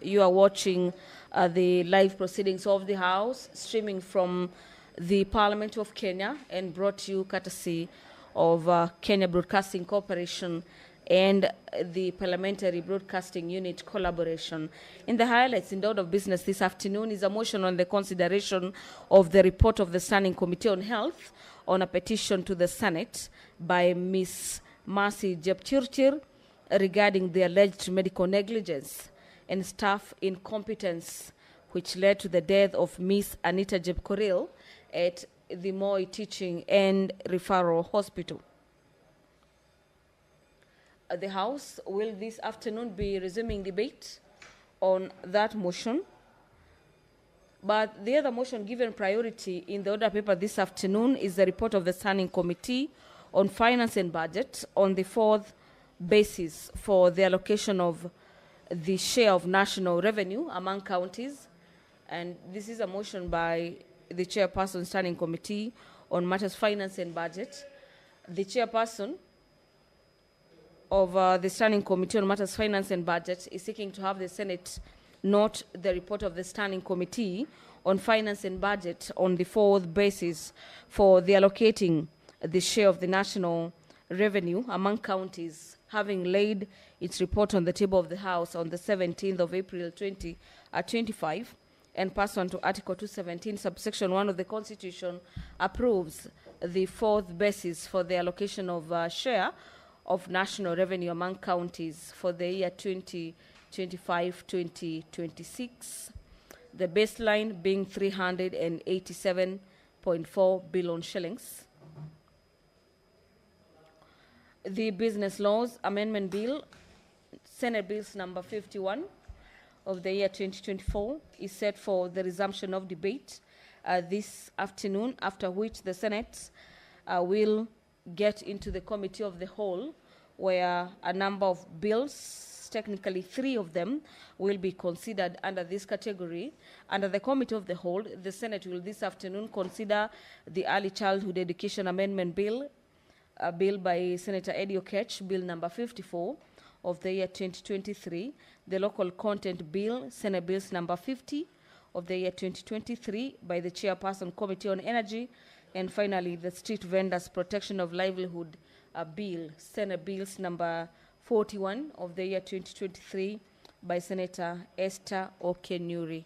You are watching the live proceedings of the House, streaming from the Parliament of Kenya and brought to you courtesy of Kenya Broadcasting Corporation and the Parliamentary Broadcasting Unit collaboration. In the highlights in the order of business this afternoon is a motion on the consideration of the report of the Standing Committee on Health on a petition to the Senate by Ms. Mercy Jepchirchir regarding the alleged medical negligence and staff incompetence which led to the death of Miss Anita Jepkoril at the Moi Teaching and Referral Hospital. The House will this afternoon be resuming debate on that motion. But the other motion given priority in the order paper this afternoon is the report of the Standing Committee on Finance and Budget on the fourth basis for the allocation of the share of national revenue among counties. And this is a motion by the Chairperson Standing Committee on Matters Finance and Budget. The Chairperson of the Standing Committee on Matters Finance and Budget is seeking to have the Senate note the report of the Standing Committee on Finance and Budget on the fourth basis for the allocating the share of the national revenue among counties, having laid its report on the table of the House on the 17th of April 2025, and pursuant to Article 217, subsection 1 of the Constitution, approves the fourth basis for the allocation of share of national revenue among counties for the year 2025-2026, the baseline being 387.4 billion shillings. The Business Laws Amendment Bill, Senate Bills number 51 of the year 2024, is set for the resumption of debate this afternoon, after which the Senate will get into the Committee of the Whole, where a number of bills, technically 3 of them, will be considered under this category. Under the Committee of the Whole, the Senate will this afternoon consider the Early Childhood Education Amendment Bill, a bill by Senator Eddie Oketch, Bill number 54 of the year 2023, the Local Content Bill, Senate Bills number 50 of the year 2023 by the Chairperson Committee on Energy, and finally the Street Vendors Protection of Livelihood Bill, Senate Bills number 41 of the year 2023 by Senator Esther Okenyuri.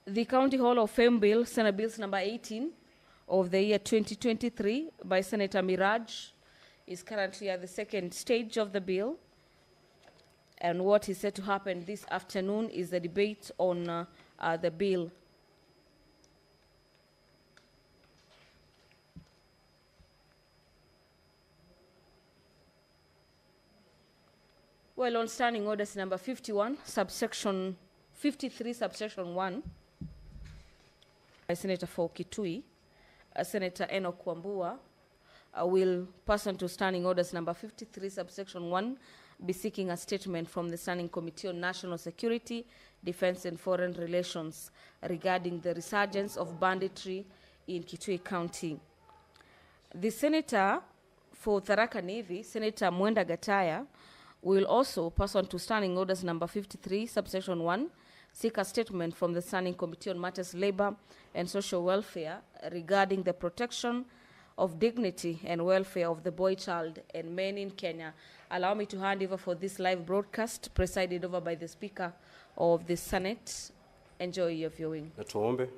The County Hall of Fame Bill, Senate Bills number 18 of the year 2023 by Senator Miraj, is currently at the second stage of the bill. And what is set to happen this afternoon is the debate on the bill. Well, on Standing Orders number 51, subsection 53, subsection 1, by Senator for Kitui, Senator Enoch Wambua will pass on to Standing Orders number 53, subsection 1, be seeking a statement from the Standing Committee on National Security, Defense and Foreign Relations regarding the resurgence of banditry in Kitui County. The Senator for Tharaka Nithi, Senator Mwenda Gataya, will also pass on to Standing Orders number 53, subsection 1, seek a statement from the Standing Committee on Matters Labor and Social Welfare regarding the protection of dignity and welfare of the boy child and men in Kenya. Allow me to hand over for this live broadcast, presided over by the Speaker of the Senate. Enjoy your viewing. Na tuombe.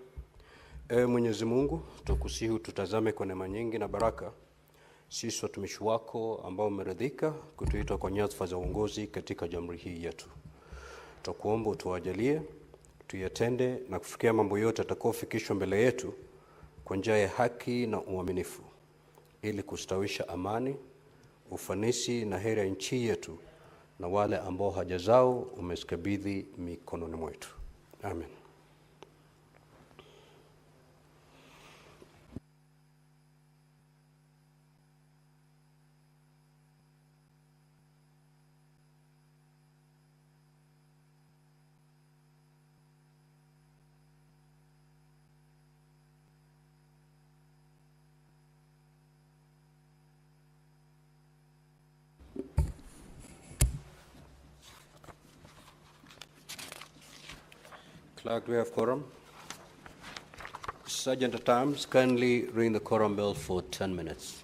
Mwenyezi Mungu, tukusihi tutazame kwa neema nyingi na baraka sisi watumishi wako ambao umeridhika kutuita kwa nyadhifa za uongozi katika jamhuri hii yetu. Tukuomba utuwajalie tuyatende na kufikia mambo yote atakayofikishwa mbele yetu kwa njia ya haki na uaminifu, ili kustawisha amani, ufanisi na heri ya nchi yetu na wale ambao haja zao umeskabidhi mikononi mwetu. Amen. Clerk, do we have quorum? Sergeant at Arms, kindly ring the quorum bell for 10 minutes.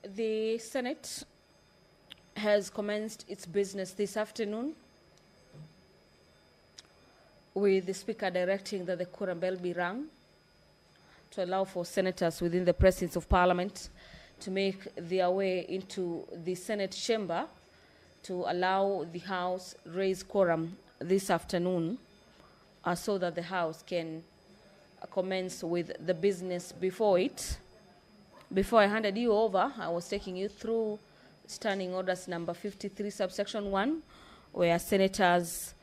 The Senate has commenced its business this afternoon with the Speaker directing that the quorum bell be rung to allow for senators within the presence of Parliament to make their way into the Senate chamber to allow the House raise quorum this afternoon so that the House can commence with the business before it. Before I handed you over, I was taking you through Standing Orders number 53, subsection 1, where senators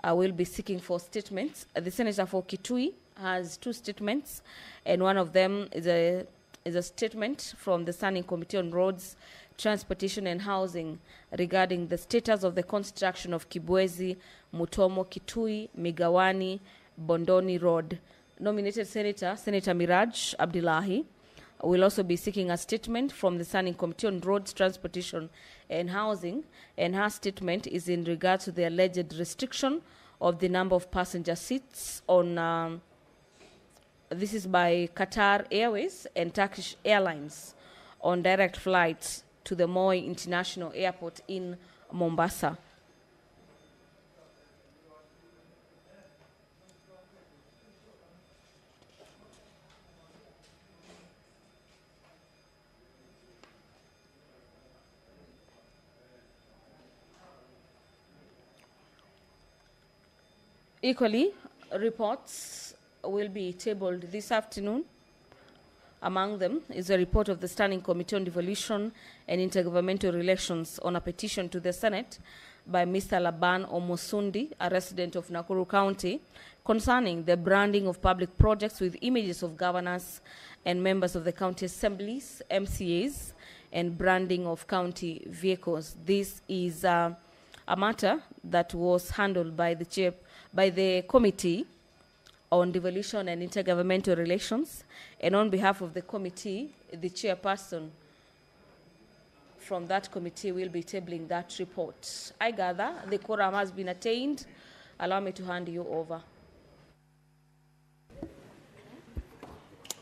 will be seeking for statements. The senator for Kitui has 2 statements, and one of them is a statement from the Standing Committee on Roads, Transportation and Housing regarding the status of the construction of Kibwezi, Mutomo, Kitui, Migawani, Bondoni Road. Nominated Senator Miraj Abdullahi will also be seeking a statement from the Standing Committee on Roads, Transportation and Housing, and her statement is in regard to the alleged restriction of the number of passenger seats on, this is by Qatar Airways and Turkish Airlines on direct flights to the Moi International Airport in Mombasa. Equally, reports will be tabled this afternoon. Among them is a report of the Standing Committee on Devolution and Intergovernmental Relations on a petition to the Senate by Mr. Laban Omosundi, a resident of Nakuru County, concerning the branding of public projects with images of governors and members of the county assemblies, MCAs, and branding of county vehicles. This is a matter that was handled by the Committee on Devolution and Intergovernmental Relations, and on behalf of the committee, the chairperson from that committee will be tabling that report. I gather the quorum has been attained. Allow me to hand you over.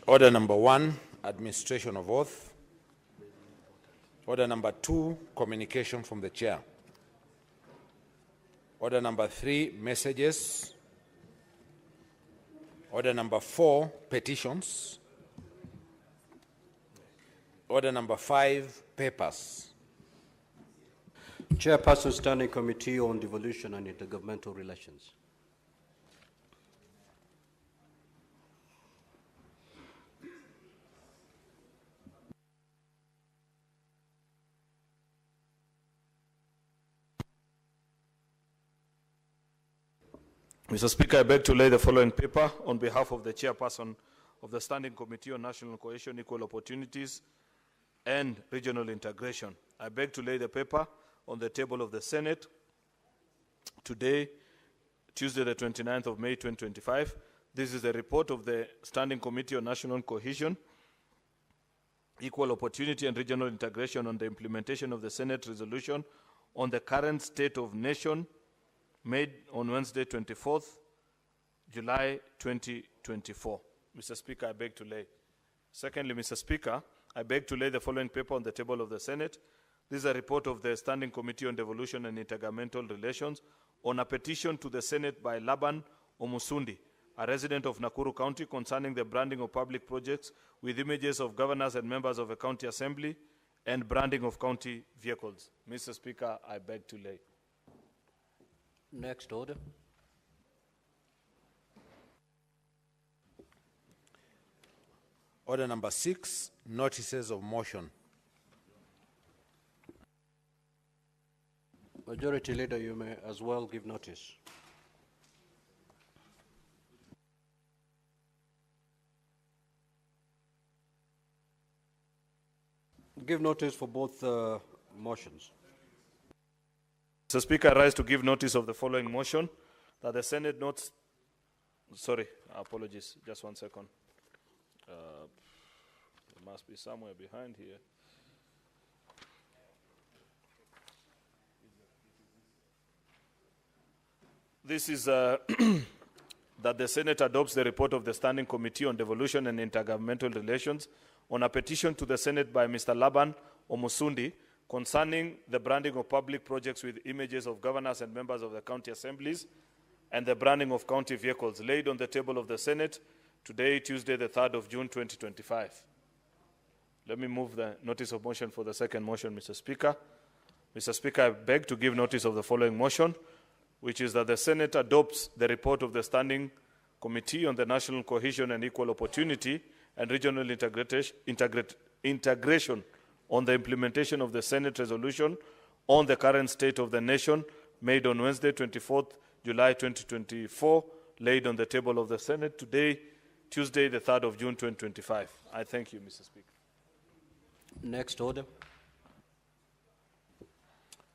Order number 1, administration of oath. Order number 2, communication from the chair. Order number 3, messages. Order number 4, petitions. Order number 5, papers. Chairperson, Standing Committee on Devolution and Intergovernmental Relations. Mr. Speaker, I beg to lay the following paper on behalf of the chairperson of the Standing Committee on National Cohesion, Equal Opportunities and Regional Integration. I beg to lay the paper on the table of the Senate today, Tuesday the 29th of May 2025. This is the report of the Standing Committee on National Cohesion, Equal Opportunity and Regional Integration on the implementation of the Senate resolution on the current state of nation made on Wednesday, 24th July 2024. Mr. Speaker, I beg to lay. Secondly, Mr. Speaker, I beg to lay the following paper on the table of the Senate. This is a report of the Standing Committee on Devolution and Intergovernmental Relations on a petition to the Senate by Laban Omusundi, a resident of Nakuru County, concerning the branding of public projects with images of governors and members of a county assembly and branding of county vehicles. Mr. Speaker, I beg to lay. Next order. Order number 6, notices of motion. Majority Leader, you may as well give notice. Give notice for both motions. Mr. Speaker, I rise to give notice of the following motion, that the Senate notes, sorry, apologies, just 1 second. It must be somewhere behind here. This is that the Senate adopts the report of the Standing Committee on Devolution and Intergovernmental Relations on a petition to the Senate by Mr. Laban Omusundi concerning the branding of public projects with images of governors and members of the county assemblies and the branding of county vehicles laid on the table of the Senate today, Tuesday, the 3rd of June, 2025. Let me move the notice of motion for the second motion, Mr. Speaker. Mr. Speaker, I beg to give notice of the following motion, which is that the Senate adopts the report of the Standing Committee on the National Cohesion and Equal Opportunity and Regional Integration on the implementation of the Senate resolution on the current state of the nation made on Wednesday, 24th July 2024, laid on the table of the Senate today, Tuesday, the 3rd of June 2025. I thank you, Mr. Speaker. Next order.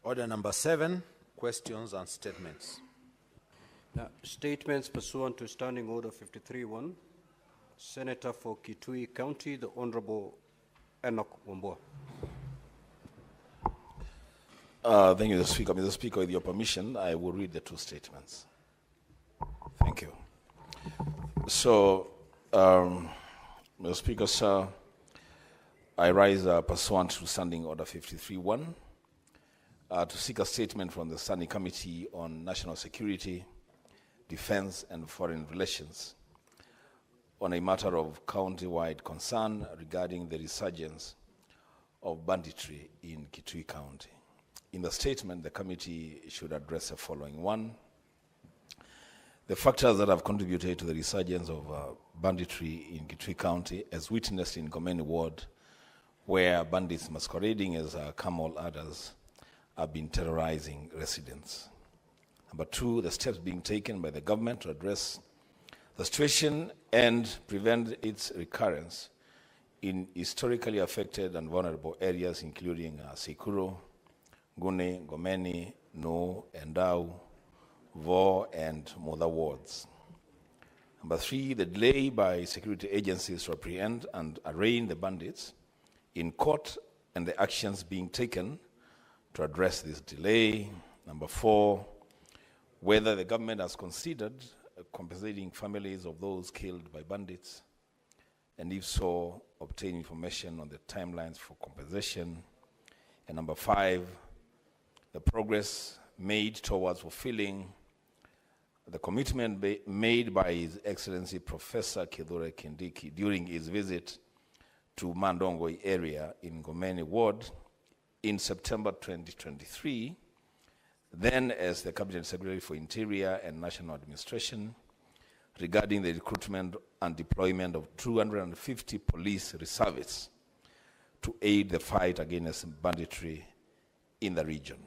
Order number 7, questions and statements. Now, statements pursuant to Standing Order 53-1. Senator for Kitui County, the Honorable Enoch Wambua. Thank you, Mr. Speaker. Mr. Speaker, with your permission, I will read the 2 statements. Thank you. So, Mr. Speaker, sir, I rise pursuant to Standing Order 53-1 to seek a statement from the Standing Committee on National Security, Defense and Foreign Relations on a matter of county-wide concern regarding the resurgence of banditry in Kitui County. In the statement, the committee should address the following. 1, the factors that have contributed to the resurgence of banditry in Kitui County, as witnessed in Gomeni Ward, where bandits masquerading as camel herders have been terrorizing residents. Number 2, the steps being taken by the government to address the situation and prevent its recurrence in historically affected and vulnerable areas, including Sikuro, Gune, Gomeni, No, Endau, Vo, and Moda wards. Number 3, the delay by security agencies to apprehend and arraign the bandits in court and the actions being taken to address this delay. Number 4, whether the government has considered compensating families of those killed by bandits, and if so, obtain information on the timelines for compensation. And number 5, the progress made towards fulfilling the commitment made by His Excellency Professor Kithure Kindiki during his visit to Mandongoi area in Gomeni Ward in September 2023, then as the Cabinet Secretary for Interior and National Administration, regarding the recruitment and deployment of 250 police reservists to aid the fight against banditry in the region.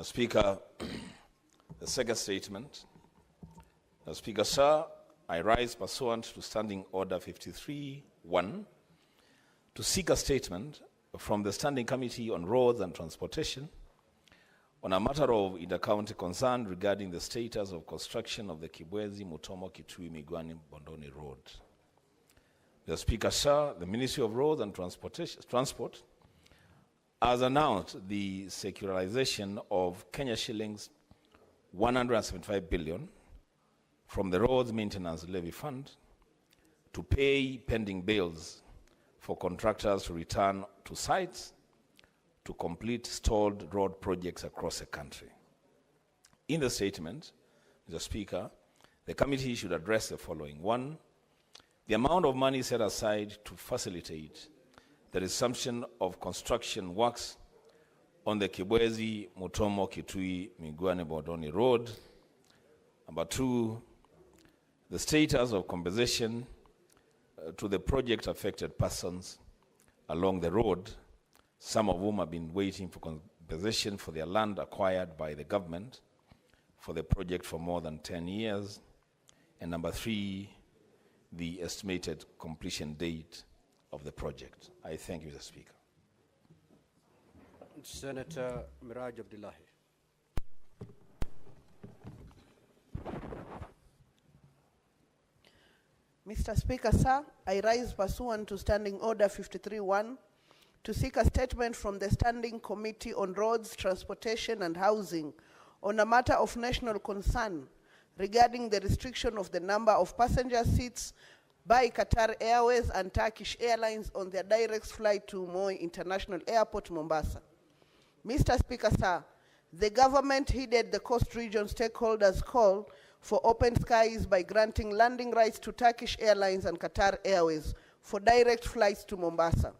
Speaker, the second statement. Speaker, sir, I rise pursuant to Standing Order 53-1 to seek a statement from the Standing Committee on Roads and Transportation on a matter of inter-county concern regarding the status of construction of the Kibwezi, Mutomo, Kitui, Migwani, Bondoni Road. The Speaker, sir, the Ministry of Roads and Transport has announced the secularization of Kenya shillings 175 billion from the Roads Maintenance Levy Fund to pay pending bills for contractors to return to sites to complete stalled road projects across the country. In the statement, Mr. Speaker, the committee should address the following. 1, the amount of money set aside to facilitate the resumption of construction works on the Kibwezi, Mutomo, Kitui, Migwani, Bondoni Road. Number 2, the status of compensation to the project affected persons along the road, some of whom have been waiting for compensation for their land acquired by the government for the project for more than 10 years. And number 3, the estimated completion date of the project. I thank you, Mr. Speaker. Senator Miraj Abdullahi. Mr. Speaker, sir, I rise pursuant to Standing Order 53-1 to seek a statement from the Standing Committee on Roads, Transportation and Housing on a matter of national concern regarding the restriction of the number of passenger seats by Qatar Airways and Turkish Airlines on their direct flight to Moi International Airport, Mombasa. Mr. Speaker, sir, the government heeded the Coast Region stakeholders' call for open skies by granting landing rights to Turkish Airlines and Qatar Airways for direct flights to Mombasa,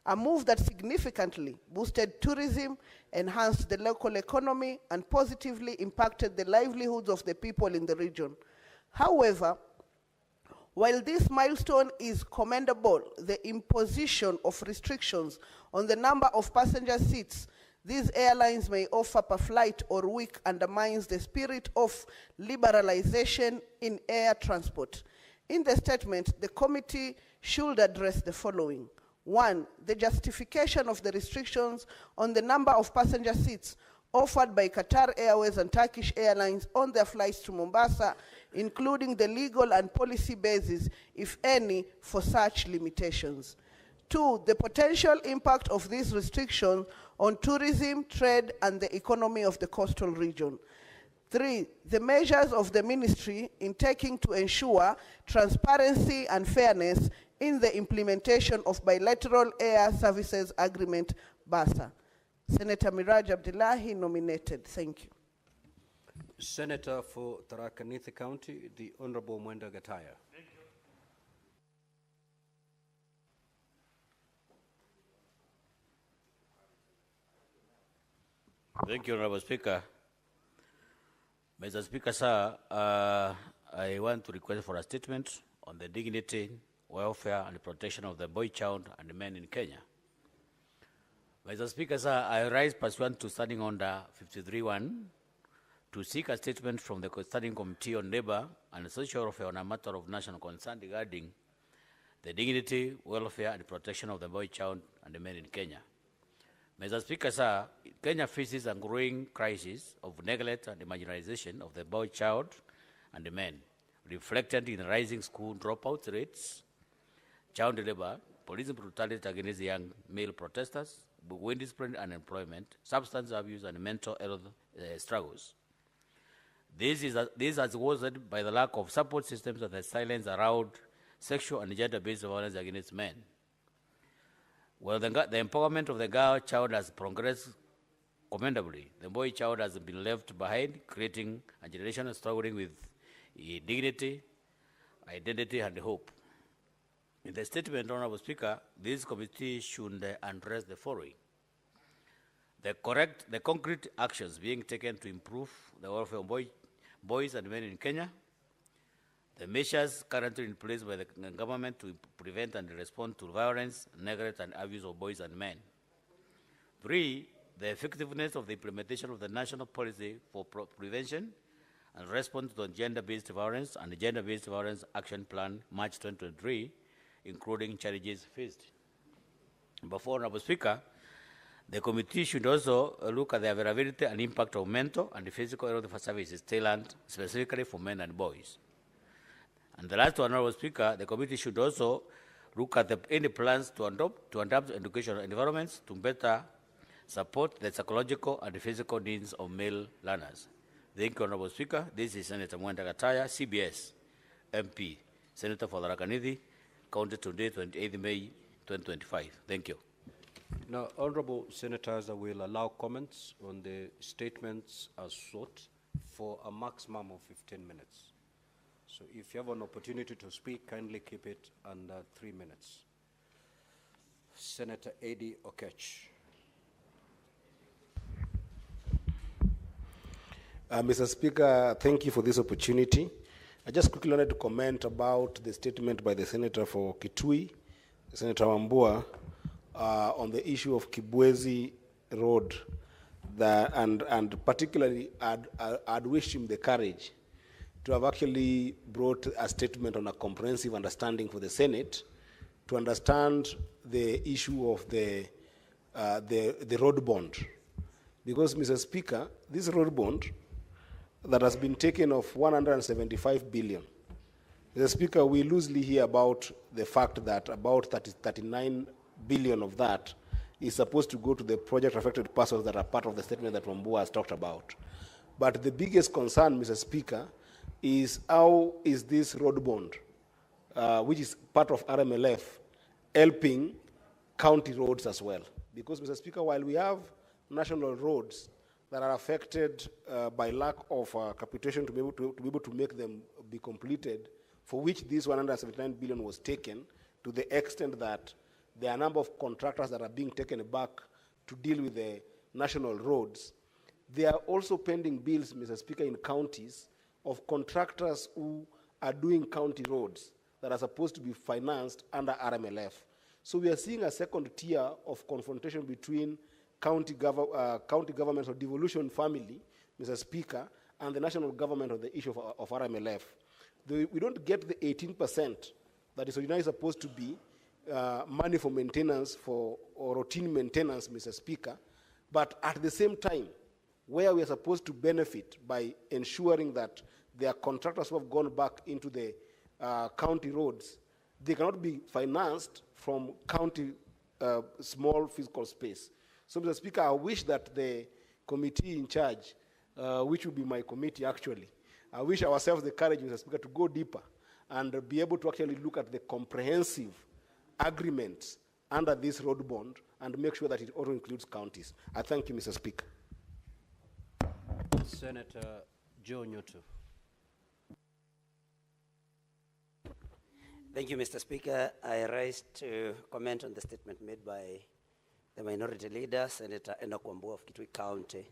a move that significantly boosted tourism, enhanced the local economy, and positively impacted the livelihoods of the people in the region. However, while this milestone is commendable, the imposition of restrictions on the number of passenger seats these airlines may offer per flight or week undermines the spirit of liberalization in air transport. In the statement, the committee should address the following. 1, the justification of the restrictions on the number of passenger seats offered by Qatar Airways and Turkish Airlines on their flights to Mombasa, including the legal and policy basis, if any, for such limitations. 2, the potential impact of these restrictions on tourism, trade, and the economy of the coastal region. 3, the measures of the ministry in taking to ensure transparency and fairness in the implementation of bilateral air services agreement, BASA. Senator Miraj Abdullahi nominated. Thank you. Senator for Tharaka Nithi County, the Honorable Mwenda Gataya. Thank you, Honorable Speaker. Mr. Speaker, sir, I want to request for a statement on the dignity, welfare, and protection of the boy child and the men in Kenya. Mr. Speaker, sir, I rise pursuant to Standing Order 53-1 to seek a statement from the Standing Committee on Labor and Social Welfare on a matter of national concern regarding the dignity, welfare, and protection of the boy child and the men in Kenya. Mr. Speaker, sir, Kenya faces a growing crisis of neglect and marginalization of the boy child and the men, reflected in rising school dropout rates, child labor, police brutality against young male protesters, indiscipline and unemployment, substance abuse, and mental health struggles. This is worsened by the lack of support systems and the silence around sexual and gender-based violence against men. Well, the empowerment of the girl child has progressed commendably. The boy child has been left behind, creating a generation struggling with dignity, identity, and hope. In the statement, Honorable Speaker, this committee should address the following. The concrete actions being taken to improve the welfare of boys and men in Kenya, the measures currently in place by the government to prevent and respond to violence, neglect, and abuse of boys and men. 3, the effectiveness of the implementation of the National Policy for Prevention and Response to Gender-Based Violence and the Gender-Based Violence Action Plan, March 2023, including challenges faced. Number 4, Honorable Speaker, the committee should also look at the availability and impact of mental and physical health services tailored specifically for men and boys. And the last one, Honorable Speaker, the committee should also look at any plans to adapt educational environments to better support the psychological and physical needs of male learners. Thank you, Honorable Speaker. This is Senator Mwenda Gataya, CBS, MP, Senator for Tharaka Nithi, counted today, 28 May 2025. Thank you. Now, Honorable Senators, I will allow comments on the statements as sought for a maximum of 15 minutes. So if you have an opportunity to speak, kindly keep it under 3 minutes. Senator Eddie Okech. Mr. Speaker, thank you for this opportunity. I just quickly wanted to comment about the statement by the Senator for Kitui, Senator Wambua, on the issue of Kibwezi Road, and particularly I'd wished him the courage to have actually brought a statement on a comprehensive understanding for the Senate to understand the issue of the road bond. Because, Mr. Speaker, this road bond that has been taken of 175 billion. Mr. Speaker, we loosely hear about the fact that about 39 billion of that is supposed to go to the project-affected persons that are part of the statement that Wambua has talked about. But the biggest concern, Mr. Speaker, is how is this road bond, which is part of RMLF, helping county roads as well? Because, Mr. Speaker, while we have national roads that are affected by lack of capitation to be able to make them be completed, for which this 179 billion was taken, to the extent that there are a number of contractors that are being taken back to deal with the national roads. There are also pending bills, Mr. Speaker, in counties of contractors who are doing county roads that are supposed to be financed under RMLF. So we are seeing a second tier of confrontation between county governments or devolution family, Mr. Speaker, and the national government on the issue of RMLF. We don't get the 18% that is originally supposed to be money for maintenance or routine maintenance, Mr. Speaker, but at the same time, where we are supposed to benefit by ensuring that there are contractors who have gone back into the county roads, they cannot be financed from county small physical space. So, Mr. Speaker, I wish that the committee in charge, which will be my committee actually, I wish ourselves the courage, Mr. Speaker, to go deeper and be able to actually look at the comprehensive agreements under this road bond and make sure that it also includes counties. I thank you, Mr. Speaker. Senator Joe Nyoto. Thank you, Mr. Speaker. I rise to comment on the statement made by the minority leader, Senator Enoch Wambua of Kitui County,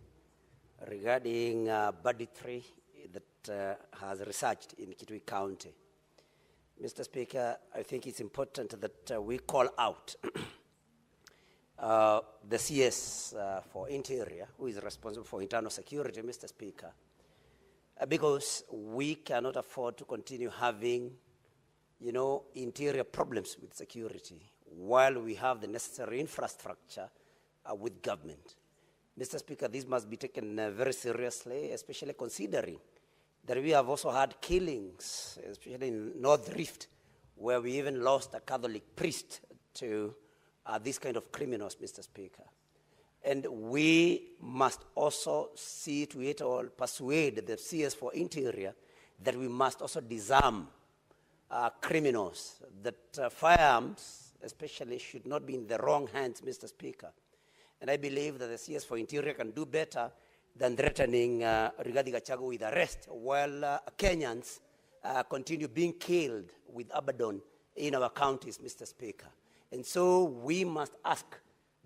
regarding budgetary that has researched in Kitui County. Mr. Speaker, I think it's important that we call out the CS for Interior, who is responsible for internal security, Mr. Speaker, because we cannot afford to continue having, interior problems with security while we have the necessary infrastructure with government. Mr. Speaker, this must be taken very seriously, especially considering that we have also had killings, especially in North Rift, where we even lost a Catholic priest to these kind of criminals, Mr. Speaker. And we must also see to it or persuade the CS for Interior that we must also disarm criminals, that firearms especially should not be in the wrong hands, Mr. Speaker. And I believe that the CS for Interior can do better than threatening Rigathi Gachagua with arrest while Kenyans continue being killed with Abaddon in our counties, Mr. Speaker. And so we must ask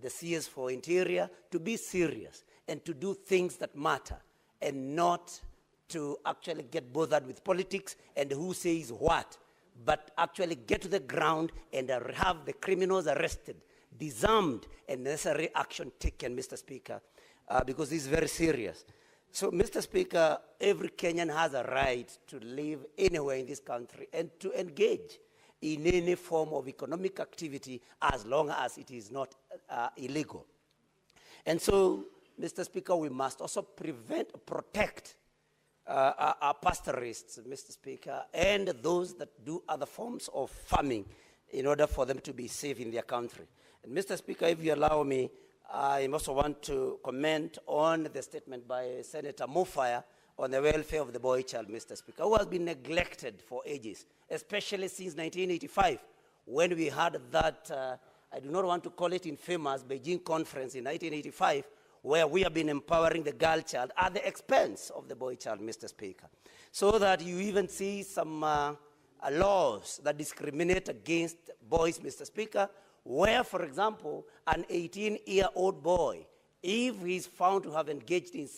the CS for Interior to be serious and to do things that matter and not to actually get bothered with politics and who says what, but actually get to the ground and have the criminals arrested, disarmed, and necessary action taken, Mr. Speaker, because this is very serious. So, Mr. Speaker, every Kenyan has a right to live anywhere in this country and to engage in any form of economic activity as long as it is not illegal. And so, Mr. Speaker, we must also protect our pastoralists, Mr. Speaker, and those that do other forms of farming in order for them to be safe in their country. And Mr. Speaker, if you allow me, I also want to comment on the statement by Senator Mofaya on the welfare of the boy child, Mr. Speaker, who has been neglected for ages, especially since 1985, when we had that, I do not want to call it infamous, Beijing conference in 1985, where we have been empowering the girl child at the expense of the boy child, Mr. Speaker. So that you even see some laws that discriminate against boys, Mr. Speaker, where, for example, an 18-year-old boy, if he's found to have engaged in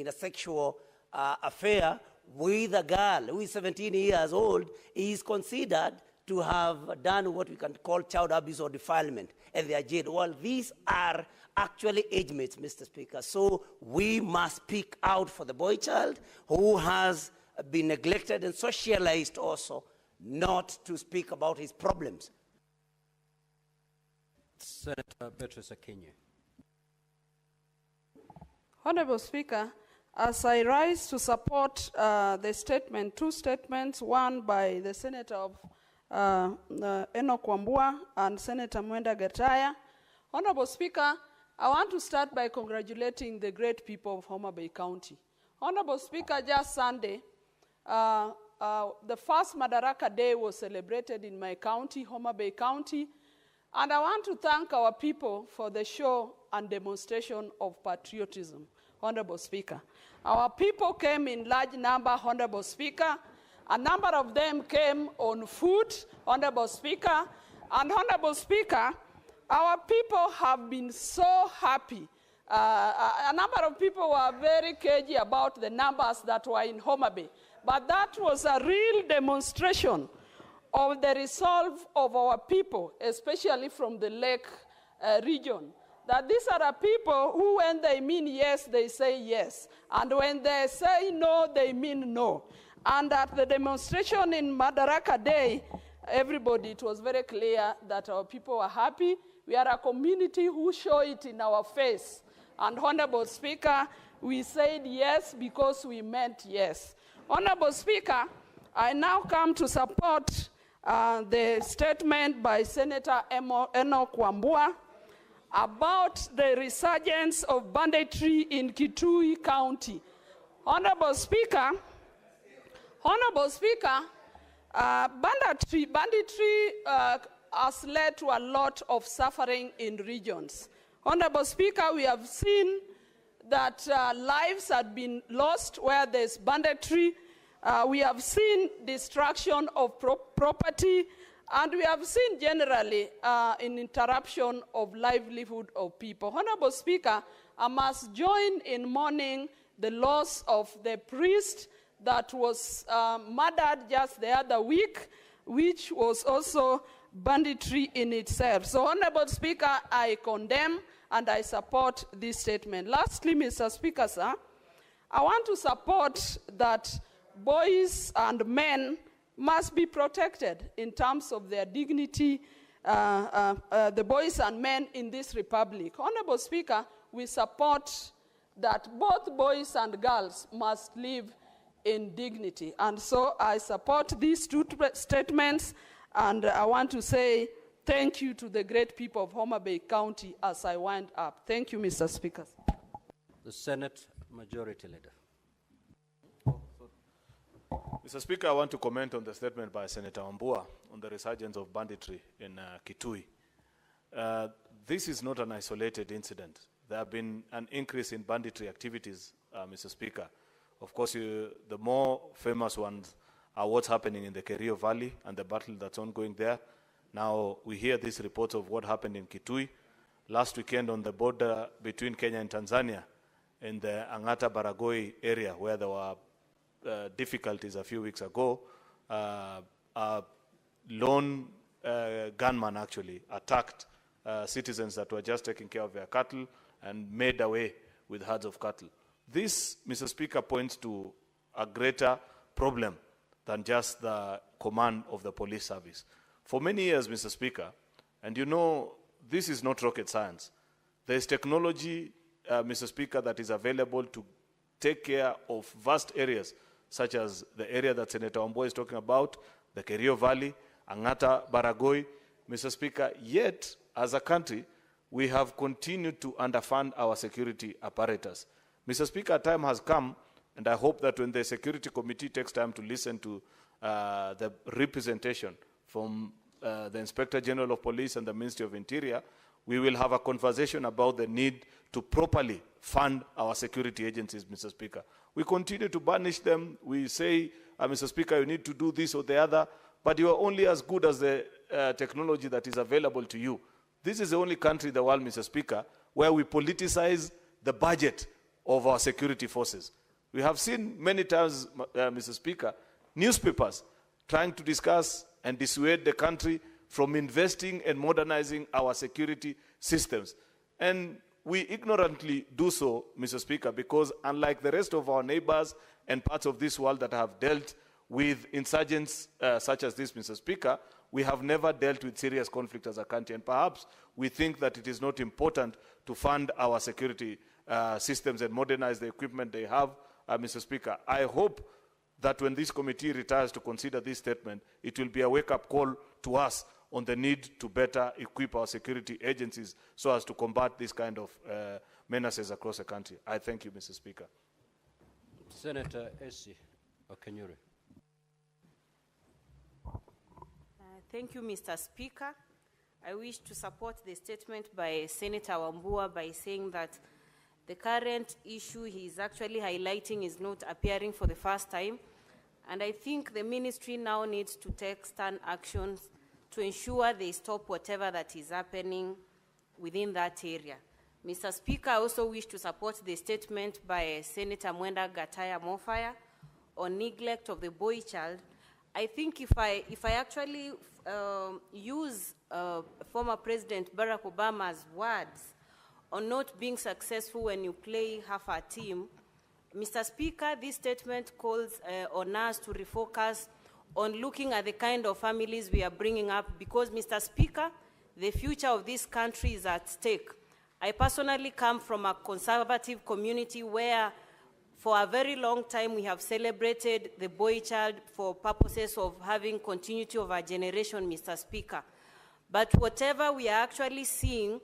a sexual affair with a girl who is 17 years old is considered to have done what we can call child abuse or defilement, and they are jailed. Well, these are actually age mates, Mr. Speaker. So we must speak out for the boy child who has been neglected and socialized also, not to speak about his problems. Senator Beatrice Akinyi. Honorable Speaker, as I rise to support the statement, two statements, one by the Senator of Enoch Wambua and Senator Mwenda Getaya. Honorable Speaker, I want to start by congratulating the great people of Homa Bay County. Honorable Speaker, just Sunday, the first Madaraka Day was celebrated in my county, Homa Bay County, and I want to thank our people for the show and demonstration of patriotism, Honorable Speaker. Our people came in large number, Honorable Speaker. A number of them came on foot, Honorable Speaker. And Honorable Speaker, our people have been so happy. A number of people were very cagey about the numbers that were in Homa Bay. But that was a real demonstration of the resolve of our people, especially from the Lake region. That these are the people who, when they mean yes, they say yes. And when they say no, they mean no. And at the demonstration in Madaraka Day, everybody, it was very clear that our people are happy. We are a community who show it in our face. And Honorable Speaker, we said yes because we meant yes. Honorable Speaker, I now come to support the statement by Senator Enoch Wambua about the resurgence of banditry in Kitui County. Honorable Speaker, banditry has led to a lot of suffering in regions. Honorable Speaker, we have seen that lives have been lost where there's banditry. We have seen destruction of property, and we have seen generally an interruption of livelihood of people. Honorable Speaker, I must join in mourning the loss of the priest that was murdered just the other week, which was also banditry in itself. So, Honorable Speaker, I condemn and I support this statement. Lastly, Mr. Speaker, sir, I want to support that boys and men must be protected in terms of their dignity, the boys and men in this republic. Honorable Speaker, we support that both boys and girls must live in dignity. And so I support these two statements, and I want to say thank you to the great people of Homa Bay County as I wind up. Thank you, Mr. Speaker. The Senate Majority Leader. Mr. Speaker, I want to comment on the statement by Senator Wambua on the resurgence of banditry in Kitui. This is not an isolated incident. There have been an increase in banditry activities, Mr. Speaker. Of course, the more famous ones are what's happening in the Kerio Valley and the battle that's ongoing there. Now, we hear these reports of what happened in Kitui. Last weekend on the border between Kenya and Tanzania, in the Angata Baragoi area, where there were difficulties a few weeks ago, a lone gunman actually attacked citizens that were just taking care of their cattle and made away with herds of cattle. This, Mr. Speaker, points to a greater problem than just the command of the police service. For many years, Mr. Speaker, and you know, this is not rocket science. There is technology, Mr. Speaker, that is available to take care of vast areas, such as the area that Senator Wambua is talking about, the Kerio Valley, Angata Baragoi, Mr. Speaker. Yet, as a country, we have continued to underfund our security apparatus. Mr. Speaker, time has come, and I hope that when the Security Committee takes time to listen to the representation from the Inspector General of Police and the Ministry of Interior, we will have a conversation about the need to properly fund our security agencies, Mr. Speaker. We continue to banish them. We say, Mr. Speaker, you need to do this or the other, but you are only as good as the technology that is available to you. This is the only country in the world, Mr. Speaker, where we politicize the budget of our security forces. We have seen many times, Mr. Speaker, newspapers trying to discuss and dissuade the country from investing and modernizing our security systems. And we ignorantly do so, Mr. Speaker, because unlike the rest of our neighbors and parts of this world that have dealt with insurgents such as this, Mr. Speaker, we have never dealt with serious conflict as a country. And perhaps we think that it is not important to fund our security systems and modernize the equipment they have, Mr. Speaker. I hope that when this committee retires to consider this statement, it will be a wake-up call to us on the need to better equip our security agencies so as to combat this kind of menaces across the country. I thank you, Mr. Speaker. Senator Esi Okenyuri. Thank you, Mr. Speaker. I wish to support the statement by Senator Wambua by saying that the current issue he is actually highlighting is not appearing for the first time. And I think the ministry now needs to take stern actions to ensure they stop whatever that is happening within that area. Mr. Speaker, I also wish to support the statement by Senator Mwenda Gataya Mofaya on neglect of the boy child. I think if I actually use former President Barack Obama's words on not being successful when you play half a team, Mr. Speaker, this statement calls on us to refocus on looking at the kind of families we are bringing up because, Mr. Speaker, the future of this country is at stake. I personally come from a conservative community where for a very long time we have celebrated the boy child for purposes of having continuity of our generation, Mr. Speaker. But whatever we are actually seeing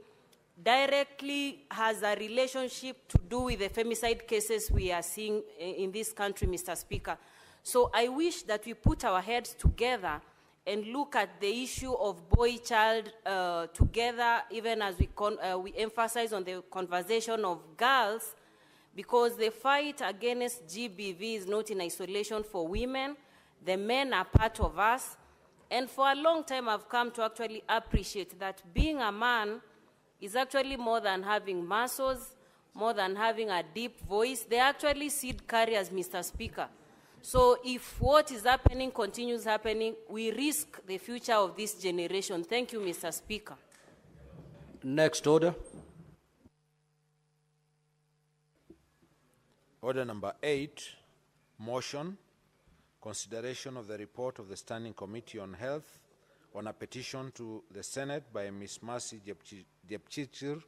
directly has a relationship to do with the femicide cases we are seeing in this country, Mr. Speaker. So I wish that we put our heads together and look at the issue of boy-child together, even as we emphasize on the conversation of girls, because the fight against GBV is not in isolation for women. The men are part of us. And for a long time, I've come to actually appreciate that being a man is actually more than having muscles, more than having a deep voice. They're actually seed carriers, Mr. Speaker. So if what is happening continues happening, we risk the future of this generation. Thank you, Mr. Speaker. Next order. Order number 8, motion, consideration of the report of the Standing Committee on Health on a petition to the Senate by Ms. Mercy Jepchirchir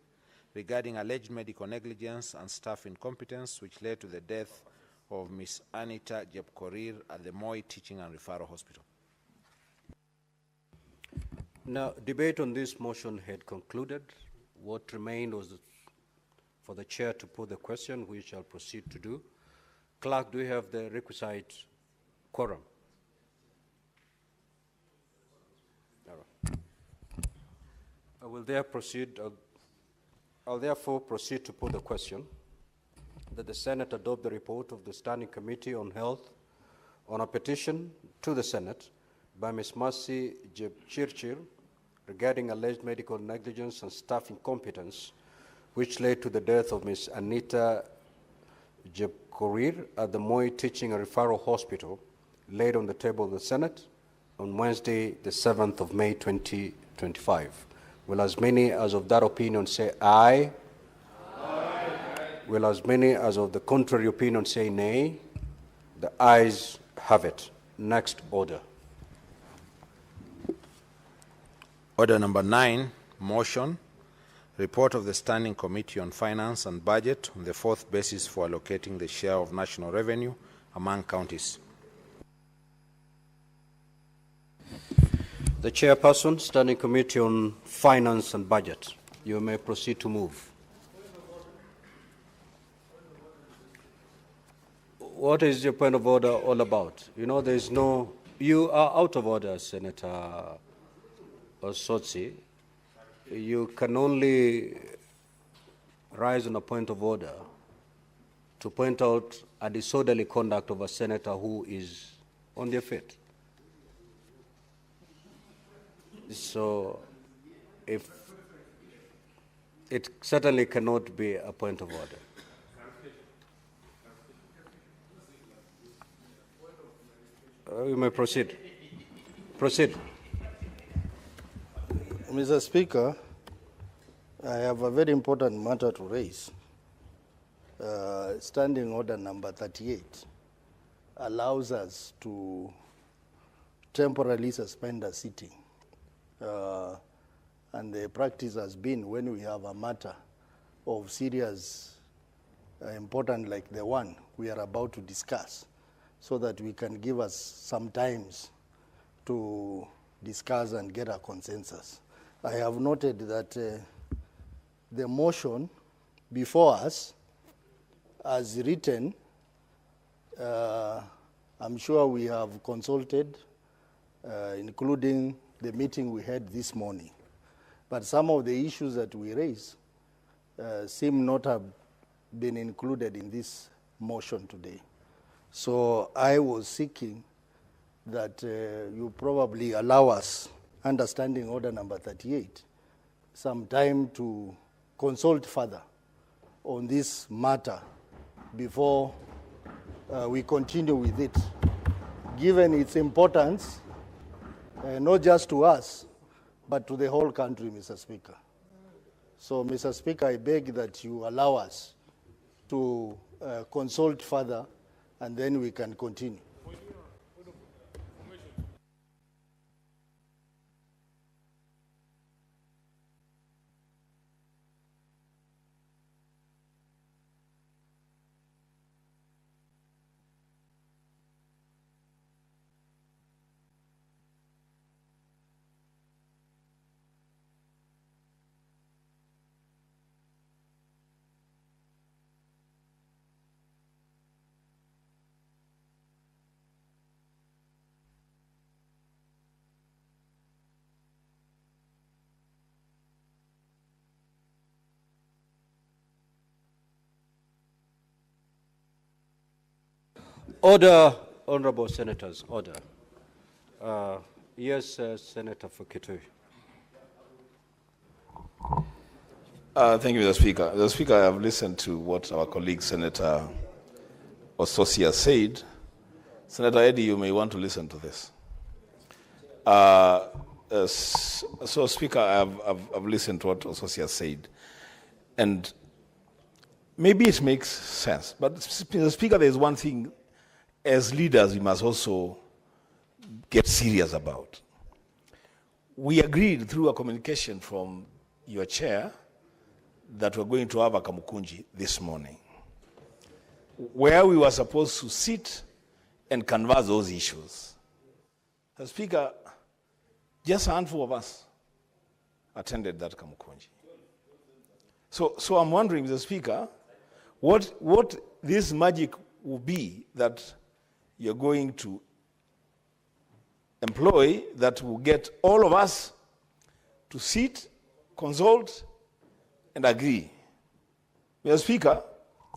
regarding alleged medical negligence and staff incompetence which led to the death of Ms. Anita Jepkorir at the Moi Teaching and Referral Hospital. Now, debate on this motion had concluded. What remained was for the chair to put the question, which I'll proceed to do. Clerk, do you have the requisite quorum? All right. I'll therefore proceed to put the question that the Senate adopt the report of the Standing Committee on Health on a petition to the Senate by Ms. Mercy Jepchirchir regarding alleged medical negligence and staff incompetence which led to the death of Ms. Anita Jepkorir at the Moi Teaching and Referral Hospital, laid on the table of the Senate on Wednesday, the 7th of May, 2025. Will as many as of that opinion say aye? Aye. Will as many as of the contrary opinion say nay? The ayes have it. Next order. Order number 9, motion, report of the Standing Committee on Finance and Budget on the fourth basis for allocating the share of national revenue among counties. The Chairperson, Standing Committee on Finance and Budget. You may proceed to move. What is your point of order all about? You know, there's no... You are out of order, Senator Osotsi. You can only rise on a point of order to point out a disorderly conduct of a senator who is on their feet. So, if it certainly cannot be a point of order. You may proceed. Proceed. Mr. Speaker, I have a very important matter to raise. Standing Order number 38 allows us to temporarily suspend a sitting. And the practice has been when we have a matter of serious, important like the one we are about to discuss, so that we can give us some times to discuss and get a consensus. I have noted that the motion before us, as written, I'm sure we have consulted, including the meeting we had this morning. But some of the issues that we raised seem not to have been included in this motion today. So I was seeking that you probably allow us, under Standing Order number 38, some time to consult further on this matter before we continue with it, given its importance, not just to us, but to the whole country, Mr. Speaker. So, Mr. Speaker, I beg that you allow us to consult further, and then we can continue. Order, honorable senators, order. Yes, Senator for Kitui. Thank you, Mr. Speaker. Mr. Speaker, I have listened to what our colleague Senator Ososia said. Senator Eddy, you may want to listen to this. So, Speaker, I've listened to what Ososia said, and maybe it makes sense. But, Mr. Speaker, there is one thing as leaders we must also get serious about. We agreed through a communication from your chair that we're going to have a Kamukunji this morning, where we were supposed to sit and canvass those issues. The Speaker, just a handful of us attended that Kamukunji. So I'm wondering, Mr. Speaker, what this magic will be that you're going to employ that will get all of us to sit, consult, and agree. Mr. Speaker,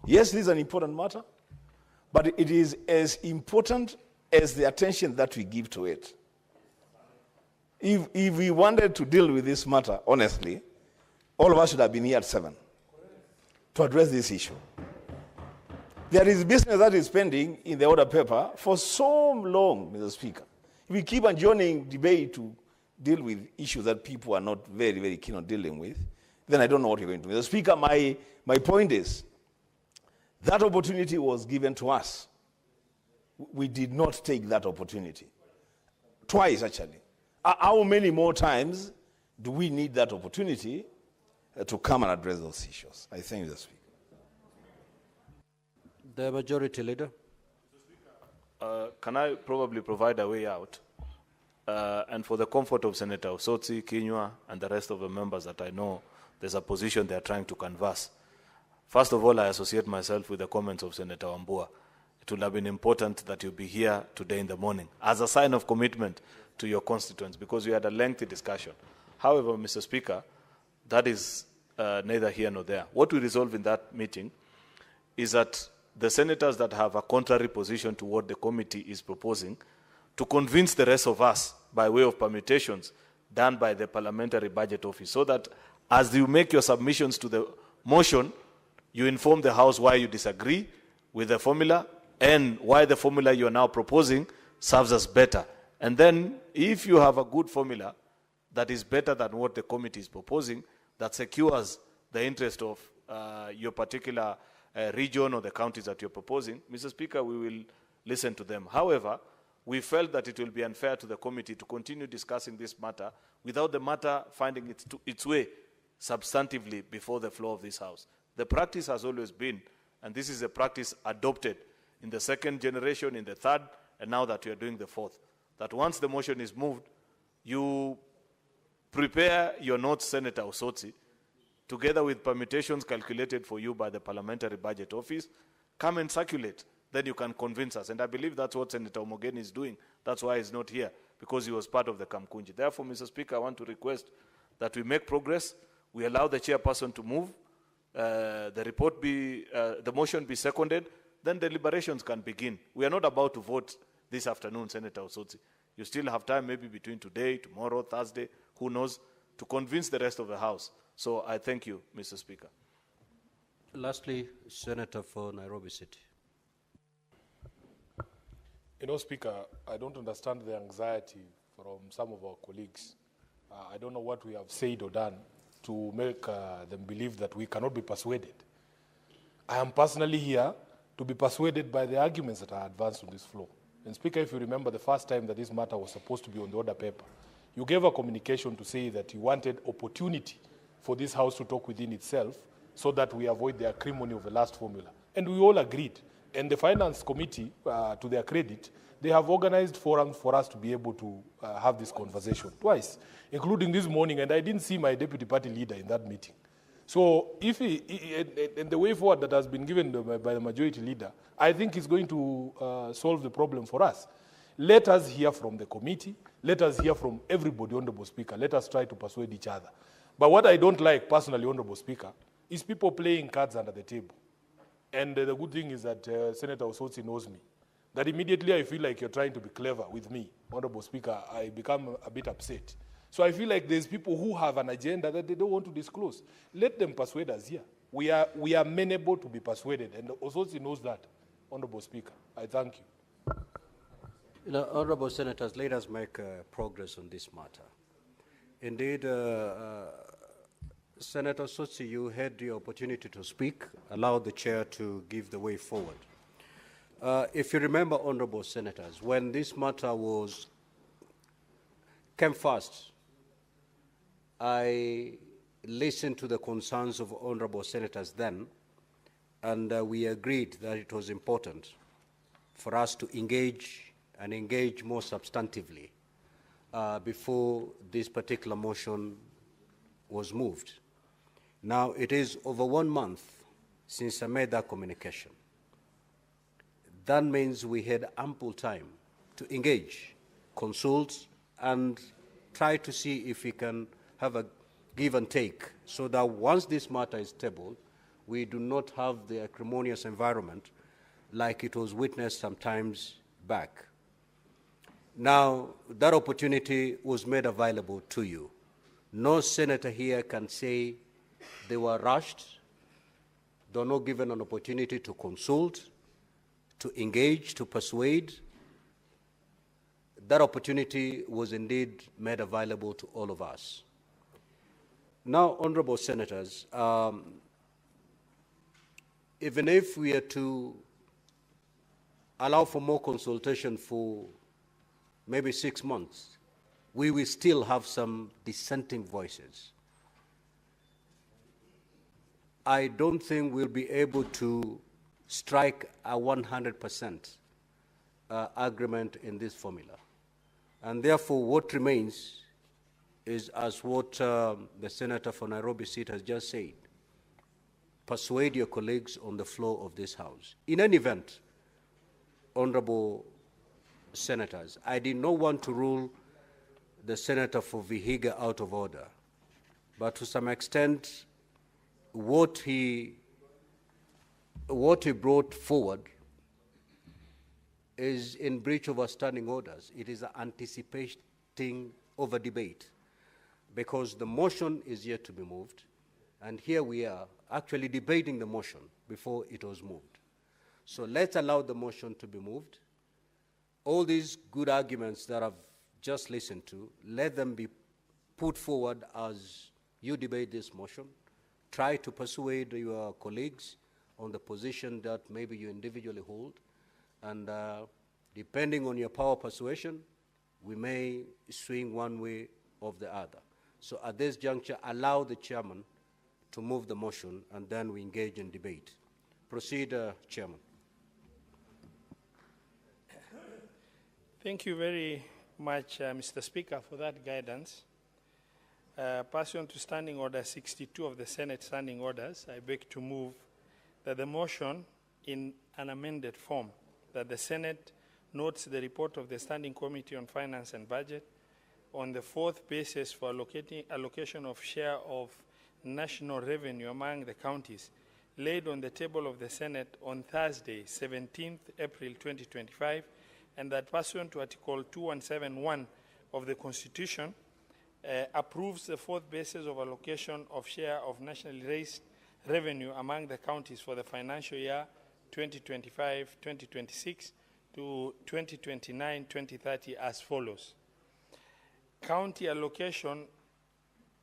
yes, this is an important matter, but it is as important as the attention that we give to it. If we wanted to deal with this matter, honestly, all of us should have been here at 7 to address this issue. There is business that is pending in the order paper for so long, Mr. Speaker. If we keep adjourning debate to deal with issues that people are not very, very keen on dealing with, then I don't know what you're going to do. Mr. Speaker, my point is, that opportunity was given to us. We did not take that opportunity. Twice, actually. How many more times do we need that opportunity to come and address those issues? I thank you, Mr. Speaker. The Majority Leader. Can I probably provide a way out? And for the comfort of Senator Osotsi, Kinyua, and the rest of the members that I know, there's a position they are trying to canvass. First of all, I associate myself with the comments of Senator Wambua. It would have been important that you be here today in the morning as a sign of commitment to your constituents, because we had a lengthy discussion. However, Mr. Speaker, that is neither here nor there. What we resolved in that meeting is that the senators that have a contrary position to what the committee is proposing, to convince the rest of us by way of permutations done by the Parliamentary Budget Office, so that as you make your submissions to the motion, you inform the House why you disagree with the formula and why the formula you are now proposing serves us better. And then if you have a good formula that is better than what the committee is proposing, that secures the interest of your particular region or the counties that you're proposing, Mr. Speaker, we will listen to them. However, we felt that it will be unfair to the committee to continue discussing this matter without the matter finding its way substantively before the floor of this House. The practice has always been, and this is a practice adopted in the second generation, in the third, and now that we are doing the fourth, that once the motion is moved, you prepare your notes, Senator Osotsi, together with permutations calculated for you by the Parliamentary Budget Office, come and circulate. Then you can convince us. And I believe that's what Senator Omogeni is doing. That's why he's not here, because he was part of the Kamkunji. Therefore, Mr. Speaker, I want to request that we make progress. We allow the chairperson to move, the motion be seconded, then deliberations can begin. We are not about to vote this afternoon, Senator Osotsi. You still have time, maybe between today, tomorrow, Thursday, who knows, to convince the rest of the House. So I thank you, Mr. Speaker. Lastly, Senator for Nairobi City. You know, Speaker, I don't understand the anxiety from some of our colleagues. I don't know what we have said or done to make them believe that we cannot be persuaded. I am personally here to be persuaded by the arguments that are advanced on this floor. And Speaker, if you remember the first time that this matter was supposed to be on the order paper, you gave a communication to say that you wanted opportunity for this House to talk within itself so that we avoid the acrimony of the last formula. And we all agreed. And the Finance Committee, to their credit, they have organized forums for us to be able to have this conversation twice, including this morning, and I didn't see my deputy party leader in that meeting. So if and the way forward that has been given by the majority leader, I think is going to solve the problem for us. Let us hear from the committee. Let us hear from everybody, Honorable Speaker. Let us try to persuade each other. But what I don't like, personally, Honorable Speaker, is people playing cards under the table. And the good thing is that Senator Osotsi knows me. That immediately I feel like you're trying to be clever with me, Honorable Speaker, I become a bit upset. So I feel like there's people who have an agenda that they don't want to disclose. Let them persuade us here. We are amenable to be persuaded, and Osotsi knows that, Honorable Speaker. I thank you. You know, Honorable Senators, let us make progress on this matter. Indeed, Senator Osotsi, you had the opportunity to speak. Allow the chair to give the way forward. If you remember, Honorable Senators, when this matter came first, I listened to the concerns of Honorable Senators then, and we agreed that it was important for us to engage and engage more substantively before this particular motion was moved. Now, it is over 1 month since I made that communication. That means we had ample time to engage, consult, and try to see if we can have a give and take so that once this matter is tabled, we do not have the acrimonious environment like it was witnessed sometimes back. Now, that opportunity was made available to you. No senator here can say they were rushed, they were not given an opportunity to consult, to engage, to persuade. That opportunity was indeed made available to all of us. Now, Honorable Senators, even if we are to allow for more consultation for maybe 6 months, we will still have some dissenting voices. I don't think we'll be able to strike a 100% agreement in this formula. And therefore, what remains is, as what the Senator for Nairobi Seat has just said, persuade your colleagues on the floor of this House. In any event, Honorable Senators, I did not want to rule the Senator for Vihiga out of order, but to some extent, what he brought forward is in breach of our standing orders. It is anticipating over debate, because the motion is yet to be moved, and here we are actually debating the motion before it was moved. So let's allow the motion to be moved. all these good arguments that I've just listened to, let them be put forward as you debate this motion. Try to persuade your colleagues on the position that maybe you individually hold. And depending on your power of persuasion, we may swing one way or the other. So at this juncture, allow the chairman to move the motion, and then we engage in debate. Proceed, Chairman. Thank you very much, Mr. Speaker, for that guidance. Pursuant to Standing Order 62 of the Senate Standing Orders, I beg to move that the motion in an amended form, that the Senate notes the report of the Standing Committee on Finance and Budget on the fourth basis for allocation of share of national revenue among the counties, laid on the table of the Senate on Thursday, 17th April 2025, and that pursuant to Article 2171 of the Constitution, approves the fourth basis of allocation of share of nationally raised revenue among the counties for the financial year 2025-2026 to 2029-2030 as follows. County allocation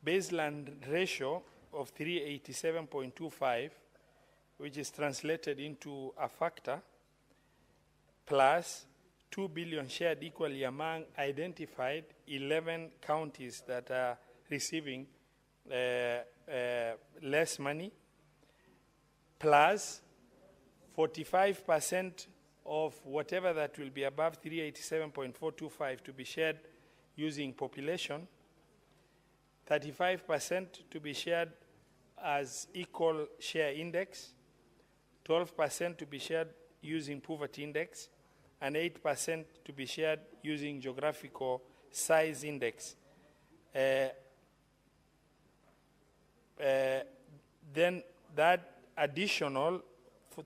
baseline ratio of 387.25, which is translated into a factor, plus 2 billion shared equally among identified 11 counties that are receiving less money, plus 45% of whatever that will be above 387.425 to be shared using population, 35% to be shared as equal share index, 12% to be shared using poverty index, and 8% to be shared using geographical size index. Then that additional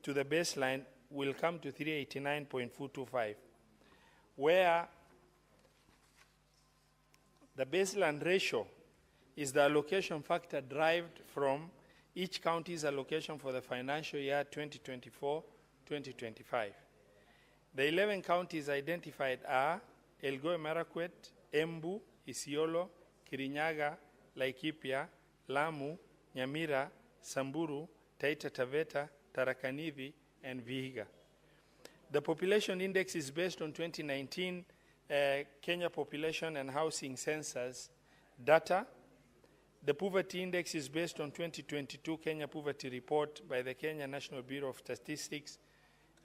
to the baseline will come to 389.425, where the baseline ratio is the allocation factor derived from each county's allocation for the financial year 2024-2025. The 11 counties identified are Elgeyo Marakwet, Embu, Isiolo, Kirinyaga, Laikipia, Lamu, Nyamira, Samburu, Taita Taveta, Tharaka Nithi, and Vihiga. The population index is based on 2019 Kenya Population and Housing Census data. The poverty index is based on 2022 Kenya Poverty Report by the Kenya National Bureau of Statistics,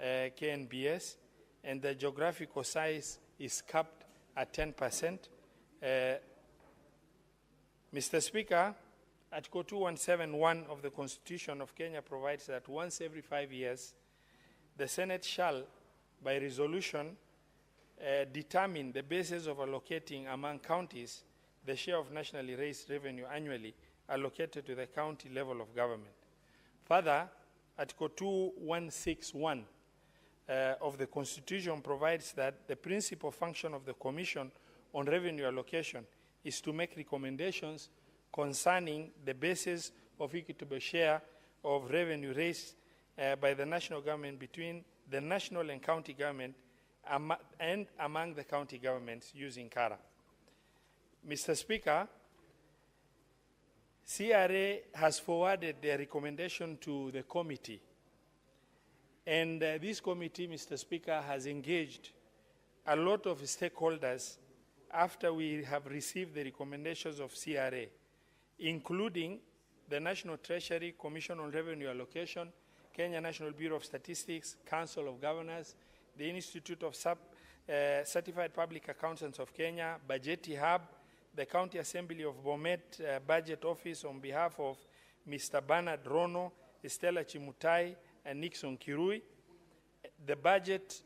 KNBS, and the geographical size is capped at 10%. Mr. Speaker, Article 2171 of the Constitution of Kenya provides that once every 5 years, the Senate shall, by resolution, determine the basis of allocating among counties the share of nationally raised revenue annually allocated to the county level of government. Further, Article 2161 of the Constitution provides that the principal function of the Commission on Revenue Allocation is to make recommendations concerning the basis of equitable share of revenue raised by the national government between the national and county government and among the county governments using CARA. Mr. Speaker, CRA has forwarded their recommendation to the committee. And this committee, Mr. Speaker, has engaged a lot of stakeholders after we have received the recommendations of CRA, including the National Treasury, Commission on Revenue Allocation, Kenya National Bureau of Statistics, Council of Governors, the Institute of Certified Public Accountants of Kenya, Budgeti Hub, the County Assembly of Bomet Budget Office on behalf of Mr. Bernard Rono, Estella Chimutai, and Nixon Kirui, the Budget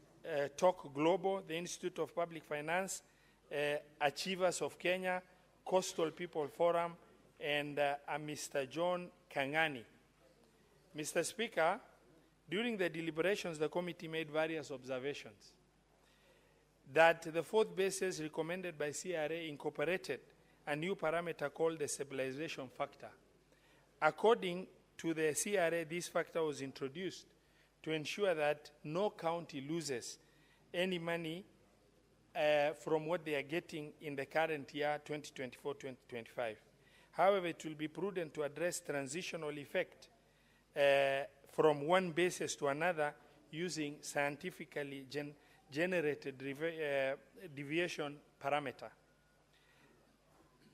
Talk Global, the Institute of Public Finance, Achievers of Kenya, Coastal People Forum, and Mr. John Kangani. Mr. Speaker, during the deliberations, the committee made various observations that the fourth basis recommended by CRA incorporated a new parameter called the stabilization factor. According to the CRA, this factor was introduced to ensure that no county loses any money from what they are getting in the current year, 2024-2025. However, it will be prudent to address transitional effect from one basis to another using scientifically generated deviation parameter.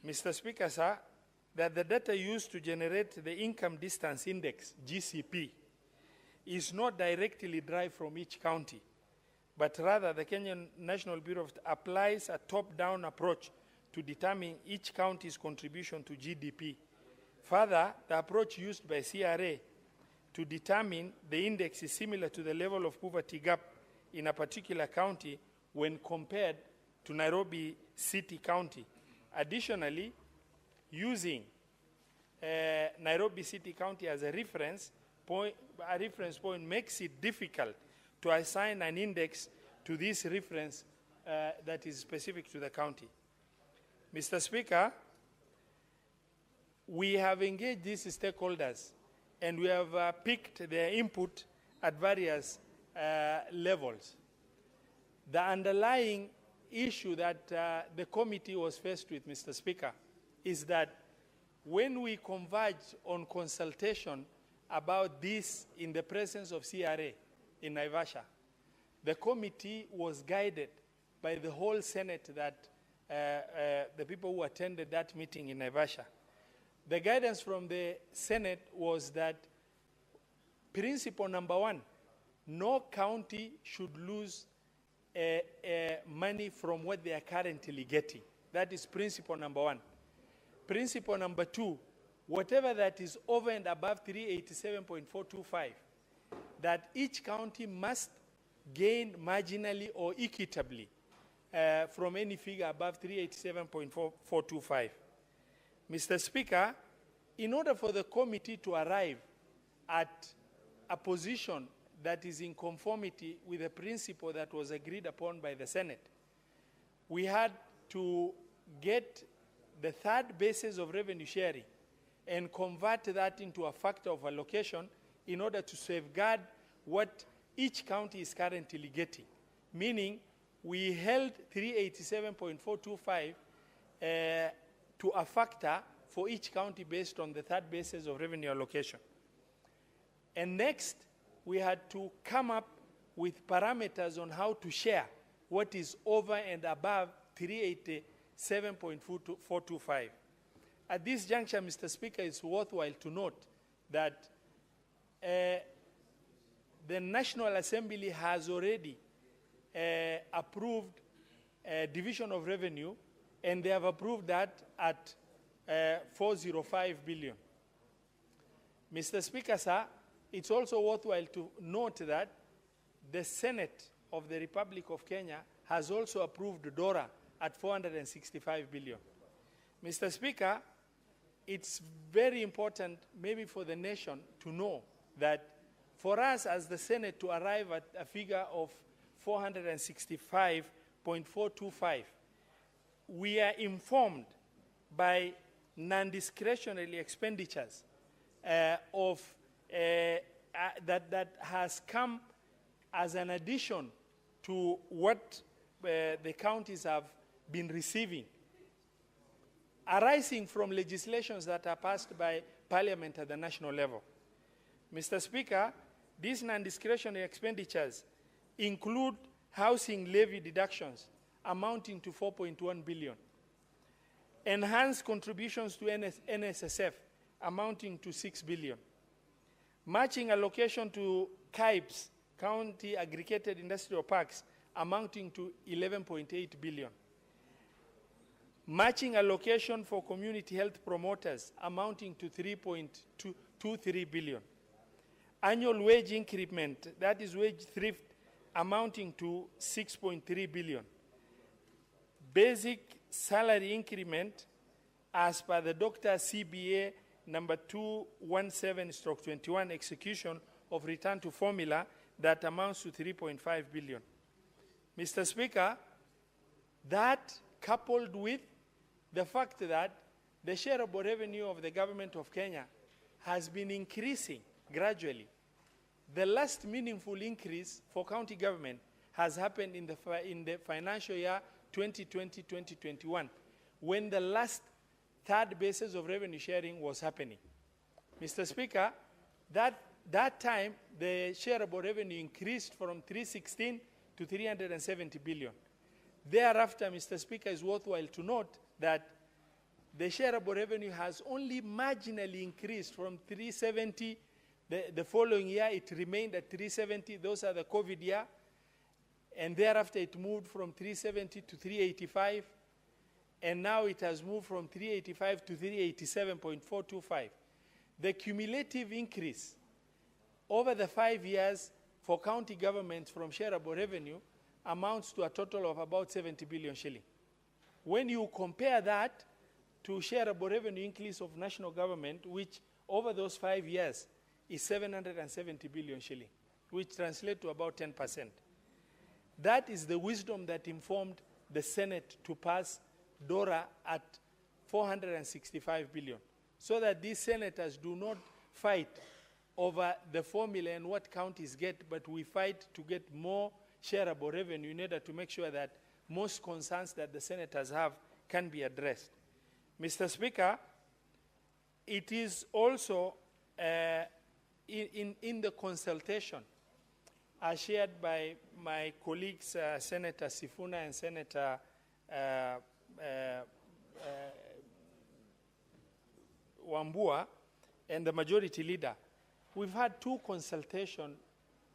Mr. Speaker, sir, that the data used to generate the Income Distance Index, GCP, is not directly derived from each county, but rather the Kenyan National Bureau of applies a top-down approach to determine each county's contribution to GDP. Further, the approach used by CRA to determine the index is similar to the level of poverty gap in a particular county when compared to Nairobi City County. Additionally, using Nairobi City County as a reference point makes it difficult to assign an index to this reference that is specific to the county. Mr. Speaker, we have engaged these stakeholders and we have picked their input at various levels. The underlying issue that the committee was faced with, Mr. Speaker, is that when we converged on consultation about this in the presence of CRA in Naivasha, the committee was guided by the whole Senate that the people who attended that meeting in Naivasha. The guidance from the Senate was that principle number one, no county should lose money from what they are currently getting. That is principle number one. Principle number two, whatever that is over and above 387.425, that each county must gain marginally or equitably from any figure above 387.425. Mr. Speaker, in order for the committee to arrive at a position that is in conformity with the principle that was agreed upon by the Senate, we had to get the third basis of revenue sharing and convert that into a factor of allocation in order to safeguard what each county is currently getting. Meaning, we held 387.425 to a factor for each county based on the third basis of revenue allocation. And next, we had to come up with parameters on how to share what is over and above 387.425. At this juncture, Mr. Speaker, it's worthwhile to note that the National Assembly has already approved division of revenue, and they have approved that at 405 billion. Mr. Speaker, sir, it's also worthwhile to note that the Senate of the Republic of Kenya has also approved DORA at 465 billion. Mr. Speaker, it's very important maybe for the nation to know that for us as the Senate to arrive at a figure of 465.425, we are informed by non-discretionary expenditures that has come as an addition to what the counties have been receiving, arising from legislations that are passed by Parliament at the national level. Mr. Speaker, these non-discretionary expenditures include housing levy deductions amounting to 4.1 billion, enhanced contributions to NSSF amounting to 6 billion, matching allocation to CAIPs, County Aggregated Industrial Parks, amounting to 11.8 billion, matching allocation for community health promoters amounting to 3.23 billion, annual wage increment, that is wage thrift, amounting to 6.3 billion, basic salary increment as per the Dr. CBA number 217/21 execution of return to formula that amounts to 3.5 billion. Mr. Speaker, that coupled with the fact that the shareable revenue of the government of Kenya has been increasing gradually. The last meaningful increase for county government has happened in the financial year 2020-2021, when the last third basis of revenue sharing was happening. Mr. Speaker, that time, the shareable revenue increased from 316 to 370 billion. Thereafter, Mr. Speaker, it's worthwhile to note that the shareable revenue has only marginally increased from 370. The following year, it remained at 370. Those are the COVID year. And thereafter, it moved from 370 to 385. And now it has moved from 385 to 387.425. The cumulative increase over the 5 years for county governments from shareable revenue amounts to a total of about 70 billion shilling. When you compare that to shareable revenue increase of national government, which over those 5 years is 770 billion shilling, which translates to about 10%. That is the wisdom that informed the Senate to pass DORA at 465 billion, so that these senators do not fight over the formula and what counties get, but we fight to get more shareable revenue in order to make sure that most concerns that the senators have can be addressed. Mr. Speaker, it is also in the consultation shared by my colleagues, Senator Sifuna and Senator Wambua, and the majority leader. We've had 2 consultation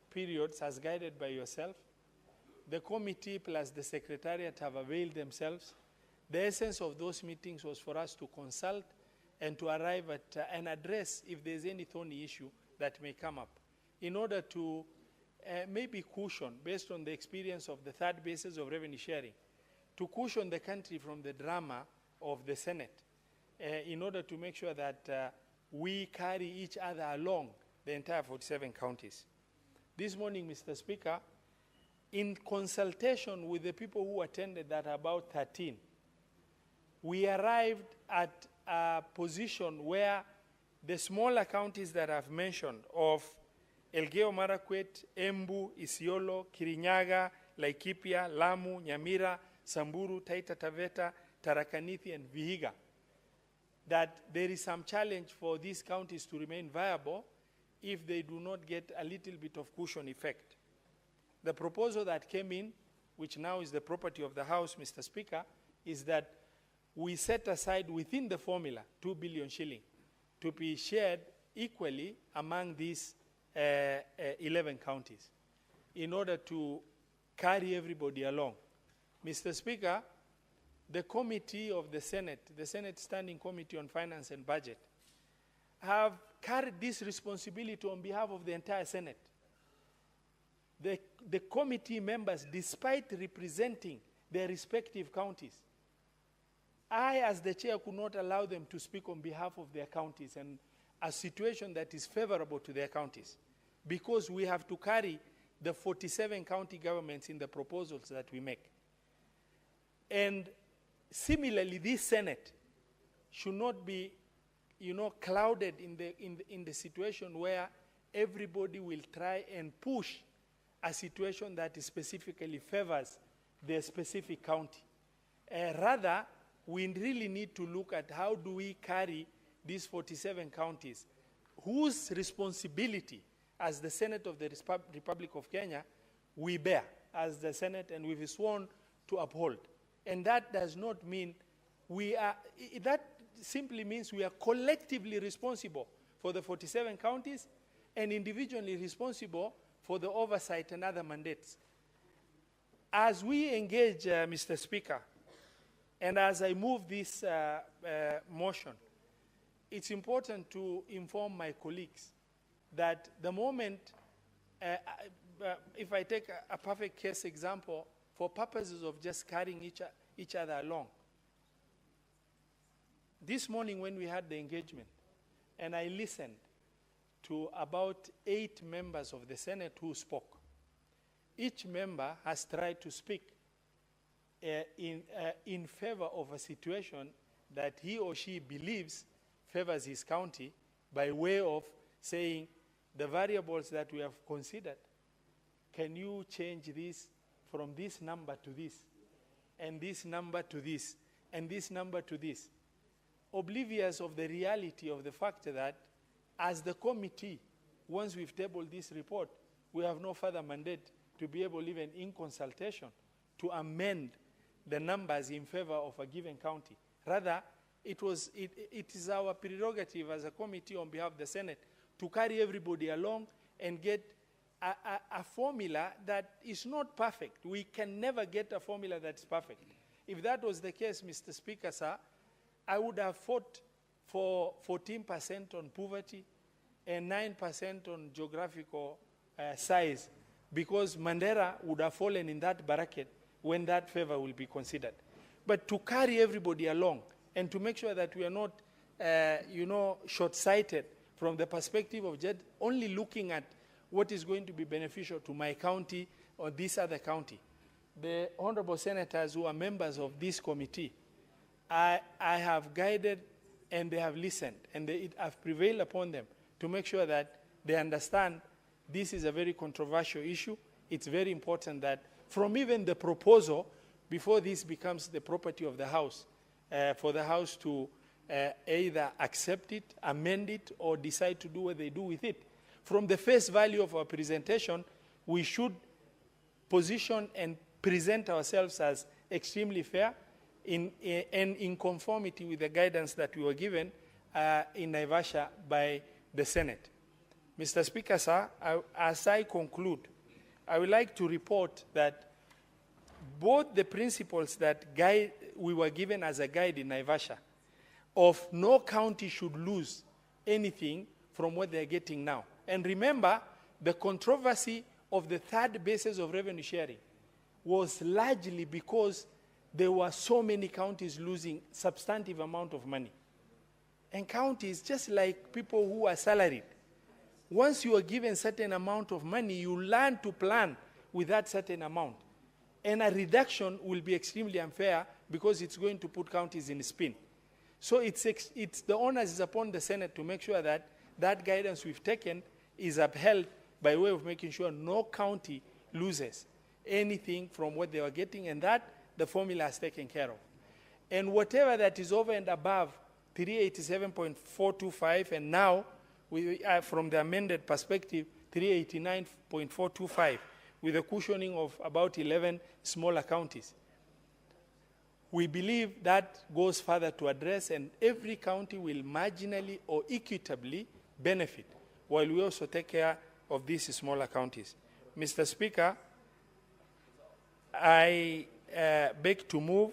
periods as guided by yourself. The committee plus the secretariat have availed themselves. The essence of those meetings was for us to consult and to arrive at and address if there's any thorny issue that may come up, in order to maybe cushion, based on the experience of the third basis of revenue sharing, to cushion the country from the drama of the Senate, in order to make sure that we carry each other along the entire 47 counties. This morning, Mr. Speaker, in consultation with the people who attended, that about 13, we arrived at a position where the smaller counties that I've mentioned of Elgeyo Marakwet, Embu, Isiolo, Kirinyaga, Laikipia, Lamu, Nyamira, Samburu, Taita Taveta, Tharaka Nithi, and Vihiga, that there is some challenge for these counties to remain viable if they do not get a little bit of cushion effect. The proposal that came in, which now is the property of the House, Mr. Speaker, is that we set aside within the formula 2 billion shilling to be shared equally among these 11 counties in order to carry everybody along. Mr. Speaker, the committee of the Senate Standing Committee on Finance and Budget, have carried this responsibility on behalf of the entire Senate. The committee members, despite representing their respective counties, I, as the chair, could not allow them to speak on behalf of their counties and a situation that is favorable to their counties, because we have to carry the 47 county governments in the proposals that we make. And similarly, this Senate should not be, clouded in the situation where everybody will try and push a situation that specifically favors their specific county. Rather, we really need to look at how do we carry these 47 counties, whose responsibility as the Senate of the Republic of Kenya we bear as the Senate, and we've sworn to uphold. And that does not mean that simply means we are collectively responsible for the 47 counties and individually responsible for the oversight and other mandates. As we engage, Mr. Speaker, and as I move this motion, it's important to inform my colleagues that the moment, if I take a perfect case example, for purposes of just carrying each other along, this morning when we had the engagement, and I listened to about 8 members of the Senate who spoke, each member has tried to speak in favor of a situation that he or she believes favors his county, by way of saying the variables that we have considered, can you change this from this number to this, and this number to this, and this number to this, oblivious of the reality of the fact that as the committee, once we've tabled this report, we have no further mandate to be able, even in consultation, to amend the numbers in favor of a given county. Rather, it is our prerogative as a committee on behalf of the Senate to carry everybody along and get a formula that is not perfect. We can never get a formula that's perfect. If that was the case, Mr. Speaker, sir, I would have fought for 14% on poverty and 9% on geographical size, because Mandera would have fallen in that bracket when that favor will be considered. But to carry everybody along and to make sure that we are not, short-sighted from the perspective of just only looking at what is going to be beneficial to my county or this other county. The honorable senators who are members of this committee, I have guided and they have listened, and I've prevailed upon them to make sure that they understand this is a very controversial issue. It's very important that from even the proposal, before this becomes the property of the House, for the House to either accept it, amend it, or decide to do what they do with it. From the face value of our presentation, we should position and present ourselves as extremely fair and in conformity with the guidance that we were given in Naivasha by the Senate. Mr. Speaker, sir, as I conclude, I would like to report that both the principles that we were given as a guide in Naivasha of no county should lose anything from what they're getting now. And remember, the controversy of the third basis of revenue sharing was largely because there were so many counties losing substantive amount of money. And counties, just like people who are salaried, once you are given certain amount of money, you learn to plan with that certain amount. And a reduction will be extremely unfair because it's going to put counties in spin. So it's the onus is upon the Senate to make sure that that guidance we've taken is upheld by way of making sure no county loses anything from what they were getting, and that the formula has taken care of. And whatever that is over and above 387.425, and now, from the amended perspective, 389.425, with a cushioning of about 11 smaller counties. We believe that goes further to address, and every county will marginally or equitably benefit, while we also take care of these smaller counties. Mr. Speaker, I beg to move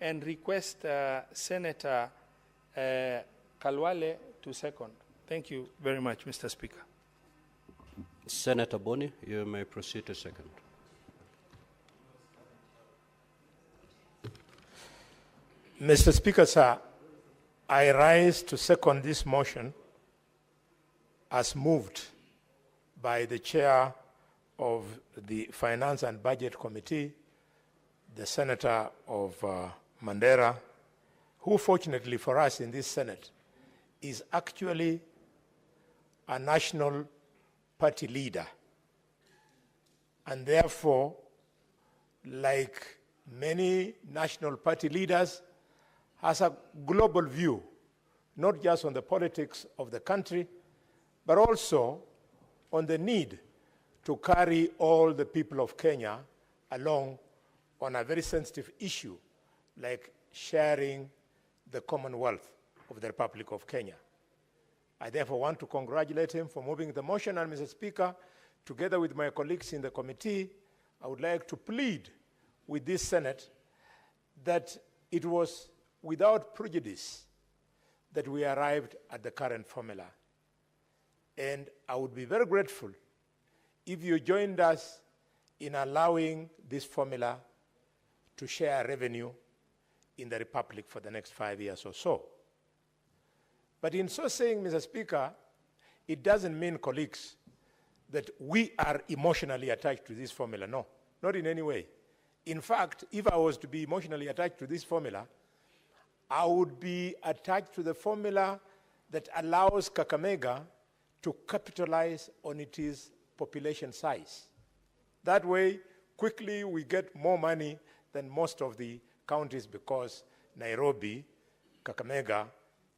and request Senator Kalwale to second. Thank you very much, Mr. Speaker. Senator Boni, you may proceed to second. Mr. Speaker, sir, I rise to second this motion as moved by the chair of the Finance and Budget Committee, the Senator of Mandera, who fortunately for us in this Senate is actually a national party leader, and therefore, like many national party leaders, has a global view, not just on the politics of the country, but also on the need to carry all the people of Kenya along on a very sensitive issue like sharing the Commonwealth of the Republic of Kenya. I therefore want to congratulate him for moving the motion, and Mr. Speaker, together with my colleagues in the committee, I would like to plead with this Senate that it was without prejudice that we arrived at the current formula. And I would be very grateful if you joined us in allowing this formula to share revenue in the Republic for the next 5 years or so. But in so saying, Mr. Speaker, it doesn't mean, colleagues, that we are emotionally attached to this formula. No, not in any way. In fact, if I was to be emotionally attached to this formula, I would be attached to the formula that allows Kakamega to capitalize on its population size. That way, quickly we get more money than most of the counties because Nairobi, Kakamega,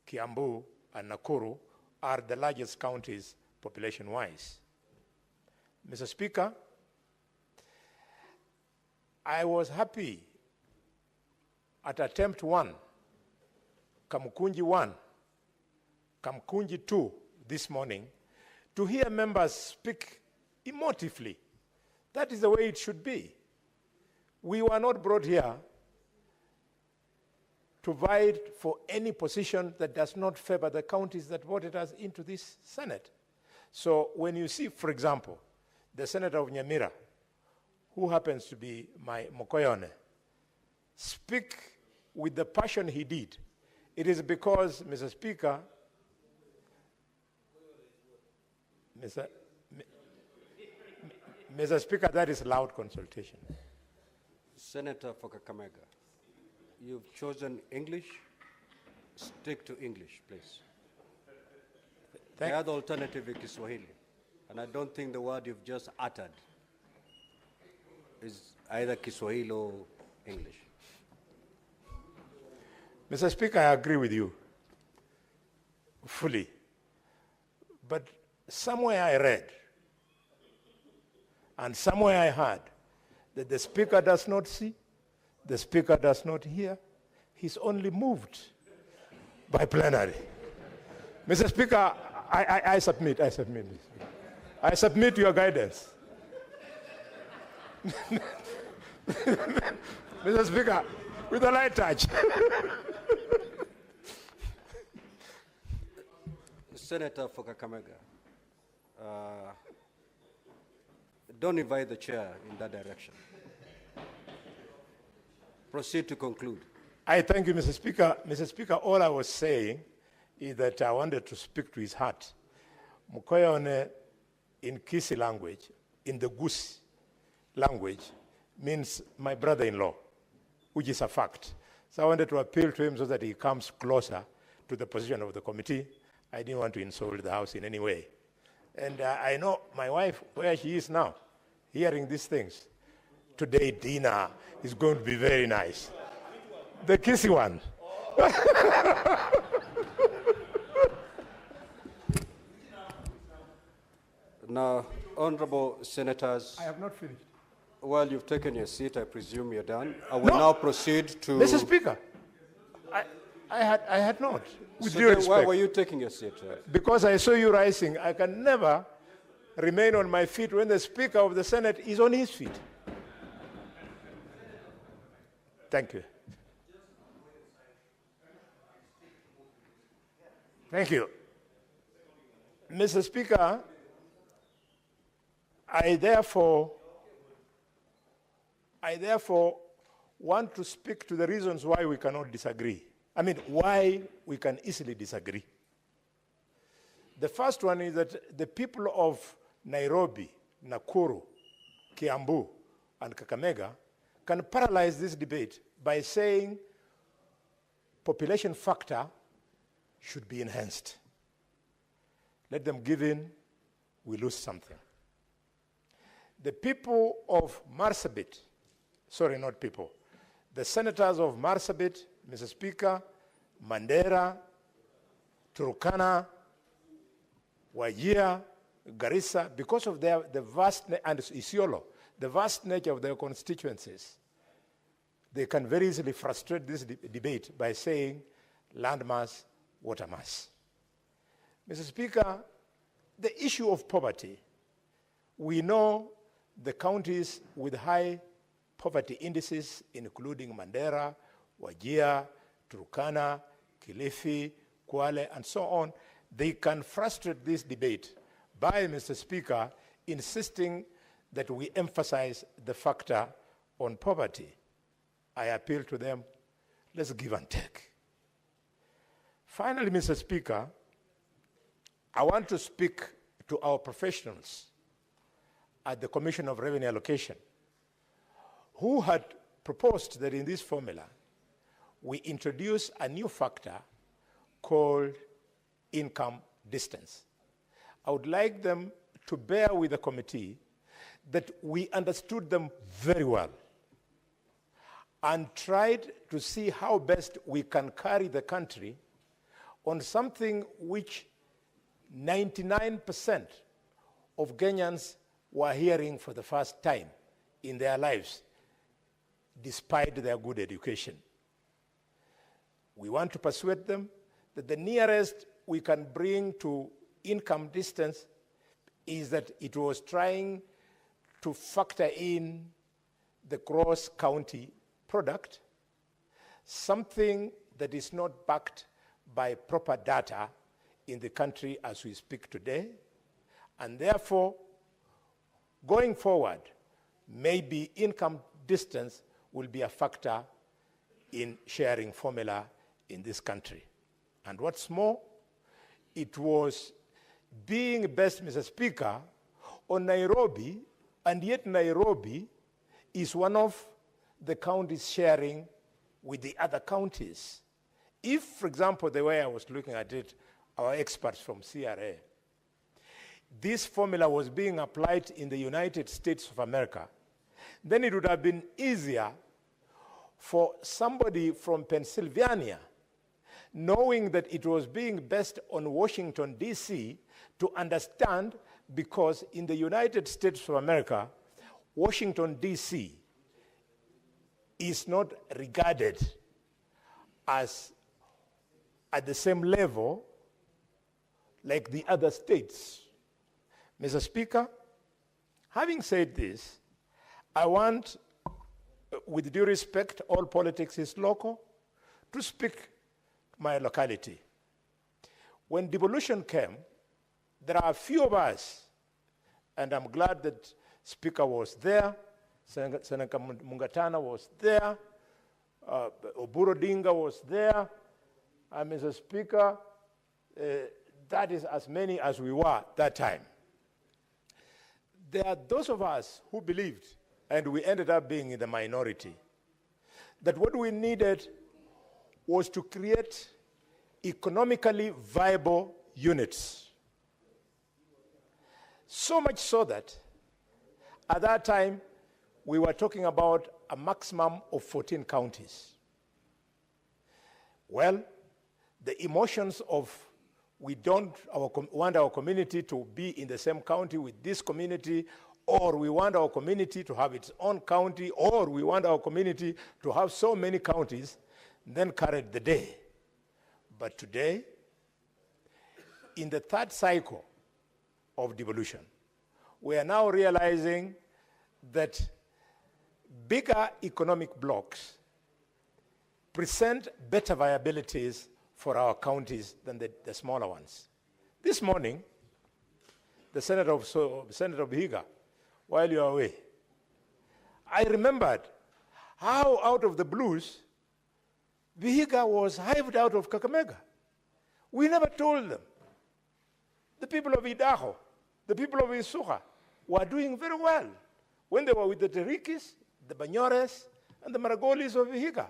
Kiambu, and Nakuru are the largest counties population-wise. Mr. Speaker, I was happy at attempt 1, Kamukunji 1, Kamukunji 2 this morning, to hear members speak emotively. That is the way it should be. We were not brought here to fight for any position that does not favor the counties that voted us into this Senate. So when you see, for example, the Senator of Nyamira, who happens to be my Mokoyone, speak with the passion he did, it is because, Mr. Speaker, Mr. Speaker, that is loud consultation. Senator for Kakamega, you've chosen English. Stick to English, please. The other alternative is Kiswahili, and I don't think the word you've just uttered is either Kiswahili or English. Mr. Speaker, I agree with you fully. But somewhere I read and somewhere I heard that the Speaker does not see, the Speaker does not hear, he's only moved by plenary. Mr. Speaker, I submit this. I submit your guidance. Mr. Speaker, with a light touch. Senator for Kakamega, don't invite the chair in that direction. Proceed to conclude. I thank you, Mr. Speaker. Mr. Speaker, all I was saying is that I wanted to speak to his heart. Mukoyone in Kisi language, in the Goose language, means my brother-in-law, which is a fact. So I wanted to appeal to him so that he comes closer to the position of the committee. I didn't want to insult the House in any way. And I know my wife, where she is now, hearing these things. Today, dinner is going to be very nice. The kissy one. Now, honorable senators. I have not finished. Well, you've taken your seat. I presume you're done. I will now proceed to... Mr. Speaker, I had not. With So due then respect. why were you taking your seat? Because I saw you rising. I can never remain on my feet when the Speaker of the Senate is on his feet. Thank you. Thank you. Mr. Speaker, I therefore want to speak to the reasons why we cannot disagree. I mean, why we can easily disagree. The first one is that the people of Nairobi, Nakuru, Kiambu, and Kakamega can paralyze this debate by saying population factor should be enhanced. Let them give in, we lose something. The people of Marsabit, sorry, not people, the senators of Marsabit, Mr. Speaker, Mandera, Turkana, Wajir, Garissa, because of the vast, and Isiolo, the vast nature of their constituencies, they can very easily frustrate this debate by saying land mass, water mass. Mr. Speaker, the issue of poverty, we know the counties with high poverty indices, including Mandera, Wajir, Turkana, Kilifi, Kwale, and so on, they can frustrate this debate by, Mr. Speaker, insisting that we emphasize the factor on poverty. I appeal to them, let's give and take. Finally, Mr. Speaker, I want to speak to our professionals at the Commission of Revenue Allocation, who had proposed that in this formula, we introduce a new factor called income distance. I would like them to bear with the committee that we understood them very well and tried to see how best we can carry the country on something which 99% of Kenyans were hearing for the first time in their lives, despite their good education. We want to persuade them that the nearest we can bring to income distance is that it was trying to factor in the gross county product, something that is not backed by proper data in the country as we speak today. And therefore, going forward, maybe income distance will be a factor in sharing formula in this country. And what's more, it was being best, Mr. Speaker, on Nairobi, and yet Nairobi is one of the counties sharing with the other counties. If, for example, the way I was looking at it, our experts from CRA, this formula was being applied in the United States of America, then it would have been easier for somebody from Pennsylvania, knowing that it was being based on Washington, D.C., to understand, because in the United States of America, Washington, D.C. is not regarded as at the same level like the other states. Mr. Speaker, having said this, I want, with due respect, all politics is local, to speak my locality. When devolution came, there are a few of us, and I'm glad that Speaker was there, Senator Mungatana was there, Oburu Dinga was there, and Mr. Speaker, that is as many as we were that time. There are those of us who believed, and we ended up being in the minority, that what we needed was to create economically viable units. So much so that at that time we were talking about a maximum of 14 counties. Well, the emotions of we don't want our community to be in the same county with this community, or we want our community to have its own county, or we want our community to have so many counties, then carried the day. But today, in the third cycle of devolution, we are now realizing that bigger economic blocks present better viabilities for our counties than the smaller ones. This morning, the Senator of Vihiga, while you are away, I remembered how out of the blues Vihiga was hived out of Kakamega. We never told them. The people of Idaho, the people of Isuka were doing very well when they were with the Terikis, the Banyores, and the Maragolis of Vihiga.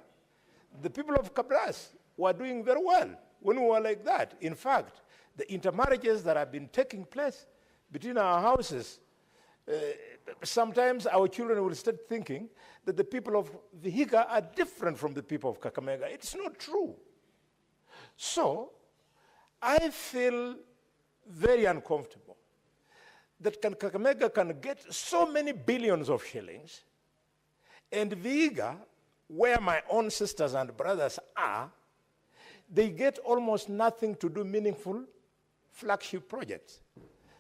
The people of Cabras were doing very well when we were like that. In fact, the intermarriages that have been taking place between our houses, sometimes our children will start thinking that the people of Vihiga are different from the people of Kakamega. It's not true. So, I feel very uncomfortable that Kakamega can get so many billions of shillings, and Vihiga, where my own sisters and brothers are, they get almost nothing to do meaningful flagship projects.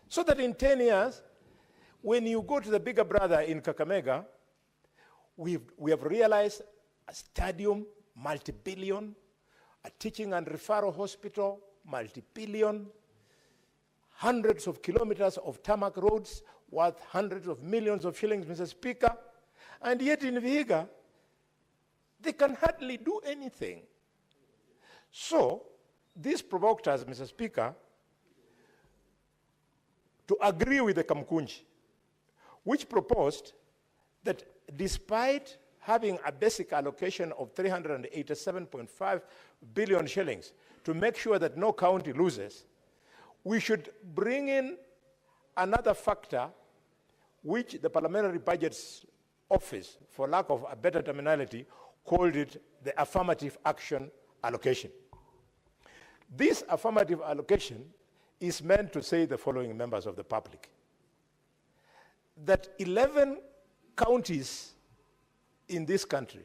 So that in 10 years, when you go to the bigger brother in Kakamega, we have realized a stadium, multi-billion, a teaching and referral hospital, multi-billion, hundreds of kilometers of tarmac roads worth hundreds of millions of shillings, Mr. Speaker. And yet in Vihiga, they can hardly do anything. So, this provoked us, Mr. Speaker, to agree with the Kamkunji, which proposed that despite having a basic allocation of 387.5 billion shillings to make sure that no county loses, we should bring in another factor which the Parliamentary Budgets Office, for lack of a better terminology, called it the affirmative action allocation. This affirmative allocation is meant to say the following, members of the public, that 11 counties in this country,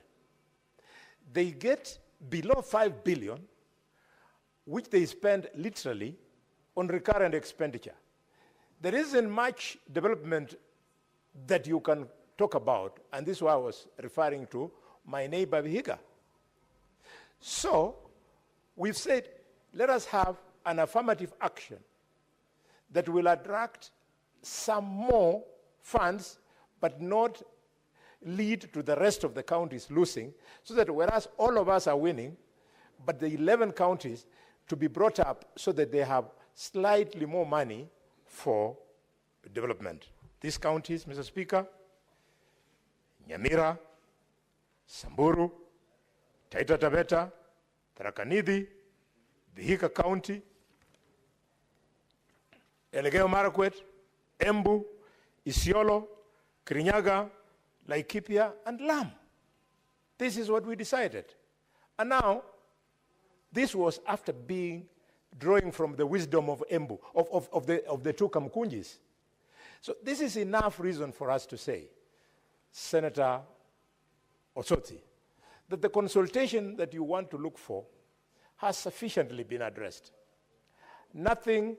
they get below 5 billion, which they spend literally on recurrent expenditure. There isn't much development that you can talk about, and this is why I was referring to my neighbor Vihiga. So we've said, let us have an affirmative action that will attract some more funds, but not lead to the rest of the counties losing, so that whereas all of us are winning, but the 11 counties to be brought up so that they have slightly more money for development. These counties, Mr. Speaker, Nyamira, Samburu, Taita Taveta, Tharaka Nithi, Vihiga County, Elgeyo Marakwet, Embu, Isiolo, Kirinyaga, Laikipia, and Lam. This is what we decided. And now, this was after drawing from the wisdom of Embu, of the two Kamkunjis. So this is enough reason for us to say, Senator Osoti, that the consultation that you want to look for has sufficiently been addressed. Nothing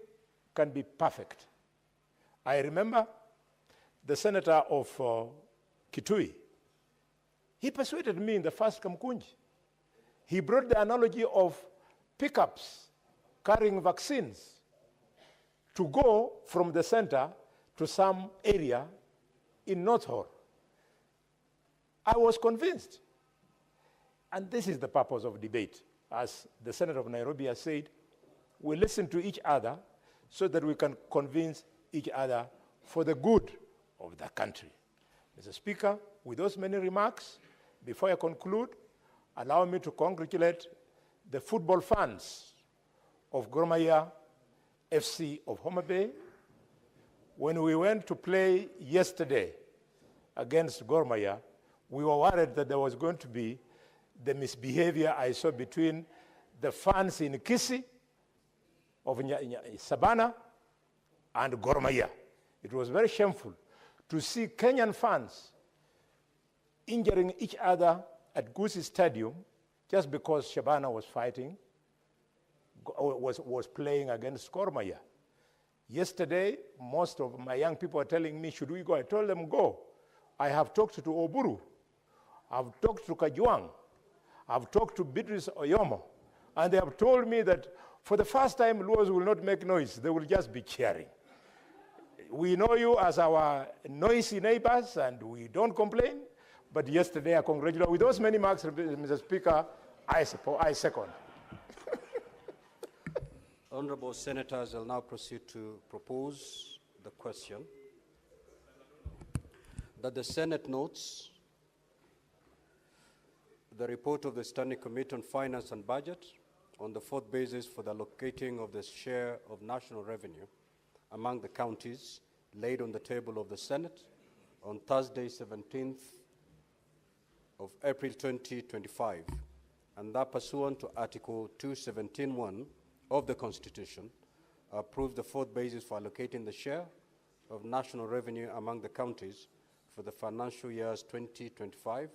can be perfect. I remember the senator of Kitui. He persuaded me in the first Kamkunji. He brought the analogy of pickups carrying vaccines to go from the center to some area in North Horr. I was convinced. And this is the purpose of debate. As the Senator of Nairobi has said, we listen to each other so that we can convince each other for the good of the country. Mr. Speaker, with those many remarks, before I conclude, allow me to congratulate the football fans of Gor Mahia FC of Homa Bay. When we went to play yesterday against Gor Mahia, we were worried that there was going to be the misbehavior I saw between the fans in Kisii of Savannah and Gor Mahia. It was very shameful to see Kenyan fans injuring each other at Gusii Stadium just because Shabana was fighting, was playing against Gor Mahia. Yesterday, most of my young people are telling me, should we go? I told them, go. I have talked to Oburu. I've talked to Kajwang. I've talked to Beatrice Oyomo. And they have told me that for the first time, Luos will not make noise. They will just be cheering. We know you as our noisy neighbors, and we don't complain. But yesterday, I congratulate. With those many marks, Mr. Speaker, I second. Honourable Senators, I'll now proceed to propose the question that the Senate notes the report of the Standing Committee on Finance and Budget on the fourth basis for the allocating of the share of national revenue among the counties laid on the table of the Senate on Thursday, 17th of April 2025, and that pursuant to Article 217(1) of the Constitution, approve the fourth basis for allocating the share of national revenue among the counties for the financial years 2025,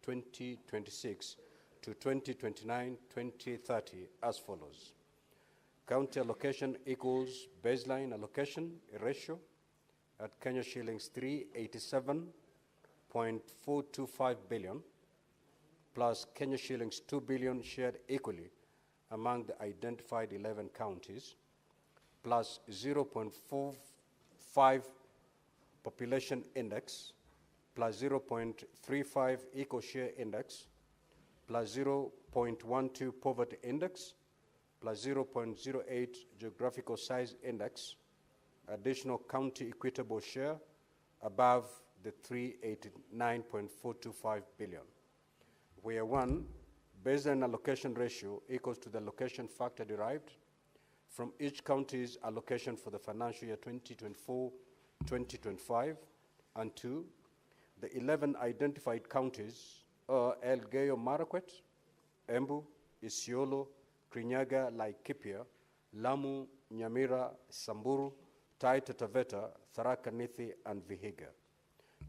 2026 to 2029, 2030 as follows. County allocation equals baseline allocation ratio at Kenya shillings 387.425 billion plus Kenya shillings 2 billion shared equally among the identified 11 counties, plus 0.45 population index, plus 0.35 eco-share index, plus 0.12 poverty index, plus 0.08 geographical size index, additional county equitable share above the 389.425 billion. Where one, baseline allocation ratio equals to the allocation factor derived from each county's allocation for the financial year 2024-2025 and 2. The 11 identified counties are Elgeyo Marakwet, Embu, Isiolo, Kirinyaga, Laikipia, Lamu, Nyamira, Samburu, Taita Taveta, Tharaka Nithi, and Vihiga.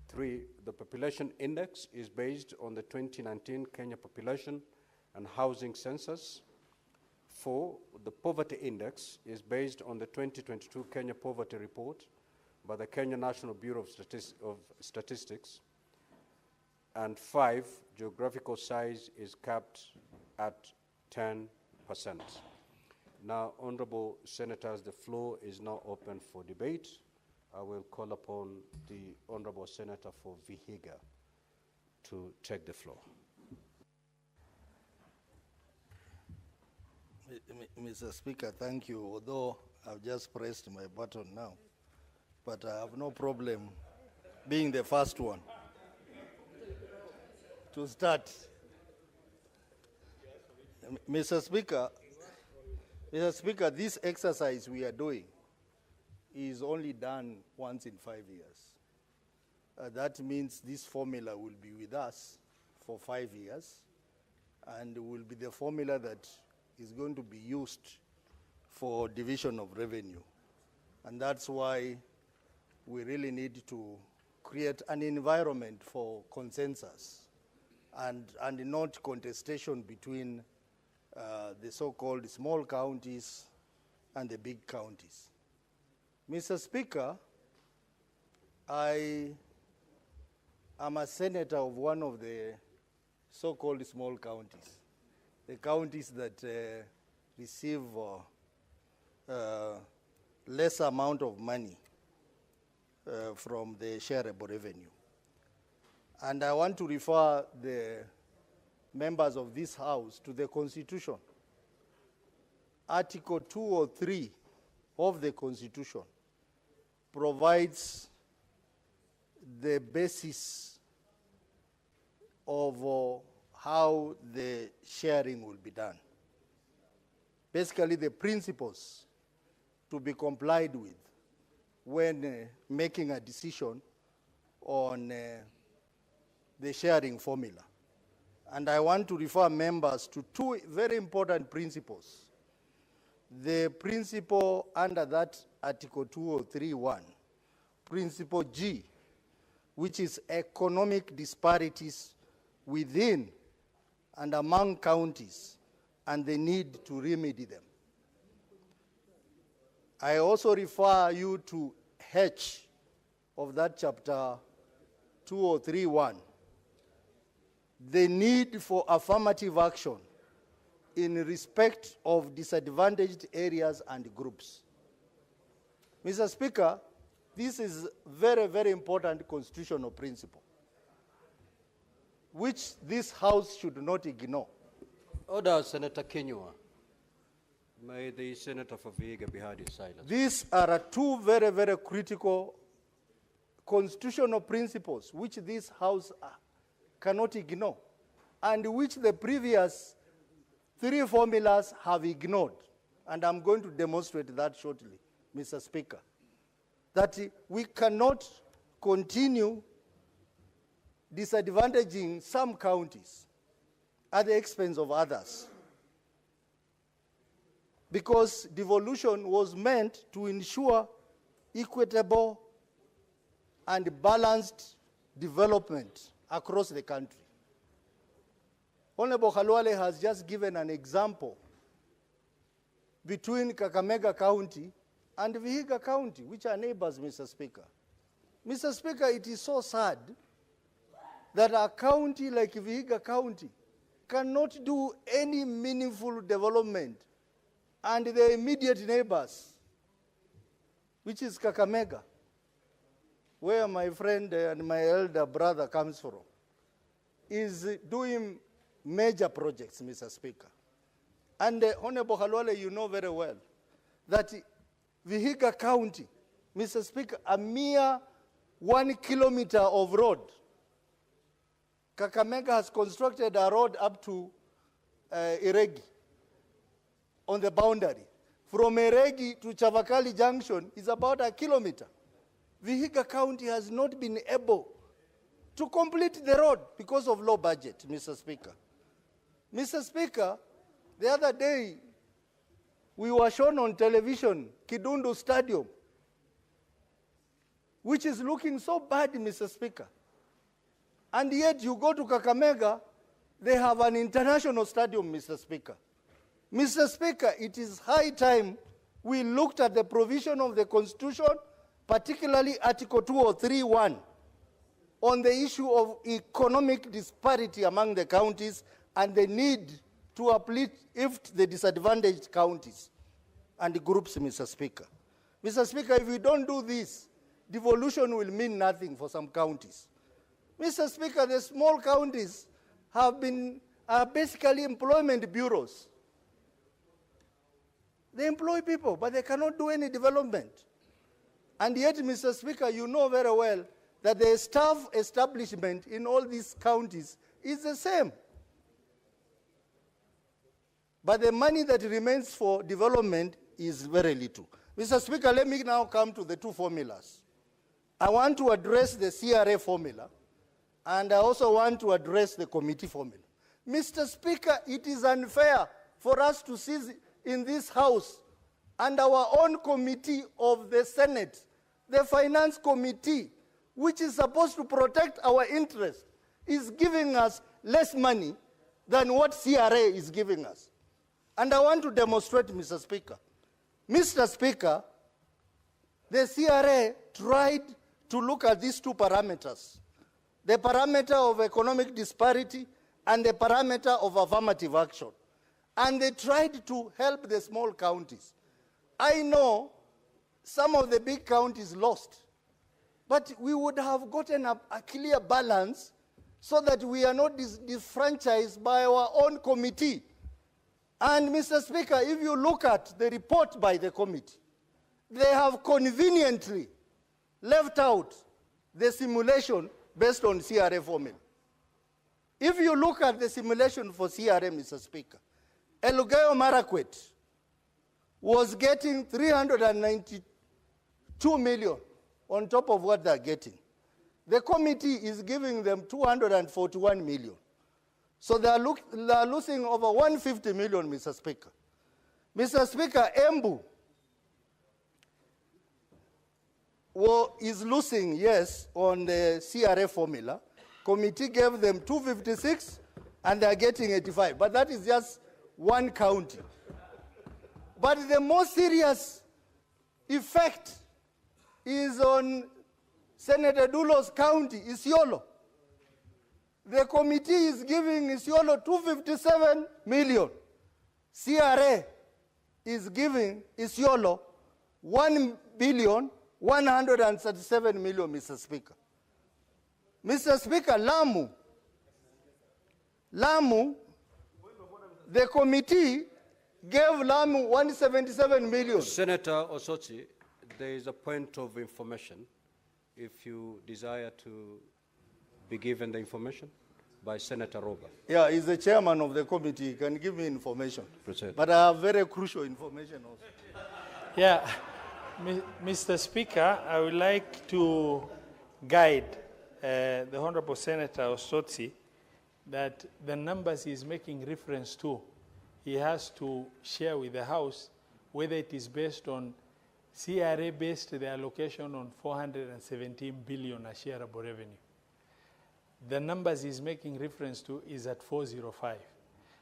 3, the population index is based on the 2019 Kenya Population and Housing Census. 4, the poverty index is based on the 2022 Kenya Poverty Report by the Kenya National Bureau of Statistics. And 5, geographical size is capped at 10%. Now, honorable senators, the floor is now open for debate. I will call upon the honorable senator for Vihiga to take the floor. Mr. Speaker, thank you. Although I've just pressed my button now, but I have no problem being the first one to start. Mr. Speaker, this exercise we are doing is only done once in 5 years. That means this formula will be with us for 5 years, and will be the formula that is going to be used for division of revenue. And that's why we really need to create an environment for consensus and not contestation between the so-called small counties and the big counties. Mr. Speaker, I am a senator of one of the so-called small counties, the counties that receive less amount of money from the shareable revenue. And I want to refer the members of this House to the Constitution. Article 203 of the Constitution provides the basis of how the sharing will be done. Basically, the principles to be complied with when making a decision on the sharing formula. And I want to refer members to 2 very important principles. The principle under that Article 203(1), Principle G, which is economic disparities within and among counties and the need to remedy them. I also refer you to H of that chapter 203(1), the need for affirmative action in respect of disadvantaged areas and groups. Mr. Speaker, this is very, very important constitutional principle, which this House should not ignore. Order, Senator Kinyua. May the senator for Vihiga be heard in silence. These are 2 very, very critical constitutional principles which this House cannot ignore, and which the previous 3 formulas have ignored. And I'm going to demonstrate that shortly, Mr. Speaker, that we cannot continue disadvantaging some counties at the expense of others, because devolution was meant to ensure equitable and balanced development across the country. Honorable Khalwale has just given an example between Kakamega County and Vihiga County, which are neighbors, Mr. Speaker. Mr. Speaker, it is so sad that a county like Vihiga County cannot do any meaningful development, and the immediate neighbors, which is Kakamega, where my friend and my elder brother comes from, is doing major projects, Mr. Speaker. And Honorable Khalwale, you know very well that Vihiga County, Mr. Speaker, a mere 1 kilometer of road. Kakamega has constructed a road up to Iregi on the boundary. From Iregi to Chavakali Junction is about 1 kilometer. Vihiga County has not been able to complete the road because of low budget, Mr. Speaker. Mr. Speaker, the other day, we were shown on television, Kidundu Stadium, which is looking so bad, Mr. Speaker. And yet you go to Kakamega, they have an international stadium, Mr. Speaker. Mr. Speaker, it is high time we looked at the provision of the Constitution, particularly Article 203(1), on the issue of economic disparity among the counties and the need to uplift the disadvantaged counties and groups, Mr. Speaker. Mr. Speaker, if we don't do this, devolution will mean nothing for some counties. Mr. Speaker, the small counties are basically employment bureaus. They employ people, but they cannot do any development. And yet, Mr. Speaker, you know very well that the staff establishment in all these counties is the same. But the money that remains for development is very little. Mr. Speaker, let me now come to the two formulas. I want to address the CRA formula, and I also want to address the committee formula. Mr. Speaker, it is unfair for us to see in this House and our own committee of the Senate, the Finance Committee, which is supposed to protect our interests, is giving us less money than what CRA is giving us. And I want to demonstrate, Mr. Speaker. Mr. Speaker, the CRA tried to look at these two parameters, the parameter of economic disparity and the parameter of affirmative action. And they tried to help the small counties. I know some of the big counties lost, but we would have gotten a clear balance so that we are not disfranchised by our own committee. And Mr. Speaker, if you look at the report by the committee, they have conveniently left out the simulation based on CRA formula. If you look at the simulation for CRA, Mr. Speaker, Elgeyo Marakwet was getting 392 million on top of what they're getting. The committee is giving them 241 million. So they're losing over 150 million, Mr. Speaker. Mr. Speaker, Embu is losing, yes, on the CRA formula. Committee gave them 256 and they're getting 85. But that is just one county. But the most serious effect is on Senator Dulo's county, Isiolo. The committee is giving Isiolo 257 million. CRA is giving Isiolo 1,137 million, Mr. Speaker. Mr. Speaker, Lamu, the committee gave Lamu 177 million. Senator Osotsi, there is a point of information. If you desire to be given the information by Senator Roba. Yeah, he's the chairman of the committee. He can give me information. Proceed. But I have very crucial information also. Yeah, Mr. Speaker, I would like to guide the Honorable Senator Osotsi that the numbers he's making reference to, he has to share with the House whether it is based on CRA based the allocation on 417 billion as shareable revenue. The numbers he's making reference to is at 405.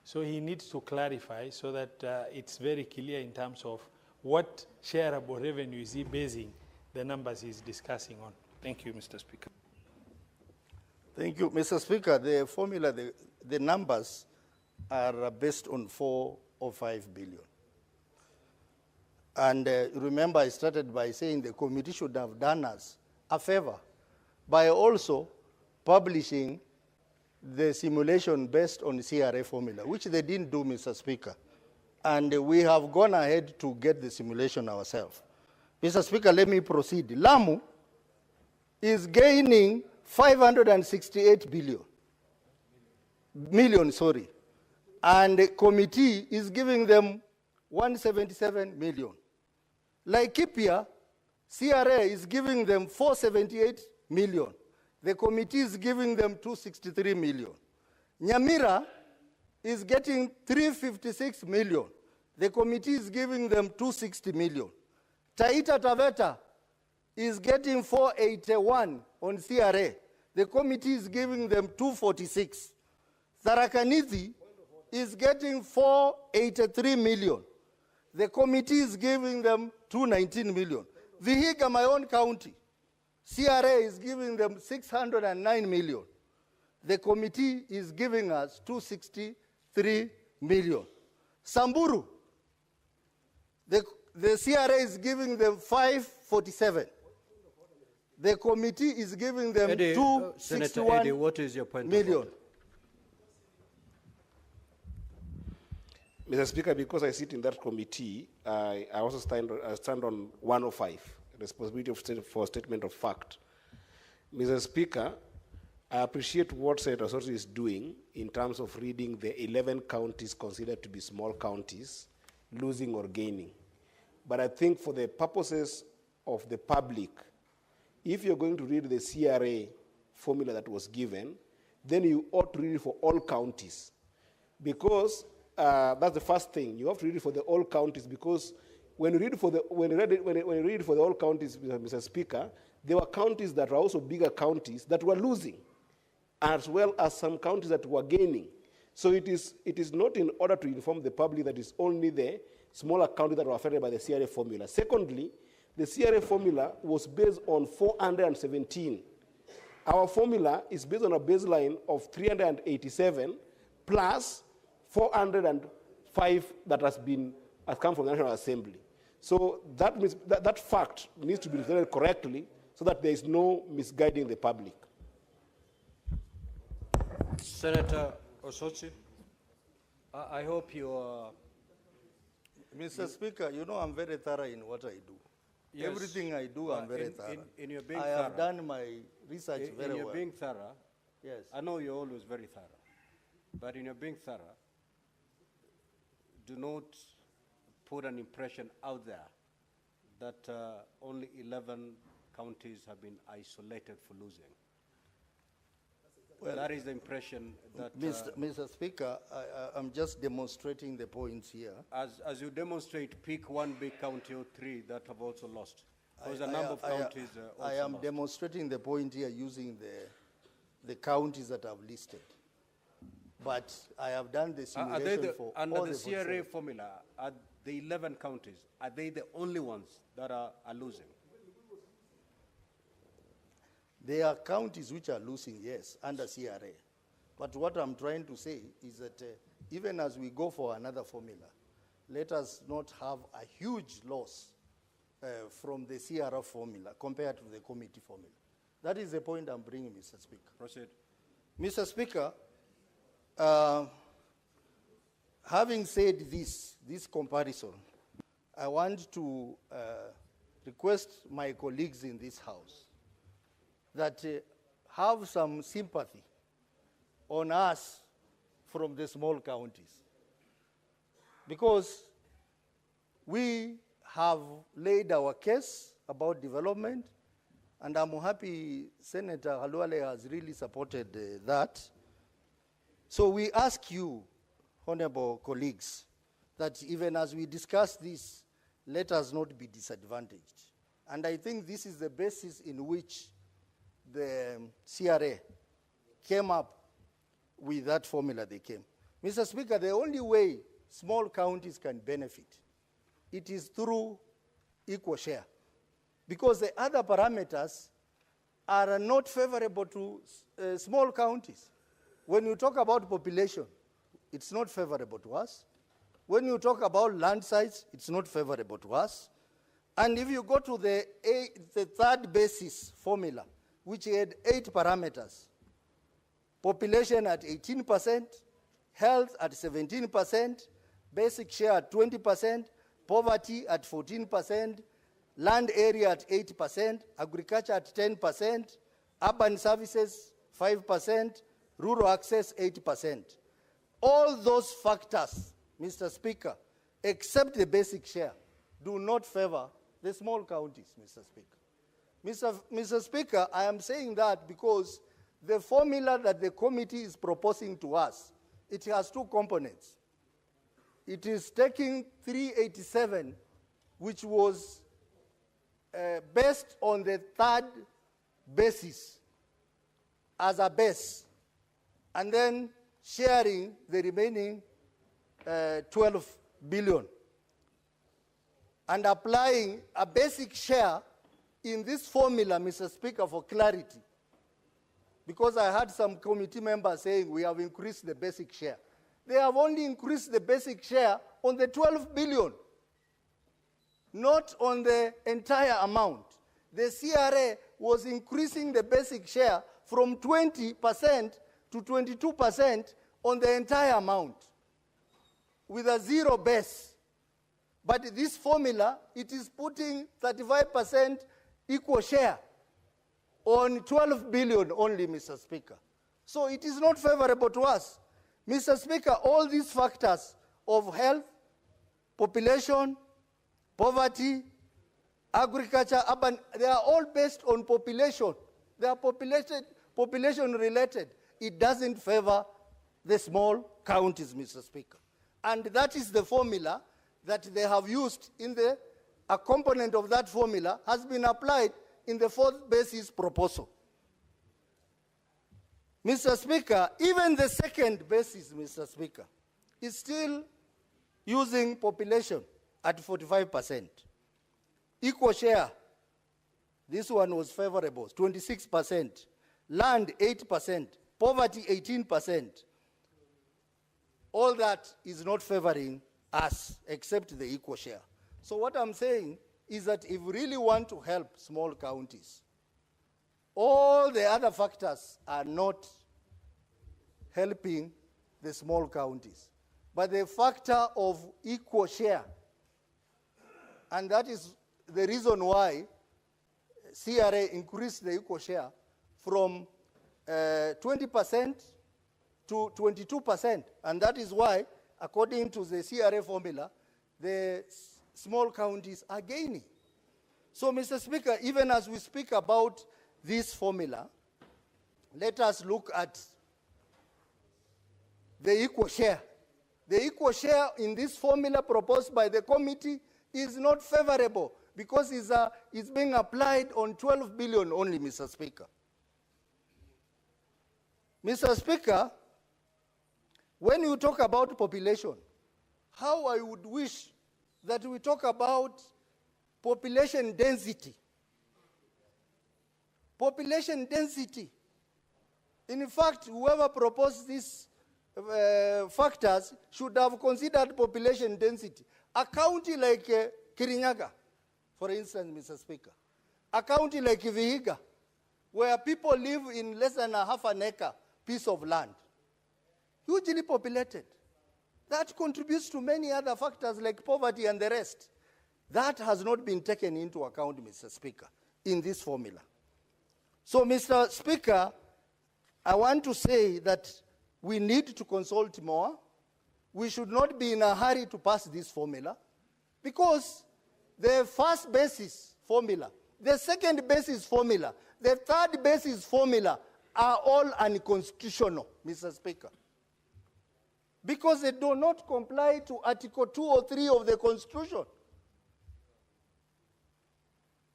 So he needs to clarify so that it's very clear in terms of what shareable revenue is he basing the numbers he's discussing on. Thank you, Mr. Speaker. Thank you, Mr. Speaker. The formula, the numbers are based on 4 or 5 billion. And remember, I started by saying the committee should have done us a favor by also publishing the simulation based on CRA formula, which they didn't do, Mr. Speaker. And we have gone ahead to get the simulation ourselves. Mr. Speaker, let me proceed. Lamu is gaining 568 million, and the committee is giving them 177 million. Laikipia, CRA is giving them 478 million. The committee is giving them 263 million. Nyamira is getting 356 million. The committee is giving them 260 million. Taita Taveta is getting 481 on CRA. The committee is giving them 246. Tharakanithi is getting 483 million. The committee is giving them 219 million. Vihiga, my own county, CRA is giving them 609 million. The committee is giving us 263 million. Samburu, the CRA is giving them 547. The committee is giving them Eddie, 261 Senator Eddie, what is your point of million. order? Mr. Speaker, because I sit in that committee, I also stand on 105, responsibility for statement of fact. Mr. Speaker, I appreciate what Senator Soti is doing in terms of reading the 11 counties considered to be small counties, losing or gaining. But I think for the purposes of the public, if you're going to read the CRA formula that was given, then you ought to read it for all counties. Because that's the first thing. You have to read it for the all counties, because when you read it for the all counties, Mr. Speaker, there were counties that were also bigger counties that were losing, as well as some counties that were gaining. So it is not in order to inform the public that it's only the smaller counties that were affected by the CRA formula. Secondly, the CRA formula was based on 417. Our formula is based on a baseline of 387 plus 405 that has come from the National Assembly. So that means that fact needs to be presented correctly so that there is no misguiding the public. Senator Osotsi, I hope you are... Mr. Speaker, you know I'm very thorough in what I do. Yes. Everything I do, I'm very thorough. In your being I thorough, have done my research very well. In your being thorough, yes. I know you're always very thorough, but in your being thorough, do not put an impression out there that only 11 counties have been isolated for losing. Well, that is the impression that... Mr. Speaker, I'm just demonstrating the points here. As you demonstrate, pick one big county or three that have also lost. There's a number of counties also I am lost. demonstrating the point here using the counties that I've listed. But I have done the simulation for under all the the CRA 47. formula, are the 11 counties, are they the only ones that are losing? There are counties which are losing, yes, under CRA. But what I'm trying to say is that even as we go for another formula, let us not have a huge loss from the CRA formula compared to the committee formula. That is the point I'm bringing, Mr. Speaker. Proceed. Mr. Speaker, having said this comparison, I want to request my colleagues in this House that have some sympathy on us from the small counties. Because we have laid our case about development, and I'm happy Senator Halwale has really supported that. So we ask you, honorable colleagues, that even as we discuss this, let us not be disadvantaged. And I think this is the basis in which the CRA came up with that formula they came. Mr. Speaker, the only way small counties can benefit, it is through equal share. Because the other parameters are not favorable to small counties. When you talk about population, it's not favorable to us. When you talk about land size, it's not favorable to us. And if you go to the third basis formula, which had 8 parameters, population at 18%, health at 17%, basic share at 20%, poverty at 14%, land area at 8%, agriculture at 10%, urban services 5%, rural access 8%. All those factors, Mr. Speaker, except the basic share, do not favor the small counties, Mr. Speaker. Mr. Speaker, I am saying that because the formula that the committee is proposing to us, it has two components. It is taking 387, which was based on the third basis as a base, and then sharing the remaining 12 billion, and applying a basic share in this formula, Mr. Speaker, for clarity. Because I had some committee members saying we have increased the basic share. They have only increased the basic share on the 12 billion, not on the entire amount. The CRA was increasing the basic share from 20% to 22% on the entire amount with a zero base. But this formula, it is putting 35% equal share on 12 billion only, Mr. Speaker. So it is not favorable to us. Mr. Speaker, all these factors of health, population, poverty, agriculture, urban, they are all based on population. They are population related. It doesn't favor the small counties, Mr. Speaker. And that is the formula that they have used in a component of that formula has been applied in the fourth basis proposal. Mr. Speaker, even the second basis, Mr. Speaker, is still using population at 45%. Equal share, this one was favorable, 26%. Land, 8%. Poverty, 18%. All that is not favoring us, except the equal share. So what I'm saying is that if we really want to help small counties, all the other factors are not helping the small counties. But the factor of equal share, and that is the reason why CRA increased the equal share from 20% to 22%. And that is why, according to the CRA formula, the small counties are gaining. So, Mr. Speaker, even as we speak about this formula, let us look at the equal share. The equal share in this formula proposed by the committee is not favorable because it's being applied on 12 billion only, Mr. Speaker. Mr. Speaker, when you talk about population, how I would wish that we talk about population density. Population density. In fact, whoever proposed these factors should have considered population density. A county like Kirinyaga, for instance, Mr. Speaker, a county like Vihiga, where people live in less than a half an acre piece of land, hugely populated. That contributes to many other factors like poverty and the rest. That has not been taken into account, Mr. Speaker, in this formula. So, Mr. Speaker, I want to say that we need to consult more. We should not be in a hurry to pass this formula because the first basis formula, the second basis formula, the third basis formula are all unconstitutional, Mr. Speaker, because they do not comply to Article 2 or 3 of the Constitution.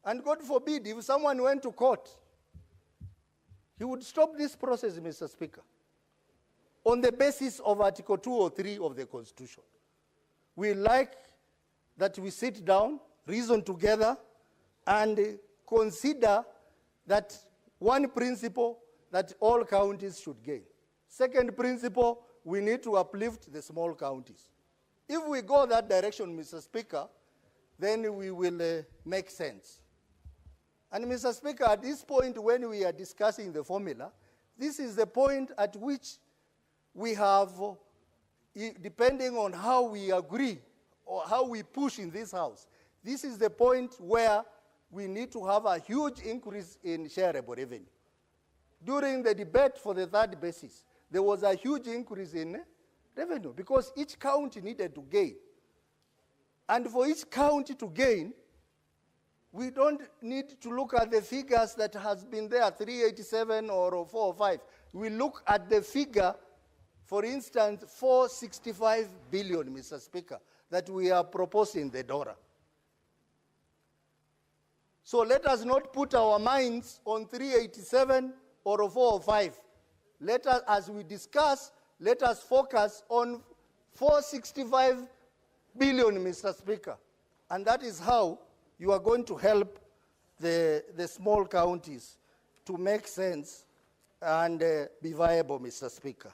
And God forbid, if someone went to court, he would stop this process, Mr. Speaker, on the basis of Article 2 or 3 of the Constitution. We like that we sit down, reason together, and consider that one principle that all counties should gain. Second principle, we need to uplift the small counties. If we go that direction, Mr. Speaker, then we will make sense. And Mr. Speaker, at this point when we are discussing the formula, this is the point at which we have, depending on how we agree or how we push in this House, this is the point where we need to have a huge increase in shareable revenue. During the debate for the third basis, there was a huge increase in revenue because each county needed to gain. And for each county to gain, We don't need to look at the figures that has been there, 387 or 405. We look at the figure, for instance, 465 billion, Mr. Speaker, that we are proposing the DORA. So let us not put our minds on 387 or 405. Let us, as we discuss, let us focus on 465 billion, Mr. Speaker. And that is how you are going to help the small counties to make sense and be viable, Mr. Speaker.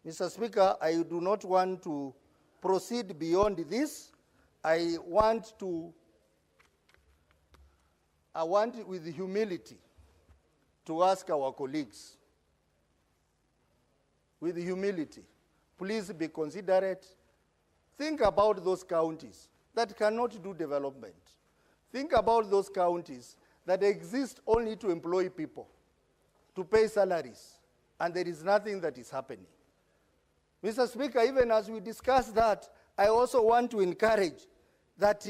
Mr. Speaker, I do not want to proceed beyond this. I want with humility to ask our colleagues, with humility, please be considerate. Think about those counties that cannot do development. Think about those counties that exist only to employ people, to pay salaries, and there is nothing that is happening. Mr. Speaker, even as we discuss that, I also want to encourage that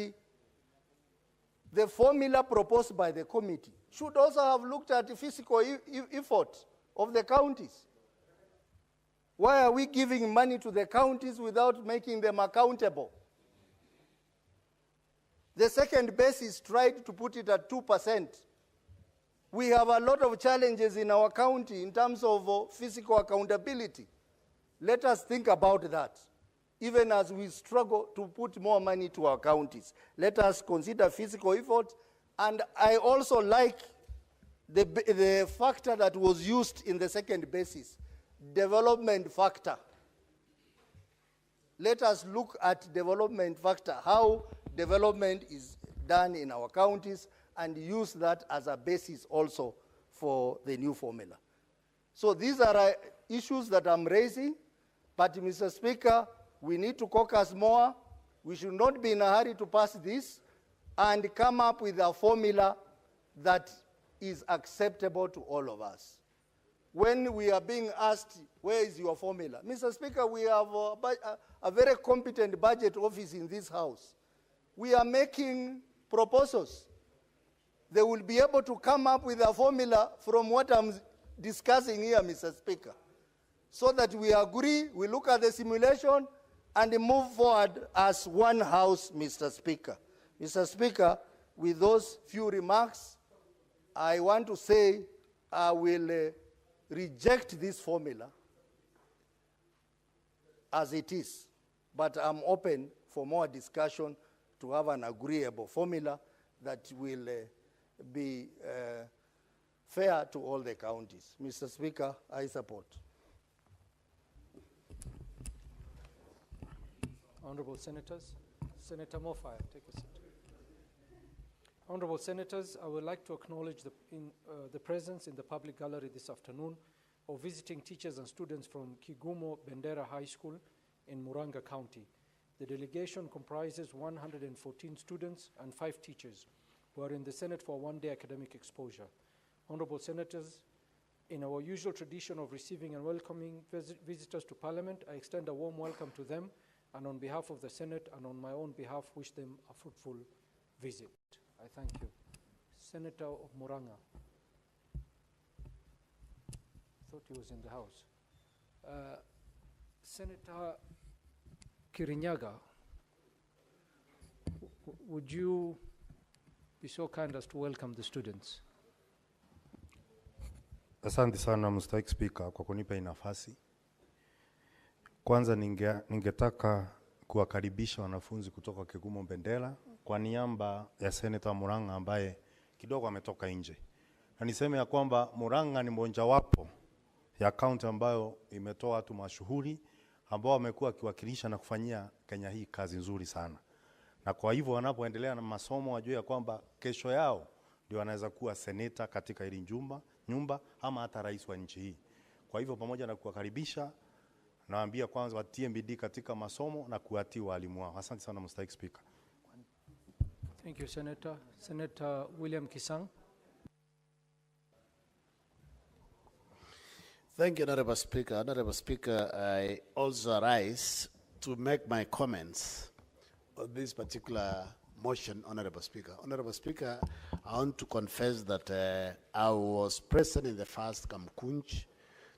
the formula proposed by the committee should also have looked at the physical effort of the counties. Why are we giving money to the counties without making them accountable? The second base is tried to put it at 2%. We have a lot of challenges in our county in terms of physical accountability. Let us think about that. Even as we struggle to put more money to our counties, let us consider physical effort. And I also like the factor that was used in the second basis, development factor. Let us look at development factor, how development is done in our counties, and use that as a basis also for the new formula. So these are issues that I'm raising, but Mr. Speaker, we need to caucus more. We should not be in a hurry to pass this and come up with a formula that is acceptable to all of us. When we are being asked, where is your formula? Mr. Speaker, we have a very competent budget office in this house. We are making proposals. They will be able to come up with a formula from what I'm discussing here, Mr. Speaker, so that we agree, we look at the simulation, and move forward as one house, Mr. Speaker. Mr. Speaker, with those few remarks, I want to say I will reject this formula as it is, but I'm open for more discussion to have an agreeable formula that will be fair to all the counties. Mr. Speaker, I support. Honorable Senators. Senator Mofaya, take a seat. Honorable Senators, I would like to acknowledge the presence in the public gallery this afternoon of visiting teachers and students from Kigumo Bendera High School in Muranga County. The delegation comprises 114 students and 5 teachers who are in the Senate for a one-day academic exposure. Honorable Senators, in our usual tradition of receiving and welcoming visitors to Parliament, I extend a warm welcome to them, and on behalf of the Senate and on my own behalf, wish them a fruitful visit. I thank you. Senator of Muranga. I thought he was in the House. Senator Kirinyaga, would you be so kind as to welcome the students? Asante sana Mstahiki Spika kwa kunipa hii nafasi. Kwanza ningetaka kuwakaribisha wanafunzi kutoka Kigumo Bendera kwa niaba ya Senator Muranga ambaye kidogo ametoka nje. Na niseme ya kwamba Muranga ni mojawapo ya kaunti ambayo imetoa watu mashuhuri ambao wamekuwa kiwakilisha na kufanyia Kenya hii kazi nzuri sana. Na kwa hivyo wanapoendelea na masomo wajue ya kwamba kesho yao ndio wanaweza kuwa seneta katika hili nyumba ama hata rais wa nchi hii. Kwa hivyo pamoja na kuwakaribisha, naambia kwanza watie bidii katika masomo na kuwatii walimu wao. Asante sana Mstahiki Spika. Thank you, Senator. Senator William Kisang. Thank you, Honorable Speaker. Honorable Speaker, I also rise to make my comments on this particular motion, Honorable Speaker. Honorable Speaker, I want to confess that I was present in the first Kamkunj.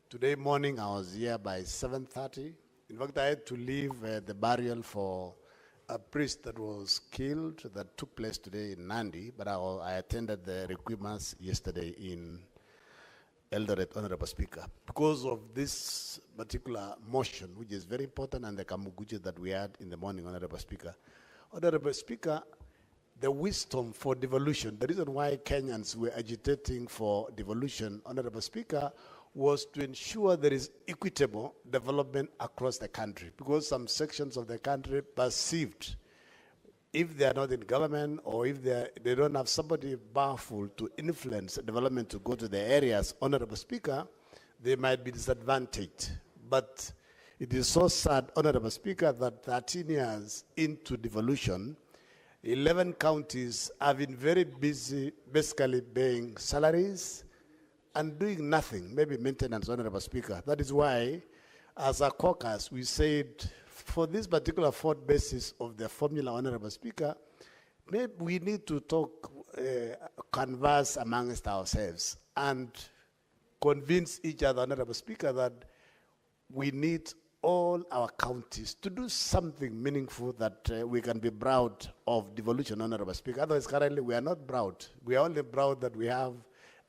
Today morning, I was here by 7:30. In fact, I had to leave the burial for a priest that was killed that took place today in Nandi, but I attended the requirements yesterday in Eldoret, Honorable Speaker. Because of this particular motion, which is very important, and the Kamuguji that we had in the morning, Honorable Speaker. Honorable Speaker, the wisdom for devolution, the reason why Kenyans were agitating for devolution, Honorable Speaker, was to ensure there is equitable development across the country, because some sections of the country perceived, if they are not in government or if they don't have somebody powerful to influence development to go to the areas, Honorable Speaker, they might be disadvantaged. But it is so sad, Honorable Speaker, that 13 years into devolution, 11 counties have been very busy basically paying salaries and doing nothing, maybe maintenance, Honorable Speaker. That is why, as a caucus, we said, for this particular fourth basis of the formula, Honorable Speaker, maybe we need to talk, converse amongst ourselves and convince each other, Honorable Speaker, that we need all our counties to do something meaningful that we can be proud of devolution, Honorable Speaker. Otherwise, currently, we are not proud. We are only proud that we have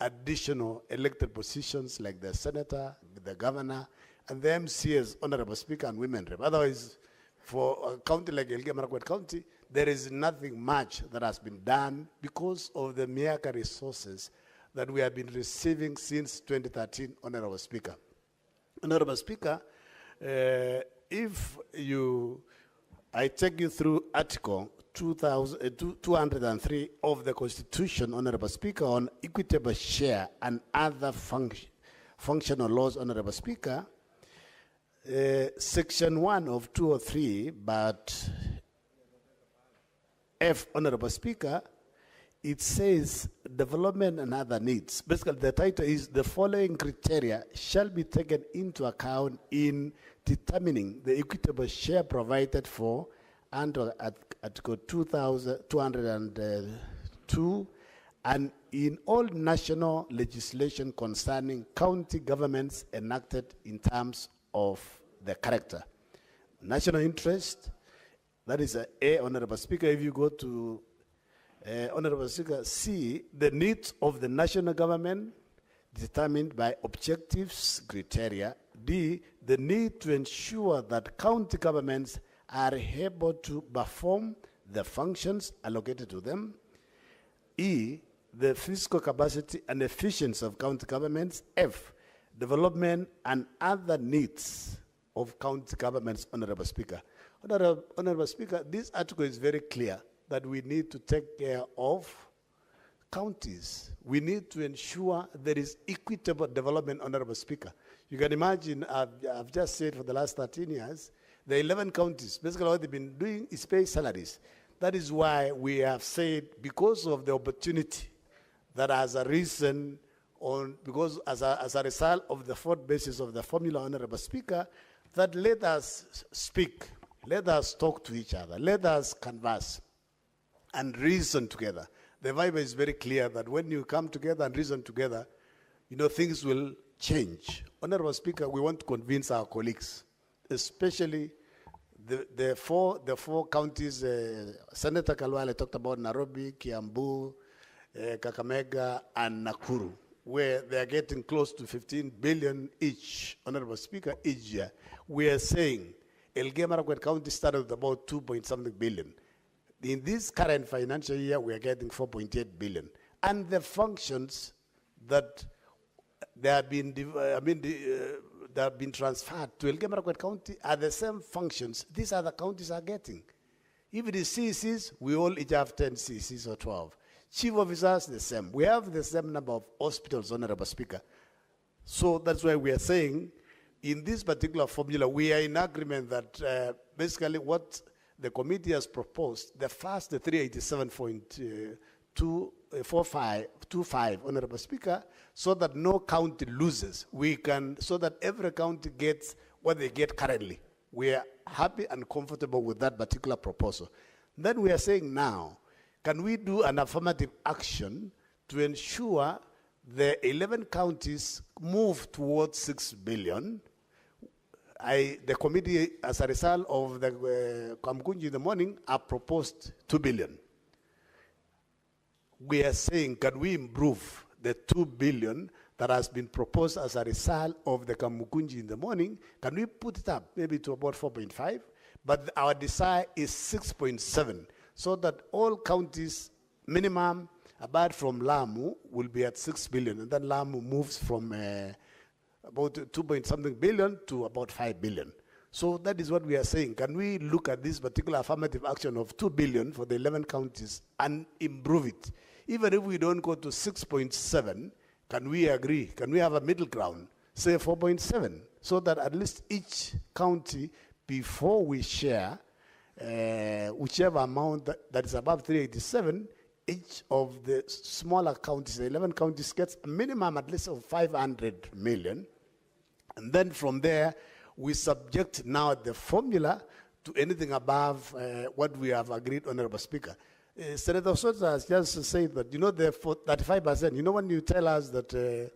additional elected positions like the senator, the governor, and the MCAs, Honorable Speaker, and women rep. Otherwise, for a county like Elgeyo Marakwet County, there is nothing much that has been done because of the Miaka resources that we have been receiving since 2013, Honorable Speaker. Honorable Speaker, I take you through Article 203 of the Constitution, Honorable Speaker, on equitable share and other functional laws, Honorable Speaker. Section 1 of 203, but F, Honorable Speaker, it says development and other needs. Basically, the title is the following criteria shall be taken into account in determining the equitable share provided for under Article 202 and in all national legislation concerning county governments enacted in terms of the character. National interest, that is A, Honorable Speaker. If you go to Honorable Speaker, C, the needs of the national government determined by objectives criteria. D, the need to ensure that county governments are able to perform the functions allocated to them. E, the fiscal capacity and efficiency of county governments. F, development and other needs of county governments, Honorable Speaker. Honorable Speaker, this article is very clear that we need to take care of counties. We need to ensure there is equitable development, Honorable Speaker. You can imagine, I've just said for the last 13 years, the 11 counties, basically what they've been doing is pay salaries. That is why we have said, because of the opportunity that has arisen because as a result of the fourth basis of the formula, Honorable Speaker, that let us speak, let us talk to each other, let us converse and reason together. The Bible is very clear that when you come together and reason together, things will change. Honorable Speaker, we want to convince our colleagues, especially the four counties. Senator Kalwale talked about Nairobi, Kiambu, Kakamega, and Nakuru, where they are getting close to 15 billion each, Honorable Speaker, each year. We are saying Elgeyo Marakwet County started with about 2-point-something billion. In this current financial year, we are getting 4.8 billion. And the functions that they have been, that have been transferred to Elgeyo Marakwet County are the same functions these other counties are getting. If it is CCs, we all each have 10 CCs or 12. Chief officers, the same. We have the same number of hospitals, Honorable Speaker. So that's why we are saying, in this particular formula, we are in agreement that basically what the committee has proposed, the first, the 387.25, Honorable Speaker, so that no county loses. So that every county gets what they get currently. We are happy and comfortable with that particular proposal. Then we are saying now, can we do an affirmative action to ensure the 11 counties move towards 6 billion? The committee, as a result of the Kamkunji in the morning, have proposed 2 billion. We are saying, can we improve the 2 billion that has been proposed as a result of the Kamukunji in the morning? Can we put it up maybe to about 4.5? But our desire is 6.7, so that all counties minimum, apart from Lamu, will be at 6 billion, and then Lamu moves from about 2-point-something billion to about 5 billion. So that is what we are saying. Can we look at this particular affirmative action of 2 billion for the 11 counties and improve it? Even if we don't go to 6.7, can we agree? Can we have a middle ground, say 4.7, so that at least each county, before we share whichever amount that is above 387, each of the smaller counties, the 11 counties, gets a minimum at least of 500 million. And then from there, we subject now the formula to anything above what we have agreed, Honorable Speaker. Senator Soto has just said that, you know, the 35%, you know, when you tell us that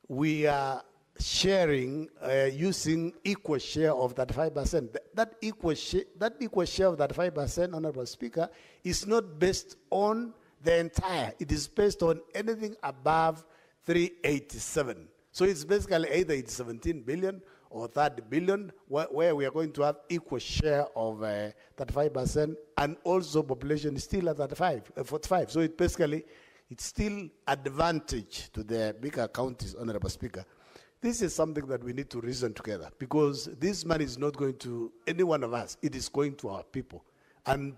we are sharing using equal share of that 5%, that equal share of that 5%, Honorable Speaker, is not based on the entire. It is based on anything above 387. So it's basically either it's 17 billion or 30 billion, where we are going to have equal share of that 5%, and also population is still at 45. So it basically, it's still advantage to the bigger counties, Honorable Speaker. This is something that we need to reason together, because this money is not going to any one of us. It is going to our people. And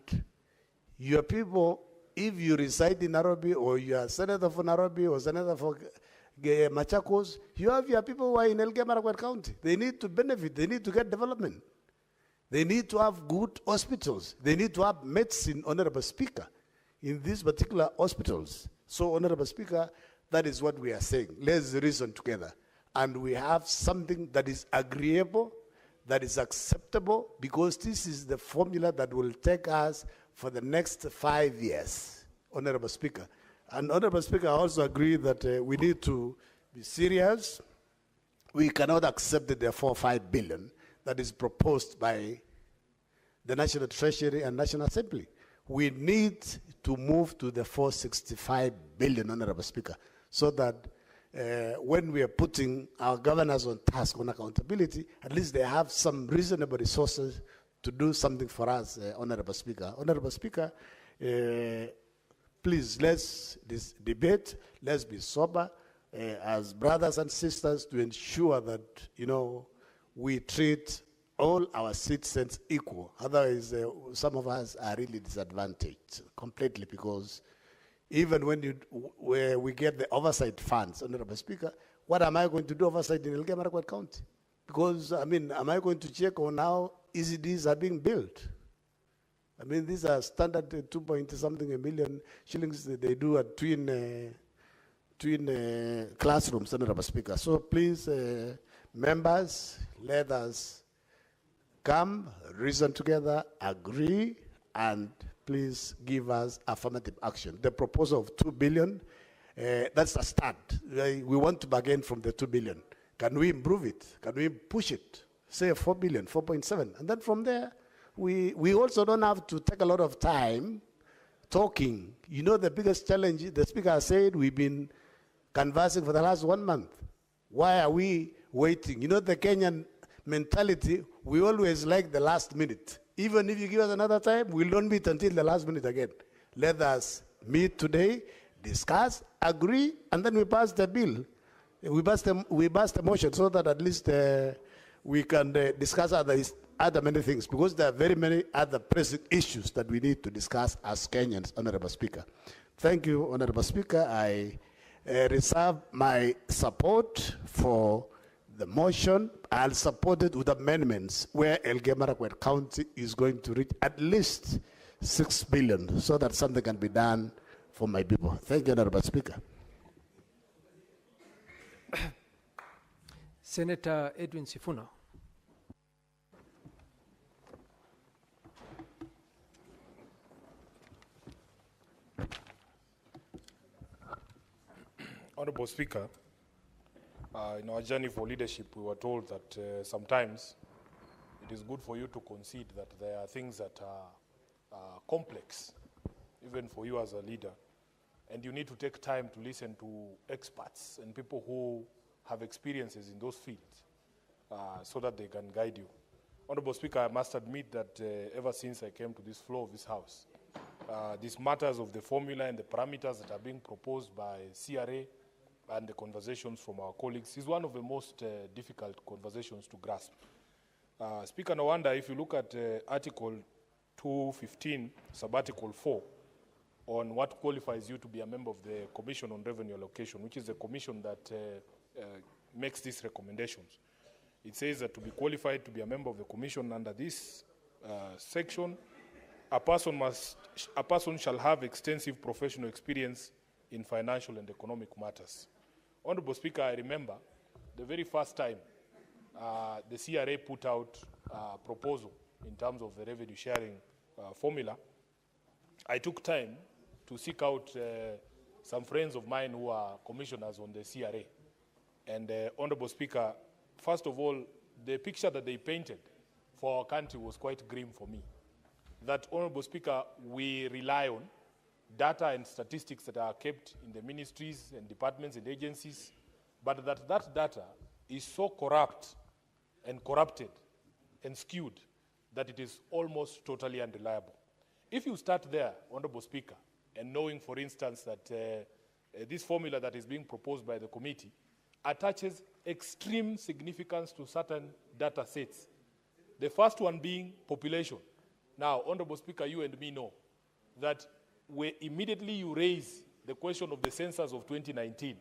your people, if you reside in Nairobi, or you are senator for Nairobi, or senator for Machakos, you have your people who are in Elgeyo Marakwet County. They need to benefit. They need to get development. They need to have good hospitals. They need to have medicine, Honorable Speaker, in these particular hospitals. So, Honorable Speaker, that is what we are saying. Let's reason together. And we have something that is agreeable, that is acceptable, because this is the formula that will take us for the next 5 years, Honorable Speaker. And Honorable Speaker, I also agree that we need to be serious. We cannot accept the 4-5 billion that is proposed by the National Treasury and National Assembly. We need to move to the 465 billion, Honorable Speaker, so that when we are putting our governors on task, on accountability, at least they have some reasonable resources to do something for us, Honorable Speaker. Honorable Speaker, please, let's debate, let's be sober as brothers and sisters to ensure that, you know, we treat all our citizens equal. Otherwise, some of us are really disadvantaged completely, because even when we get the oversight funds, Honorable Speaker, what am I going to do oversight in Elgeyo Marakwet County? Because, I mean, am I going to check on how ECDs are being built? I mean, these are standard 2-point-something million shillings that they do at twin classrooms, Honorable Speaker. So please, members, let us come, reason together, agree, and please give us affirmative action. The proposal of 2 billion, that's a start. We want to bargain from the 2 billion. Can we improve it? Can we push it? Say 4 billion, 4.7. And then from there, we also don't have to take a lot of time talking. You know, the biggest challenge, the Speaker has said, we've been conversing for the last 1 month. Why are we waiting? You know, the Kenyan mentality, we always like the last minute. Even if you give us another time, we'll not meet until the last minute again. Let us meet today, discuss, agree, and then we pass the bill. We pass the motion so that at least we can discuss other many things, because there are very many other pressing issues that we need to discuss as Kenyans, Honorable Speaker. Thank you, Honorable Speaker. I reserve my support for the motion. I'll support it with amendments where Elgeyo Marakwet County is going to reach at least 6 billion, so that something can be done for my people. Thank you, Honorable Speaker. Senator Edwin Sifuna. Honorable Speaker, in our journey for leadership, we were told that sometimes it is good for you to concede that there are things that are complex, even for you as a leader, and you need to take time to listen to experts and people who have experiences in those fields so that they can guide you. Honorable Speaker, I must admit that ever since I came to this floor of this House, these matters of the formula and the parameters that are being proposed by CRA and the conversations from our colleagues is one of the most difficult conversations to grasp. Speaker, no wonder if you look at Article 215, Sub-Article 4, on what qualifies you to be a member of the Commission on Revenue Allocation, which is the commission that makes these recommendations. It says that to be qualified to be a member of the commission under this section, a person shall have extensive professional experience in financial and economic matters. Honorable Speaker, I remember the very first time the CRA put out a proposal in terms of the revenue sharing formula. I took time to seek out some friends of mine who are commissioners on the CRA. And Honorable Speaker, first of all, the picture that they painted for our country was quite grim for me. That, Honorable Speaker, we rely on data and statistics that are kept in the ministries and departments and agencies, but that data is so corrupt and corrupted and skewed that it is almost totally unreliable. If you start there, Honorable Speaker, and knowing, for instance, that this formula that is being proposed by the committee attaches extreme significance to certain data sets, the first one being population. Now, Honorable Speaker, you and me know that immediately you raise the question of the census of 2019,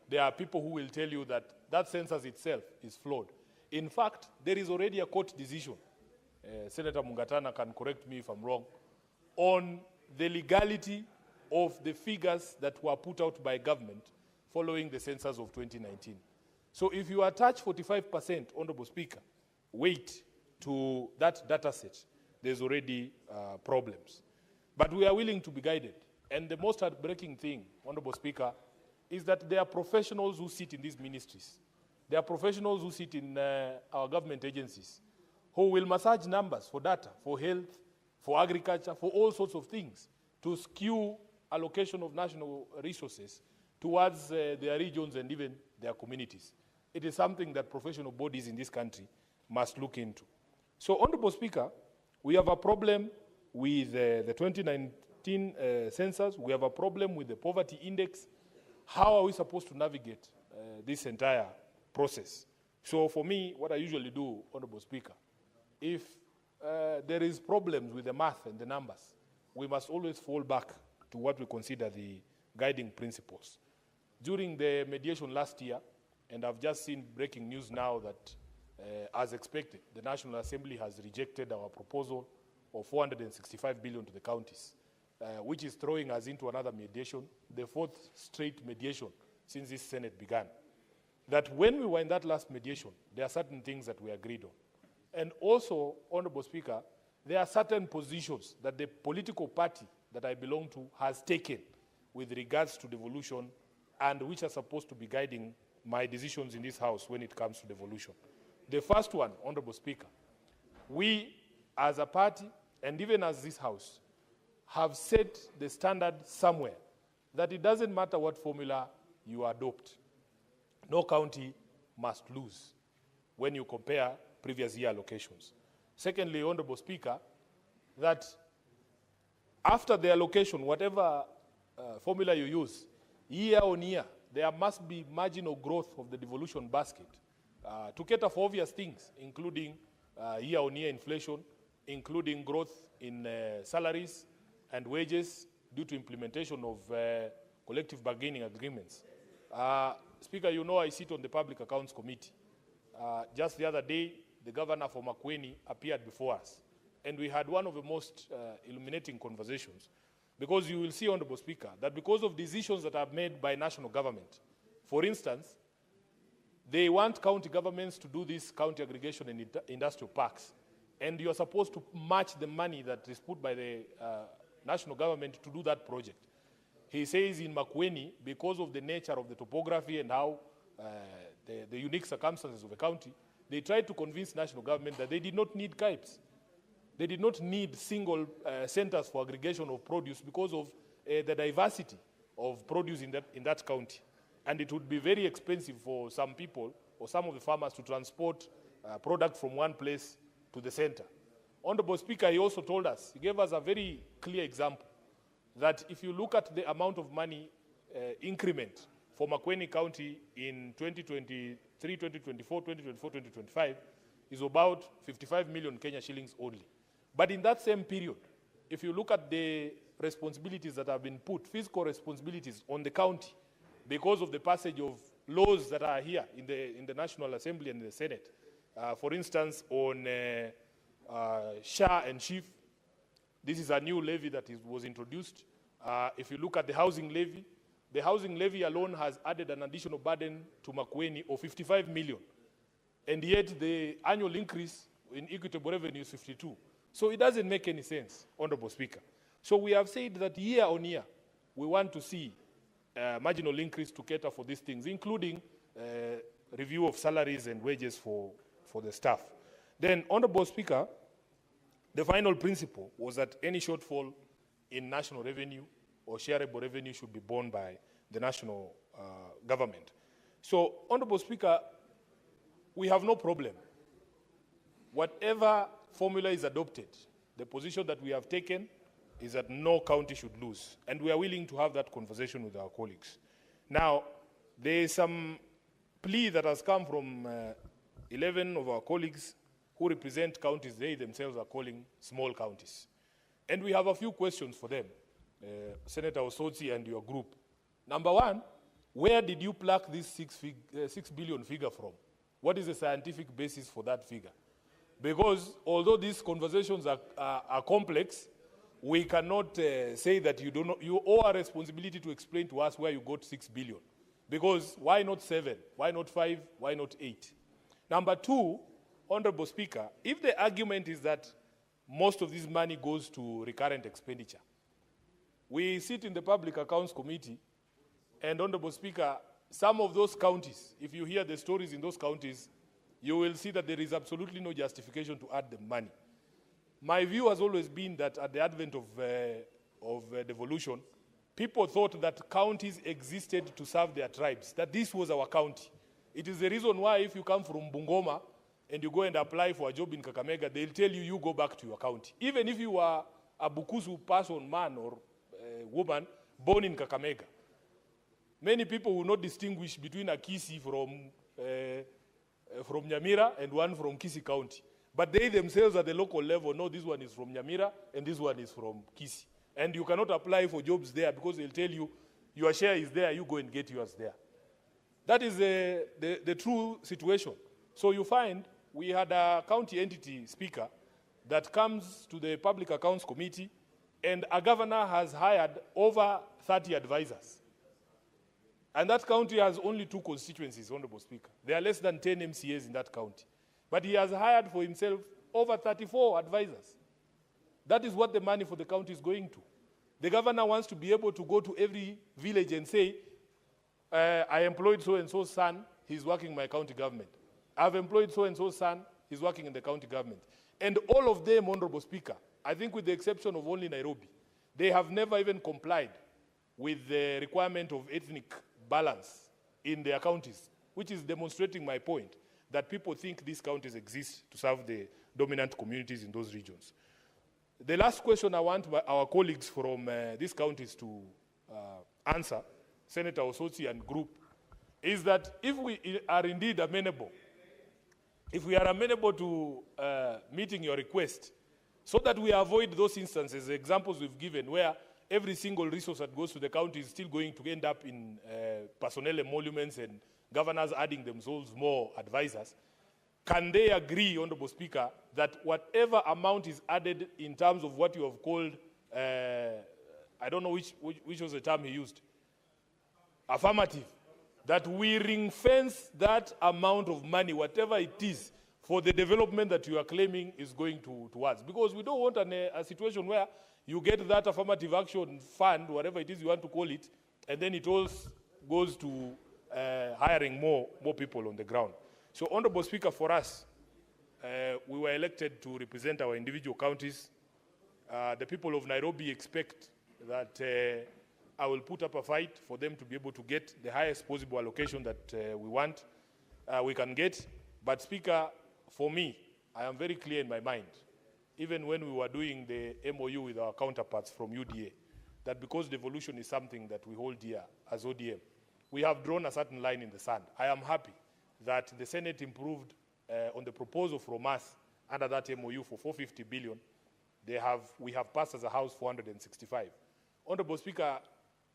there are people who will tell you that that census itself is flawed. In fact, there is already a court decision, Senator Mungatana can correct me if I'm wrong, on the legality of the figures that were put out by government following the census of 2019. So if you attach 45%, Honorable Speaker, weight to that data set, there's already problems. But we are willing to be guided. And the most heartbreaking thing, Honorable Speaker, is that there are professionals who sit in these ministries. There are professionals who sit in our government agencies who will massage numbers for data, for health, for agriculture, for all sorts of things, to skew allocation of national resources towards their regions and even their communities. It is something that professional bodies in this country must look into. So, Honorable Speaker, we have a problem with the 2019 census. We have a problem with the poverty index. How are we supposed to navigate this entire process? So for me, what I usually do, Honorable Speaker, if there is problems with the math and the numbers, we must always fall back to what we consider the guiding principles. During the mediation last year, and I've just seen breaking news now that, as expected, the National Assembly has rejected our proposal of 465 billion to the counties, which is throwing us into another mediation, the fourth straight mediation since this Senate began. That when we were in that last mediation, there are certain things that we agreed on. And also, Honorable Speaker, there are certain positions that the political party that I belong to has taken with regards to devolution and which are supposed to be guiding my decisions in this House when it comes to devolution. The first one, Honorable Speaker, we as a party and even as this House have set the standard somewhere that it doesn't matter what formula you adopt, no county must lose when you compare previous year allocations. Secondly, Honorable Speaker, that after the allocation, whatever formula you use, year on year, there must be marginal growth of the devolution basket to cater for obvious things, including year-on-year inflation, including growth in salaries and wages due to implementation of collective bargaining agreements. Speaker, you know I sit on the Public Accounts Committee. Just the other day, the governor for Makueni appeared before us, and we had one of the most illuminating conversations, because you will see, Honorable Speaker, that because of decisions that are made by national government, for instance, they want county governments to do this county aggregation in industrial parks, and you are supposed to match the money that is put by the national government to do that project. He says in Makueni, because of the nature of the topography and how the unique circumstances of the county, they tried to convince national government that they did not need KIPES. They did not need single centers for aggregation of produce because of the diversity of produce in that county. And it would be very expensive for some people or some of the farmers to transport product from one place to the center. Honorable Speaker, he also told us, he gave us a very clear example that if you look at the amount of money increment for Makueni County in 2023, 2024, 2024, 2025 is about 55 million Kenya shillings only. But in that same period, if you look at the responsibilities that have been put, fiscal responsibilities on the county, because of the passage of laws that are here in the National Assembly and the Senate, for instance, on SHA and SHIF, this is a new levy that was introduced. If you look at the housing levy alone has added an additional burden to Makueni of 55 million. And yet the annual increase in equitable revenue is 52. So it doesn't make any sense, Honorable Speaker. So we have said that year on year, we want to see marginal increase to cater for these things, including review of salaries and wages for the staff. Then, Honorable Speaker, the final principle was that any shortfall in national revenue or shareable revenue should be borne by the national government. So, Honorable Speaker, we have no problem. Whatever formula is adopted, the position that we have taken is that no county should lose. And we are willing to have that conversation with our colleagues. Now, there is some plea that has come from 11 of our colleagues who represent counties they themselves are calling small counties. And we have a few questions for them, Senator Osotsi and your group. Number one, where did you pluck this 6 billion figure from? What is the scientific basis for that figure? Because although these conversations are complex, we cannot say that you owe a responsibility to explain to us where you got 6 billion. Because why not 7? Why not 5? Why not 8? Number two, Honorable Speaker, if the argument is that most of this money goes to recurrent expenditure, we sit in the Public Accounts Committee, and Honorable Speaker, some of those counties, if you hear the stories in those counties, you will see that there is absolutely no justification to add the money. My view has always been that at the advent of devolution, people thought that counties existed to serve their tribes, that this was our county. It is the reason why if you come from Bungoma and you go and apply for a job in Kakamega, they'll tell you, you go back to your county. Even if you are a Bukusu person, man or woman, born in Kakamega. Many people will not distinguish between a Kisi from Nyamira and one from Kisi County. But they themselves at the local level know this one is from Nyamira and this one is from Kisi. And you cannot apply for jobs there because they'll tell you, your share is there, you go and get yours there. That is the true situation. So you find we had a county entity speaker that comes to the Public Accounts Committee, and a governor has hired over 30 advisors. And that county has only 2 constituencies, Honorable Speaker. There are less than 10 MCAs in that county. But he has hired for himself over 34 advisors. That is what the money for the county is going to. The governor wants to be able to go to every village and say, I employed so-and-so's son, he's working in my county government. I've employed so-and-so's son, he's working in the county government. And all of them, Honorable Speaker, I think with the exception of only Nairobi, they have never even complied with the requirement of ethnic balance in their counties, which is demonstrating my point that people think these counties exist to serve the dominant communities in those regions. The last question I want our colleagues from these counties to answer, Senator Osotsi and group, is that if we are indeed amenable, if we are amenable to meeting your request, so that we avoid those instances, the examples we've given, where every single resource that goes to the county is still going to end up in personnel emoluments and governors adding themselves more advisors, can they agree, Honorable Speaker, that whatever amount is added in terms of what you have called, I don't know which was the term he used, affirmative, that we ring fence that amount of money, whatever it is, for the development that you are claiming is going towards. Because we don't want a situation where You get that affirmative action fund, whatever it is you want to call it, and then it all goes to hiring more people on the ground. So, Honorable Speaker, for us, we were elected to represent our individual counties. The people of Nairobi expect that I will put up a fight for them to be able to get the highest possible allocation that we can get. But Speaker, for me, I am very clear in my mind, even when we were doing the MOU with our counterparts from UDA, that because devolution is something that we hold dear as ODM, we have drawn a certain line in the sand. I am happy that the Senate improved on the proposal from us under that MOU for 450 billion. We have passed as a House 465. Honorable Speaker,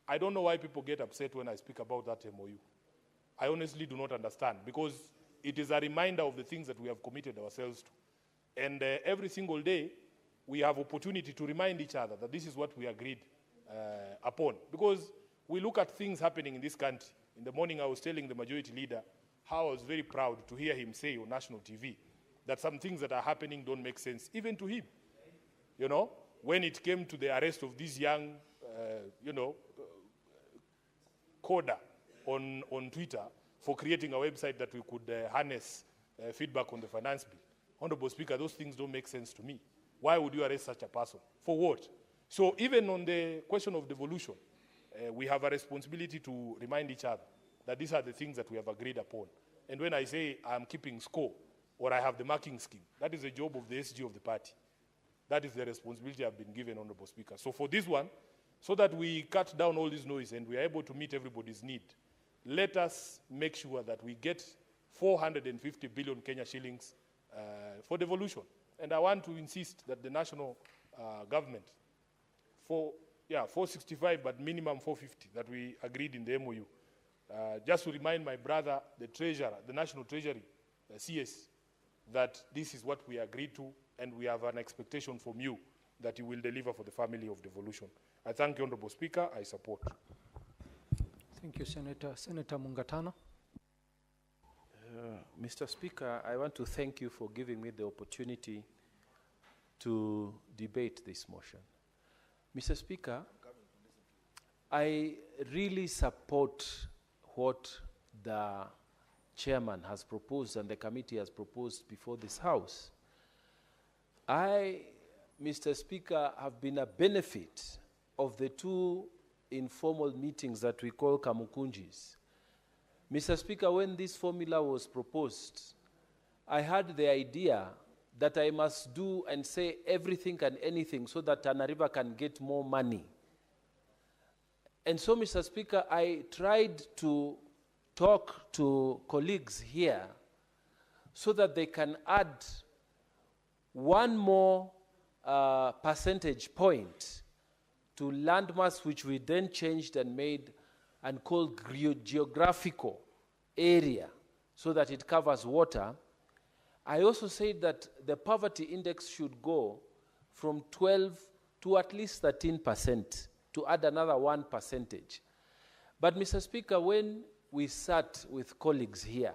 I don't know why people get upset when I speak about that MOU. I honestly do not understand, because it is a reminder of the things that we have committed ourselves to. And every single day, we have opportunity to remind each other that this is what we agreed upon. Because we look at things happening in this country. In the morning, I was telling the majority leader how I was very proud to hear him say on national TV that some things that are happening don't make sense, even to him. You know, when it came to the arrest of this young, coder on Twitter for creating a website that we could harness feedback on the finance bill. Honorable Speaker, those things don't make sense to me. Why would you arrest such a person? For what? So even on the question of devolution, we have a responsibility to remind each other that these are the things that we have agreed upon. And when I say I'm keeping score or I have the marking scheme, that is the job of the SG of the party. That is the responsibility I've been given, Honorable Speaker. So for this one, so that we cut down all this noise and we are able to meet everybody's need, let us make sure that we get 450 billion Kenya shillings for devolution. And I want to insist that the national government, 465, but minimum 450 that we agreed in the MOU. Just to remind my brother, the treasurer, the National Treasury, CS, that this is what we agreed to, and we have an expectation from you that you will deliver for the family of devolution. I thank you, Honorable Speaker. I support. Thank you, Senator. Senator Mungatana. Mr. Speaker, I want to thank you for giving me the opportunity to debate this motion. Mr. Speaker, I really support what the chairman has proposed and the committee has proposed before this House. I, Mr. Speaker, have been a benefit of the two informal meetings that we call Kamukunjis. Mr. Speaker, when this formula was proposed, I had the idea that I must do and say everything and anything so that Tana River can get more money. And so, Mr. Speaker, I tried to talk to colleagues here so that they can add one more percentage point to landmass, which we then changed and made and called geographical area so that it covers water. I also said that the poverty index should go from 12 to at least 13% to add another 1%. But Mr. Speaker, when we sat with colleagues here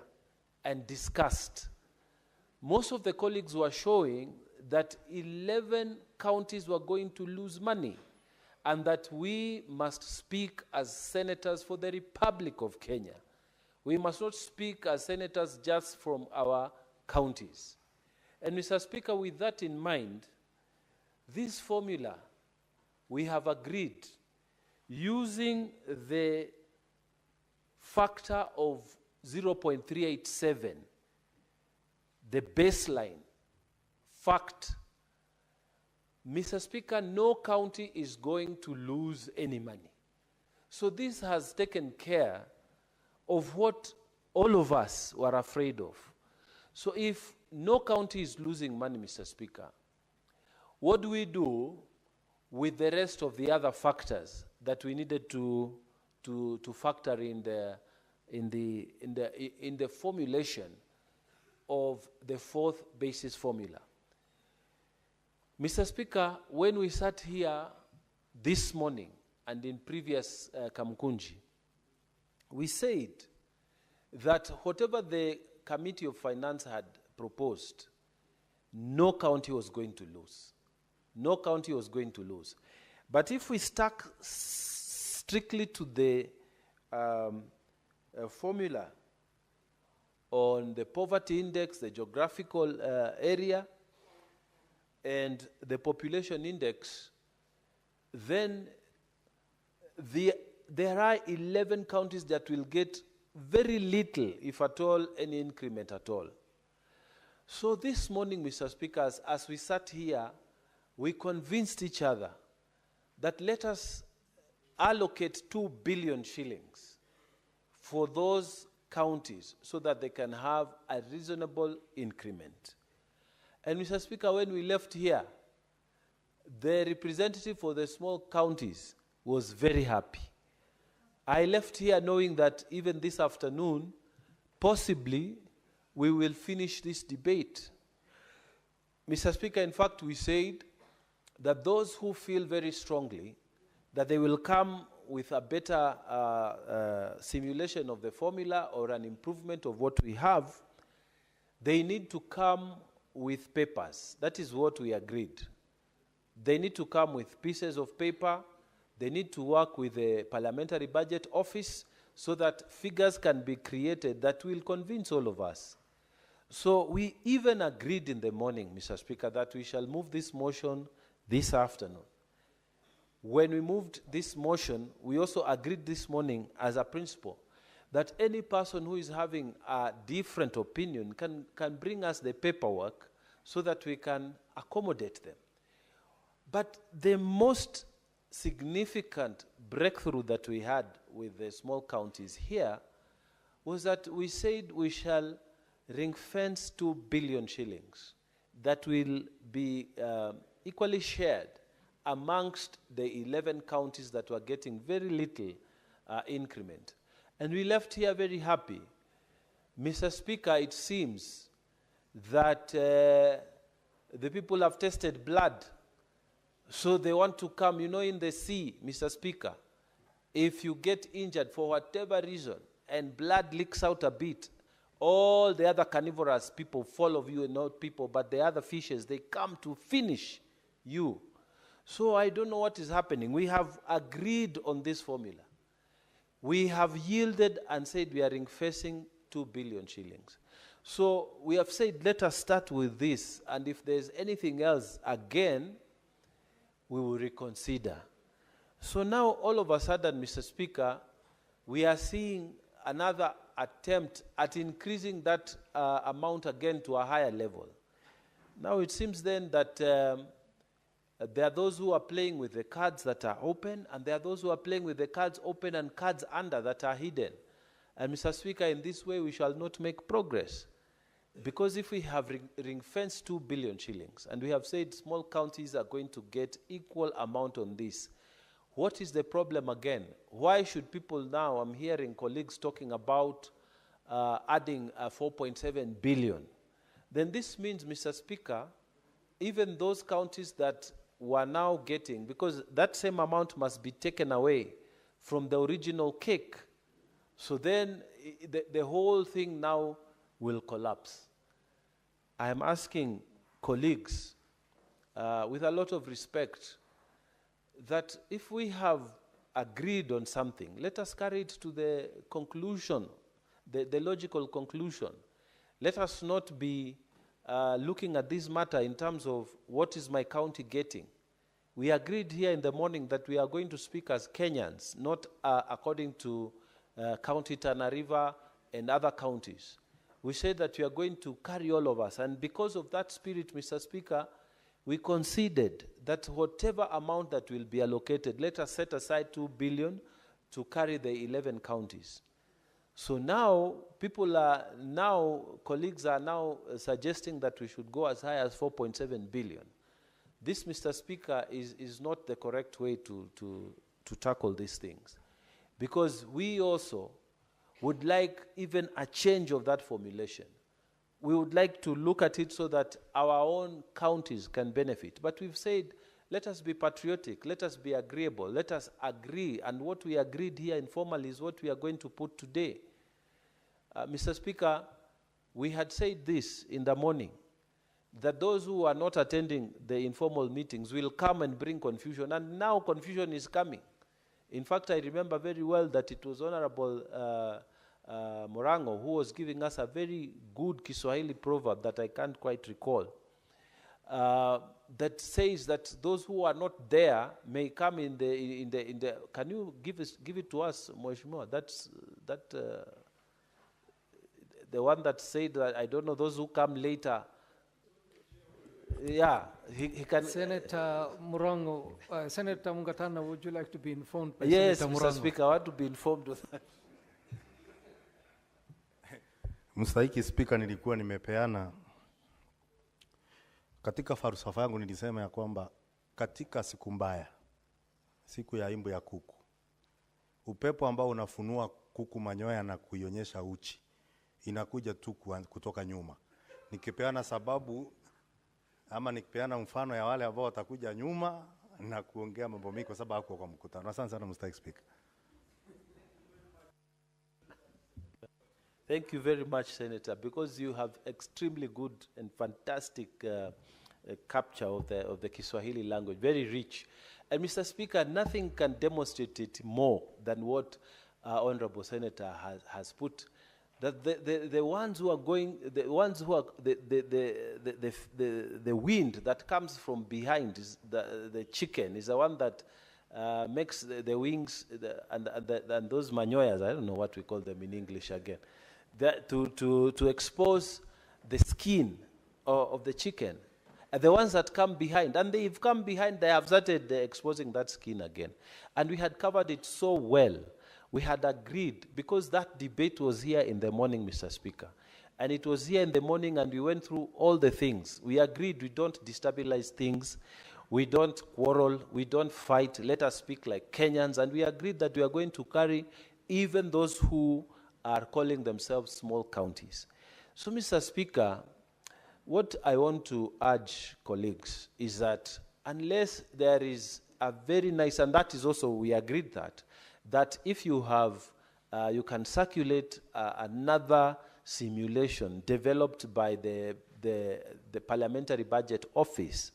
and discussed, most of the colleagues were showing that 11 counties were going to lose money and that we must speak as senators for the Republic of Kenya. We must not speak as senators just from our counties. And Mr. Speaker, with that in mind, this formula we have agreed using the factor of 0.387, the baseline fact. Mr. Speaker, no county is going to lose any money. So this has taken care of what all of us were afraid of. So if no county is losing money, Mr. Speaker, what do we do with the rest of the other factors that we needed to factor in the formulation of the fourth basis formula? Mr. Speaker, when we sat here this morning and in previous Kamkunji, we said that whatever the Committee of Finance had proposed, no county was going to lose. No county was going to lose. But if we stuck strictly to the formula on the poverty index, the geographical area, and the population index, then there are 11 counties that will get very little, if at all, any increment at all. So this morning, Mr. Speaker, as we sat here, we convinced each other that let us allocate 2 billion shillings for those counties so that they can have a reasonable increment. And Mr. Speaker, when we left here, the representative for the small counties was very happy. I left here knowing that even this afternoon, possibly, we will finish this debate. Mr. Speaker, in fact, we said that those who feel very strongly that they will come with a better simulation of the formula or an improvement of what we have, they need to come with papers. That is what we agreed. They need to come with pieces of paper. They need to work with the Parliamentary Budget Office so that figures can be created that will convince all of us. So we even agreed in the morning, Mr. Speaker, that we shall move this motion this afternoon. When we moved this motion, we also agreed this morning as a principle that any person who is having a different opinion can bring us the paperwork so that we can accommodate them. But the most significant breakthrough that we had with the small counties here was that we said we shall ring-fence 2 billion shillings that will be equally shared amongst the 11 counties that were getting very little increment. And we left here very happy. Mr. Speaker, it seems that the people have tasted blood, so they want to come. You know, in the sea, Mr. Speaker, if you get injured for whatever reason and blood leaks out a bit, all the other carnivorous people follow you, and not people, but the other fishes, they come to finish you. So I don't know what is happening. We have agreed on this formula. We have yielded and said we are ring-fencing 2 billion shillings. So we have said, let us start with this, and if there's anything else, again, we will reconsider. So now, all of a sudden, Mr. Speaker, we are seeing another attempt at increasing that amount again to a higher level. Now it seems then that there are those who are playing with the cards that are open, and there are those who are playing with the cards open and cards under that are hidden. And Mr. Speaker, in this way we shall not make progress. Because if we have ring-fenced 2 billion shillings, and we have said small counties are going to get equal amount on this, what is the problem again? Why should people now, I'm hearing colleagues talking about adding 4.7 billion. Then this means, Mr. Speaker, even those counties that were now getting, because that same amount must be taken away from the original cake. So then the whole thing now will collapse. I am asking colleagues, with a lot of respect, that if we have agreed on something, let us carry it to the conclusion, the logical conclusion. Let us not be looking at this matter in terms of what is my county getting. We agreed here in the morning that we are going to speak as Kenyans, not according to County Tana River and other counties. We said that we are going to carry all of us, and because of that spirit, Mr. Speaker, we conceded that whatever amount that will be allocated, let us set aside 2 billion to carry the 11 counties. So now, colleagues are now suggesting that we should go as high as 4.7 billion. This, Mr. Speaker, is not the correct way to tackle these things. Because we also would like even a change of that formulation. We would like to look at it so that our own counties can benefit. But we've said, let us be patriotic, let us be agreeable, let us agree, and what we agreed here informally is what we are going to put today. Mr. Speaker, we had said this in the morning, that those who are not attending the informal meetings will come and bring confusion, and now confusion is coming. In fact, I remember very well that it was Honorable Morango who was giving us a very good Kiswahili proverb that I can't quite recall, that says that those who are not there may come in the. Can you give it to us, Mheshimiwa? That's the one that said that, I don't know, those who come later. Yeah, he can. Senator Murango, Senator Mungatana, would you like to be informed by Yes, Senator Mr. Murango? Speaker, I want to be informed of that. Mstahiki Spika, nilikuwa nimepeana katika falsafa yangu, nilisema ya kwamba katika siku mbaya, siku ya imbu ya kuku, upepo ambao unafunua kuku manyoya na kuionyesha uchi inakuja tu kutoka nyuma. Nikipeana sababu ama nikipeana mfano ya wale ambao watakuja nyuma na kuongea mambo mengi kwa sababu hakuwa kwa mkutano. Asante sana Mr. Speaker. Thank you very much, Senator, because you have extremely good and fantastic capture of the Kiswahili language, very rich. And Mr. Speaker, nothing can demonstrate it more than what Honorable Senator has put. That the ones who are going, the ones who are the wind that comes from behind is the chicken is the one that makes the wings and those manyoyas. I don't know what we call them in English again. To expose the skin of the chicken. And the ones that come behind, and they've come behind, they have started exposing that skin again. And we had covered it so well. We had agreed, because that debate was here in the morning, Mr. Speaker. And it was here in the morning, and we went through all the things. We agreed we don't destabilize things. We don't quarrel. We don't fight. Let us speak like Kenyans. And we agreed that we are going to carry even those who are calling themselves small counties. So, Mr. Speaker, what I want to urge colleagues is that unless there is a very nice, and that is also, we agreed that if you have, you can circulate another simulation developed by the Parliamentary Budget Office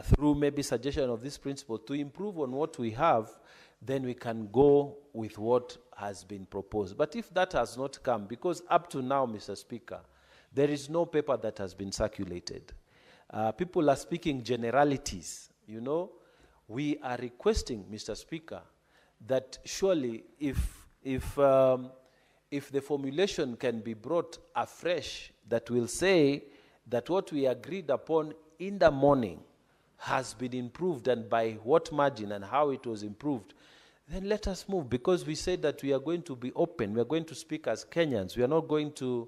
through maybe suggestion of this principle to improve on what we have, then we can go with what has been proposed. But if that has not come, because up to now, Mr. Speaker, there is no paper that has been circulated. People are speaking generalities, you know. We are requesting, Mr. Speaker, that surely if the formulation can be brought afresh, that will say that what we agreed upon in the morning has been improved, and by what margin and how it was improved, then let us move, because we said that we are going to be open, we are going to speak as Kenyans, we are not going to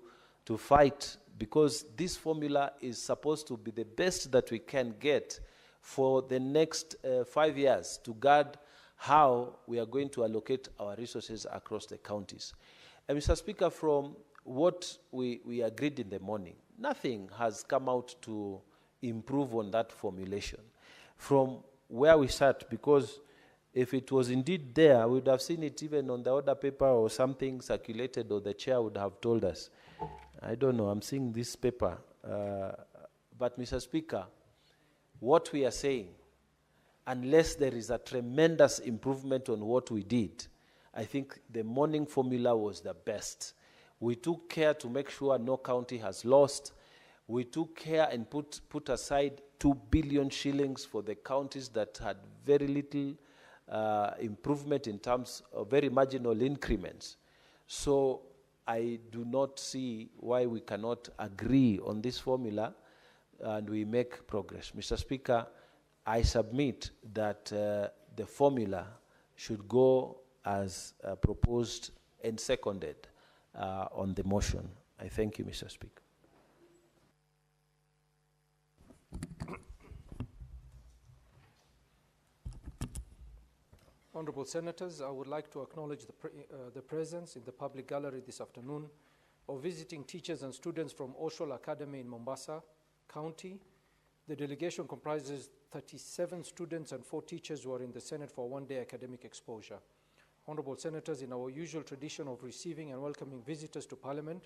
fight, because this formula is supposed to be the best that we can get for the next 5 years to guard how we are going to allocate our resources across the counties. And Mr. Speaker, from what we agreed in the morning, nothing has come out to improve on that formulation. From where we sat, because if it was indeed there, we would have seen it even on the order paper or something circulated, or the chair would have told us. I don't know, I'm seeing this paper. But Mr. Speaker, what we are saying, unless there is a tremendous improvement on what we did, I think the morning formula was the best. We took care to make sure no county has lost. We took care and put aside 2 billion shillings for the counties that had very little improvement in terms of very marginal increments. So I do not see why we cannot agree on this formula and we make progress. Mr. Speaker, I submit that the formula should go as proposed and seconded on the motion. I thank you, Mr. Speaker. Honorable Senators, I would like to acknowledge the presence in the public gallery this afternoon of visiting teachers and students from Oshol Academy in Mombasa County. The delegation comprises 37 students and 4 teachers who are in the Senate for a one-day academic exposure. Honorable Senators, in our usual tradition of receiving and welcoming visitors to Parliament,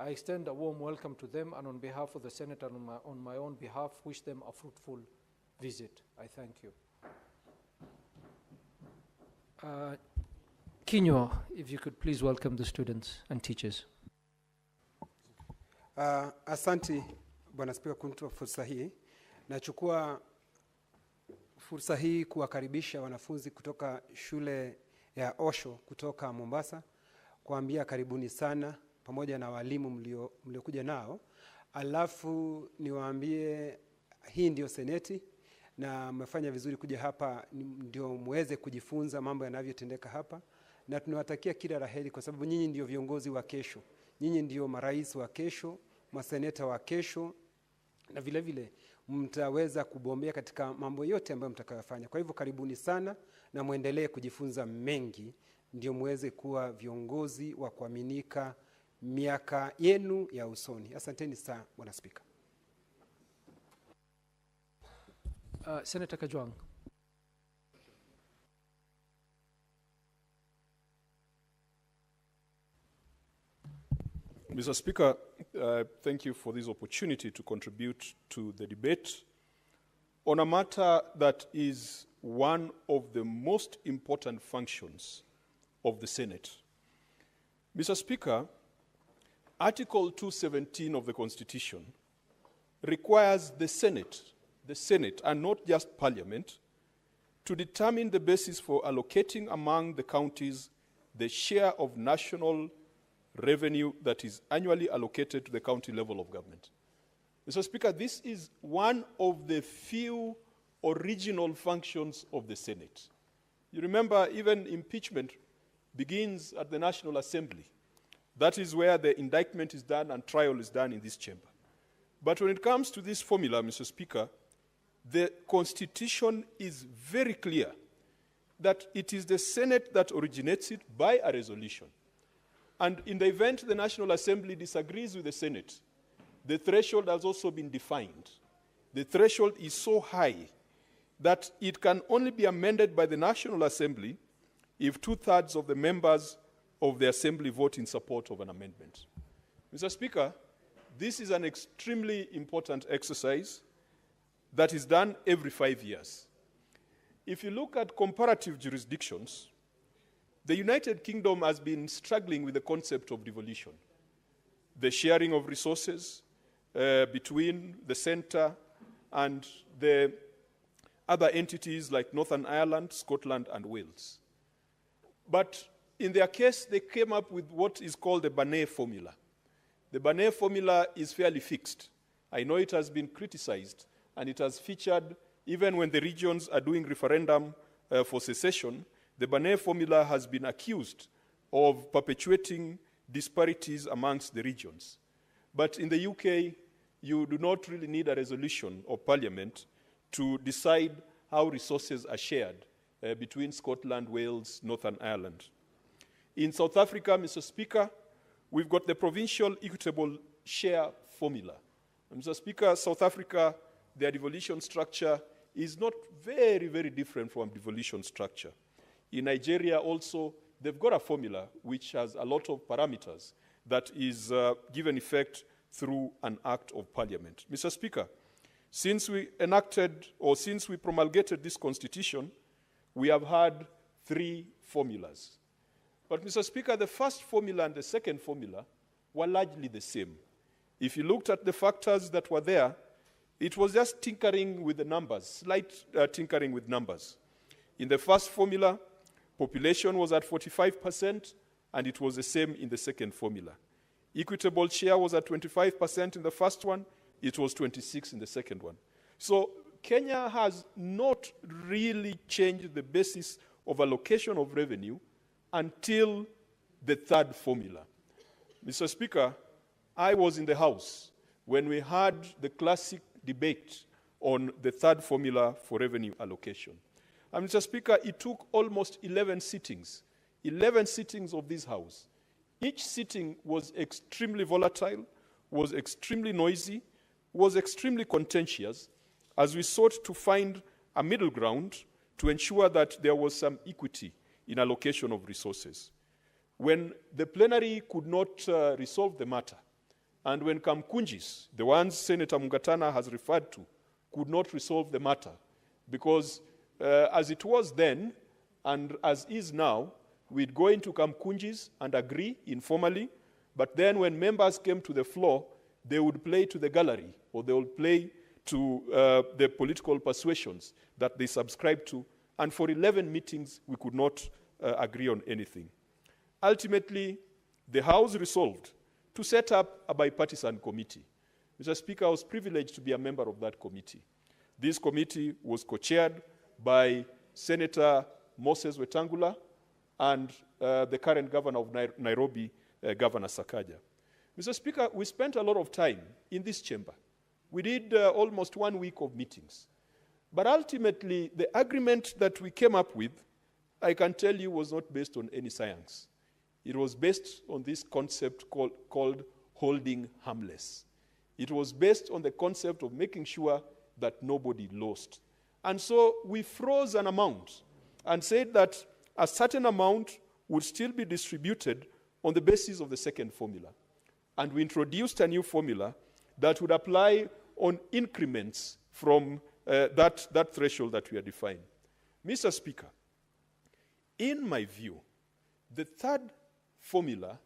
I extend a warm welcome to them, and on behalf of the Senate and on my own behalf, wish them a fruitful visit. I thank you. Kinyo, if you could please welcome the students and teachers. Asante Bwana Spika kunipa fursa hii. Nachukua fursa hii kuwakaribisha wanafunzi kutoka shule ya Osho kutoka Mombasa, kuambia karibuni sana pamoja na walimu mliokuja nao. Alafu niwaambie hii ndio seneti na mmefanya vizuri kuja hapa ndio muweze kujifunza mambo yanavyotendeka hapa, na tunawatakia kila laheri kwa sababu nyinyi ndio viongozi wa kesho. Nyinyi ndio marais wa kesho, maseneta wa kesho, na vile vile mtaweza kubombea katika mambo yote ambayo mtakayofanya. Kwa hivyo karibuni sana na muendelee kujifunza mengi ndio muweze kuwa viongozi wa kuaminika miaka yenu ya usoni. Asanteni sana Bwana Spika. Senator Kajwang. Mr. Speaker, thank you for this opportunity to contribute to the debate on a matter that is one of the most important functions of the Senate. Mr. Speaker, Article 217 of the Constitution requires the Senate, and not just Parliament, to determine the basis for allocating among the counties the share of national revenue that is annually allocated to the county level of government. Mr. Speaker, this is one of the few original functions of the Senate. You remember, even impeachment begins at the National Assembly. That is where the indictment is done and trial is done in this chamber. But when it comes to this formula, Mr. Speaker, the Constitution is very clear that it is the Senate that originates it by a resolution. And in the event the National Assembly disagrees with the Senate, the threshold has also been defined. The threshold is so high that it can only be amended by the National Assembly if 2/3 of the members of the Assembly vote in support of an amendment. Mr. Speaker, this is an extremely important exercise that is done every 5 years. If you look at comparative jurisdictions, the United Kingdom has been struggling with the concept of devolution, the sharing of resources between the center and the other entities like Northern Ireland, Scotland, and Wales. But in their case, they came up with what is called the Barnett formula. The Barnett formula is fairly fixed. I know it has been criticized, and it has featured even when the regions are doing referendum for secession. The Barnett formula has been accused of perpetuating disparities amongst the regions. But in the UK, you do not really need a resolution of Parliament to decide how resources are shared between Scotland, Wales, Northern Ireland. In South Africa, Mr. Speaker, we've got the provincial equitable share formula. Mr. Speaker, South Africa, their devolution structure is not very, very different from devolution structure. In Nigeria also, they've got a formula which has a lot of parameters that is given effect through an act of Parliament. Mr. Speaker, since we promulgated this constitution, we have had 3 formulas. But Mr. Speaker, the first formula and the second formula were largely the same. If you looked at the factors that were there, it was just tinkering with the numbers, slight tinkering with numbers. In the first formula, population was at 45%, and it was the same in the second formula. Equitable share was at 25% in the first one, it was 26% in the second one. So Kenya has not really changed the basis of allocation of revenue until the third formula. Mr. Speaker, I was in the House when we had the classic debate on the third formula for revenue allocation. And Mr. Speaker, it took almost 11 sittings of this House. Each sitting was extremely volatile, was extremely noisy, was extremely contentious, as we sought to find a middle ground to ensure that there was some equity in allocation of resources. When the plenary could not resolve the matter, And when Kamkunjis, the ones Senator Mungatana has referred to, could not resolve the matter, because as it was then and as is now, we'd go into Kamkunjis and agree informally, but then when members came to the floor, they would play to the gallery, or they would play to the political persuasions that they subscribed to, and for 11 meetings, we could not agree on anything. Ultimately, the House resolved to set up a bipartisan committee. Mr. Speaker, I was privileged to be a member of that committee. This committee was co-chaired by Senator Moses Wetangula and the current governor of Nairobi, Governor Sakaja. Mr. Speaker, we spent a lot of time in this chamber. We did almost 1 week of meetings. But ultimately, the agreement that we came up with, I can tell you, was not based on any science. It was based on this concept called holding harmless. It was based on the concept of making sure that nobody lost. And so we froze an amount and said that a certain amount would still be distributed on the basis of the second formula. And we introduced a new formula that would apply on increments from that threshold that we are defining. Mr. Speaker, in my view, the third formula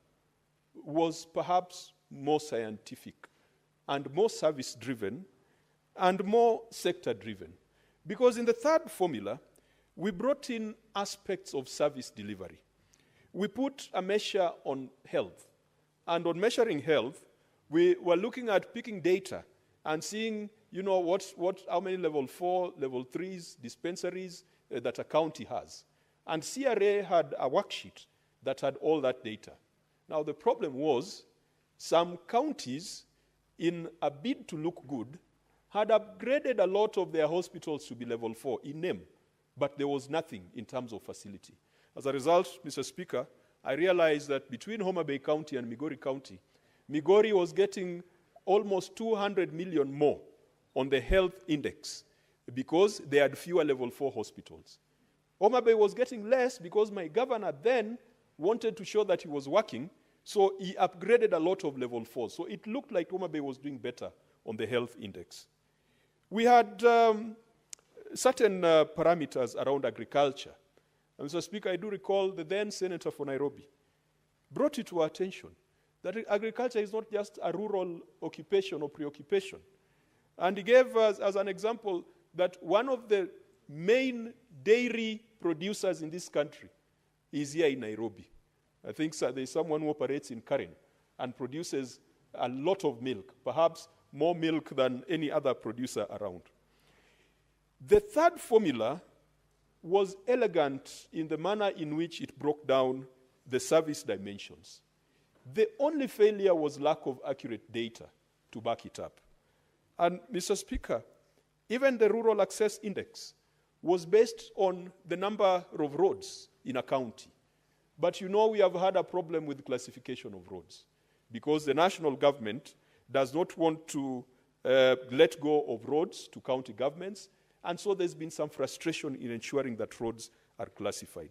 was perhaps more scientific and more service-driven and more sector-driven. Because in the third formula, we brought in aspects of service delivery. We put a measure on health. And on measuring health, we were looking at picking data and seeing, how many level 4, level 3s, dispensaries that a county has. And CRA had a worksheet that had all that data. Now, the problem was some counties, in a bid to look good, had upgraded a lot of their hospitals to be level 4 in name, but there was nothing in terms of facility. As a result, Mr. Speaker, I realized that between Homa Bay County and Migori County, Migori was getting almost 200 million more on the health index because they had fewer level 4 hospitals. Homa Bay was getting less because my governor then wanted to show that he was working, so he upgraded a lot of level 4. So it looked like Homa Bay was doing better on the health index. We had certain parameters around agriculture. And Mr. Speaker, I do recall the then Senator for Nairobi brought it to our attention that agriculture is not just a rural occupation or preoccupation. And he gave us as an example that one of the main dairy producers in this country is here in Nairobi. I think there's someone who operates in Karen and produces a lot of milk, perhaps more milk than any other producer around. The third formula was elegant in the manner in which it broke down the service dimensions. The only failure was lack of accurate data to back it up. And Mr. Speaker, even the rural access index was based on the number of roads in a county. But we have had a problem with classification of roads because the national government does not want to let go of roads to county governments, and so there's been some frustration in ensuring that roads are classified.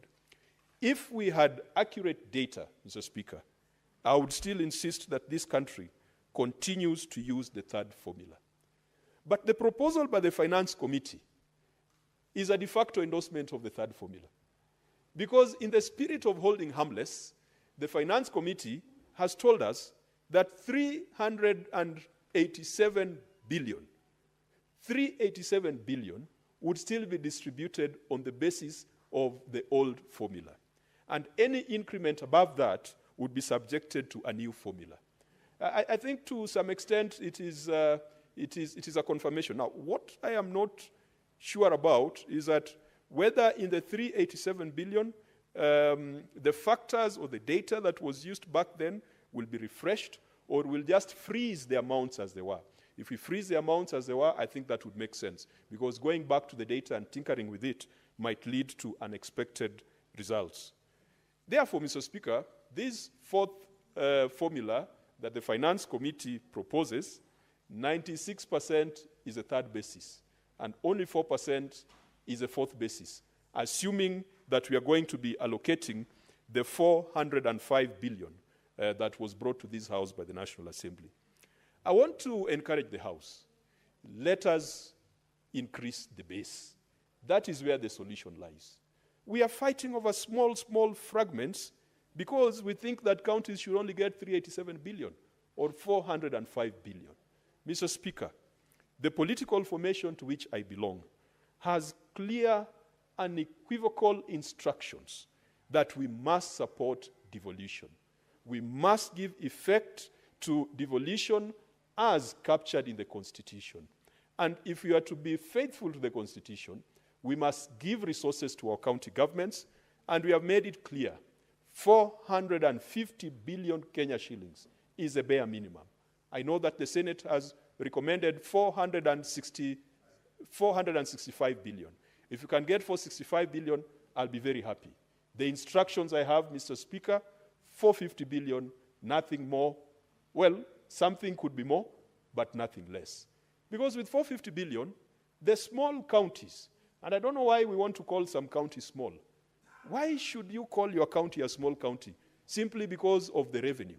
If we had accurate data, Mr. Speaker, I would still insist that this country continues to use the third formula. But the proposal by the Finance Committee is a de facto endorsement of the third formula. Because in the spirit of holding harmless, the Finance Committee has told us that 387 billion would still be distributed on the basis of the old formula. And any increment above that would be subjected to a new formula. I think to some extent it is a confirmation. Now, what I am not sure about is that whether in the 387 billion, the factors or the data that was used back then will be refreshed, or will just freeze the amounts as they were. If we freeze the amounts as they were, I think that would make sense, because going back to the data and tinkering with it might lead to unexpected results. Therefore, Mr. Speaker, this fourth formula that the Finance Committee proposes, 96% is a third basis, and only 4% is a fourth basis, assuming that we are going to be allocating the 405 billion that was brought to this House by the National Assembly. I want to encourage the House. Let us increase the base. That is where the solution lies. We are fighting over small fragments because we think that counties should only get 387 billion or 405 billion. Mr. Speaker, the political formation to which I belong has clear, unequivocal instructions that we must support devolution. We must give effect to devolution as captured in the Constitution. And if we are to be faithful to the Constitution, we must give resources to our county governments, and we have made it clear 450 billion Kenya shillings is a bare minimum. I know that the Senate has recommended 465 billion. If you can get 465 billion, I'll be very happy. The instructions I have, Mr. Speaker, 450 billion, nothing more. Well, something could be more, but nothing less. Because with 450 billion, the small counties, and I don't know why we want to call some counties small. Why should you call your county a small county? Simply because of the revenue.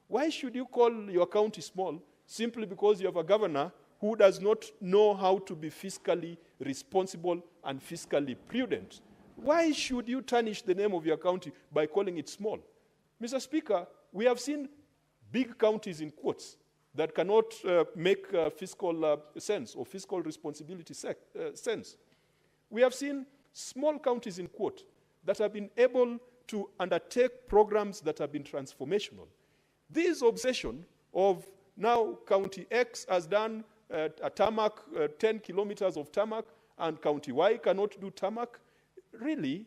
Why should you call your county small? Simply because you have a governor who does not know how to be fiscally responsible and fiscally prudent. Why should you tarnish the name of your county by calling it small? Mr. Speaker, we have seen big counties in quotes that cannot make fiscal sense or fiscal responsibility sense. We have seen small counties in quote that have been able to undertake programs that have been transformational. This obsession of now County X has done a tarmac, 10 kilometers of tarmac, and County Y cannot do tarmac. Really,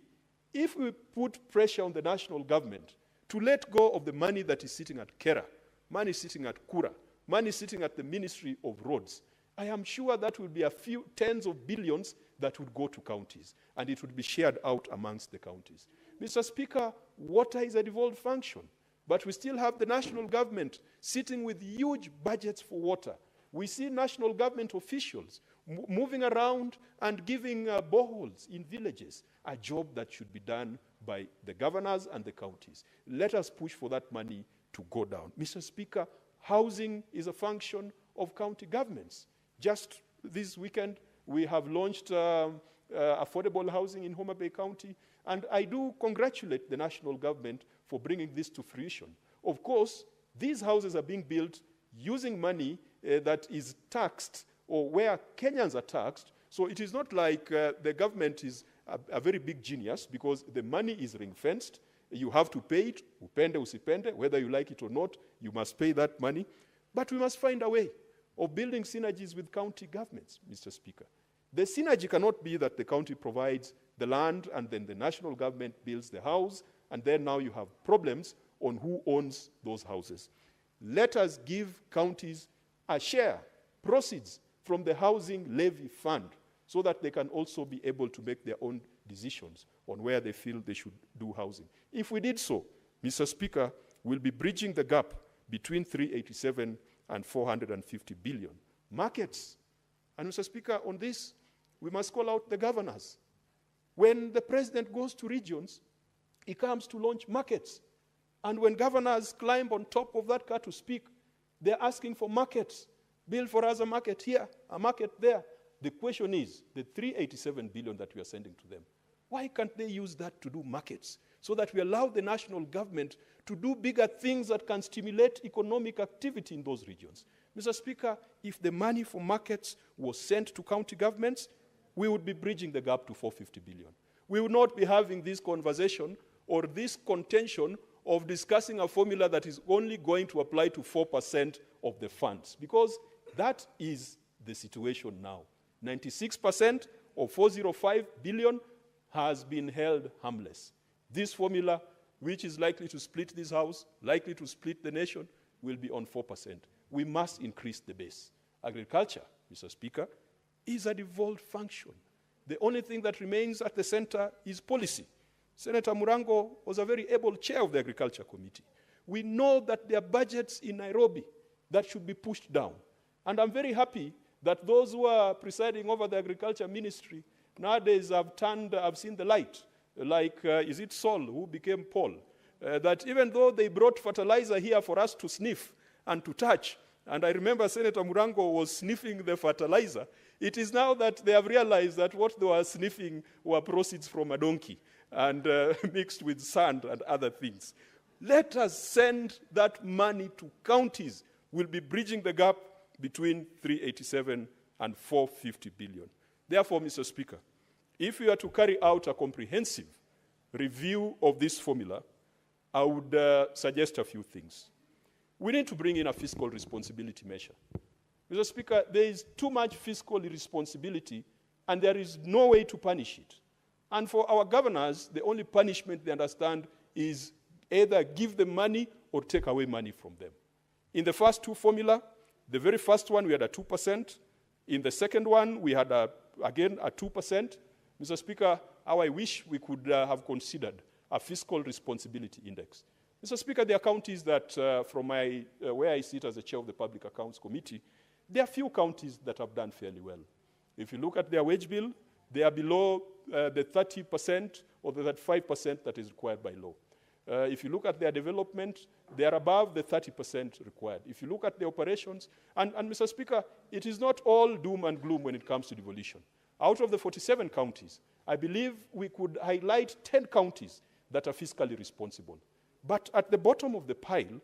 if we put pressure on the national government to let go of the money that is sitting at KERA, money sitting at KURA, money sitting at the Ministry of Roads, I am sure that will be a few tens of billions that would go to counties, and it would be shared out amongst the counties. Mr. Speaker, water is a devolved function, but we still have the national government sitting with huge budgets for water. We see national government officials moving around and giving boreholes in villages, a job that should be done by the governors and the counties. Let us push for that money to go down. Mr. Speaker, housing is a function of county governments. Just this weekend, we have launched affordable housing in Homa Bay County, and I do congratulate the national government for bringing this to fruition. Of course, these houses are being built using money that is taxed, or where Kenyans are taxed, so it is not like the government is a very big genius, because the money is ring-fenced. You have to pay it, upende usipende, whether you like it or not, you must pay that money. But we must find a way of building synergies with county governments, Mr. Speaker. The synergy cannot be that the county provides the land and then the national government builds the house, and then now you have problems on who owns those houses. Let us give counties a share, proceeds from the housing levy fund, so that they can also be able to make their own decisions on where they feel they should do housing. If we did so, Mr. Speaker, we'll be bridging the gap between 387 and 450 billion. Markets. And Mr. Speaker, on this, we must call out the governors. When the president goes to regions, he comes to launch markets. And when governors climb on top of that car to speak, they're asking for markets. Build for us a market here, a market there. The question is, the 387 billion that we are sending to them, why can't they use that to do markets, so that we allow the national government to do bigger things that can stimulate economic activity in those regions? Mr. Speaker, if the money for markets was sent to county governments, we would be bridging the gap to 450 billion. We would not be having this conversation or this contention of discussing a formula that is only going to apply to 4% of the funds, because that is the situation now. 96% of 405 billion has been held harmless. This formula, which is likely to split this house, likely to split the nation, will be on 4%. We must increase the base. Agriculture, Mr. Speaker, is a devolved function. The only thing that remains at the center is policy. Senator Murango was a very able chair of the Agriculture Committee. We know that there are budgets in Nairobi that should be pushed down. And I'm very happy that those who are presiding over the Agriculture Ministry nowadays have seen the light, like, is it Saul who became Paul? That even though they brought fertilizer here for us to sniff and to touch, And I remember Senator Murango was sniffing the fertilizer. It is now that they have realized that what they were sniffing were proceeds from a donkey and mixed with sand and other things. Let us send that money to counties. We'll be bridging the gap between 387 and 450 billion. Therefore, Mr. Speaker, if we are to carry out a comprehensive review of this formula, I would suggest a few things. We need to bring in a fiscal responsibility measure. Mr. Speaker, there is too much fiscal irresponsibility, and there is no way to punish it. And for our governors, the only punishment they understand is either give them money or take away money from them. In the first two formula, the very first one, we had a 2%. In the second one, we had, again, a 2%. Mr. Speaker, how I wish we could have considered a fiscal responsibility index. Mr. Speaker, there are counties that, from where I sit as the chair of the Public Accounts Committee, there are few counties that have done fairly well. If you look at their wage bill, they are below the 30% or the 35% that is required by law. If you look at their development, they are above the 30% required. If you look at the operations, and Mr. Speaker, it is not all doom and gloom when it comes to devolution. Out of the 47 counties, I believe we could highlight 10 counties that are fiscally responsible. But at the bottom of the pile,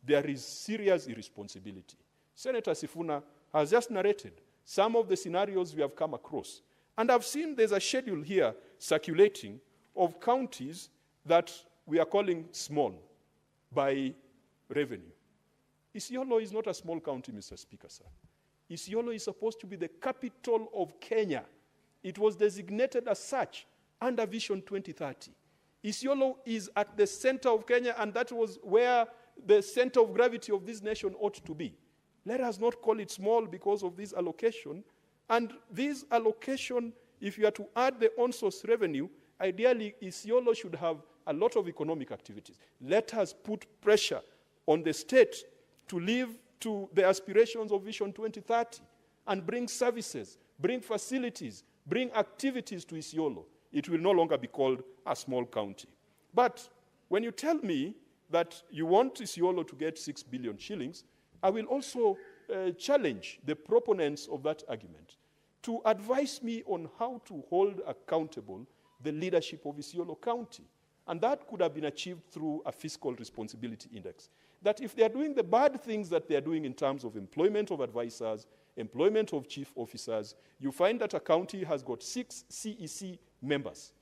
there is serious irresponsibility. Senator Sifuna has just narrated some of the scenarios we have come across. And I've seen there's a schedule here circulating of counties that we are calling small by revenue. Isiolo is not a small county, Mr. Speaker, sir. Isiolo is supposed to be the capital of Kenya. It was designated as such under Vision 2030. Isiolo is at the center of Kenya, and that was where the center of gravity of this nation ought to be. Let us not call it small because of this allocation. And this allocation, if you are to add the on-source revenue, ideally Isiolo should have a lot of economic activities. Let us put pressure on the state to live to the aspirations of Vision 2030 and bring services, bring facilities, bring activities to Isiolo. It will no longer be called a small county. But when you tell me that you want Isiolo to get 6 billion shillings, I will also challenge the proponents of that argument to advise me on how to hold accountable the leadership of Isiolo County. And that could have been achieved through a fiscal responsibility index. That if they are doing the bad things that they are doing in terms of employment of advisors, employment of chief officers, you find that a county has got 6 CEC members,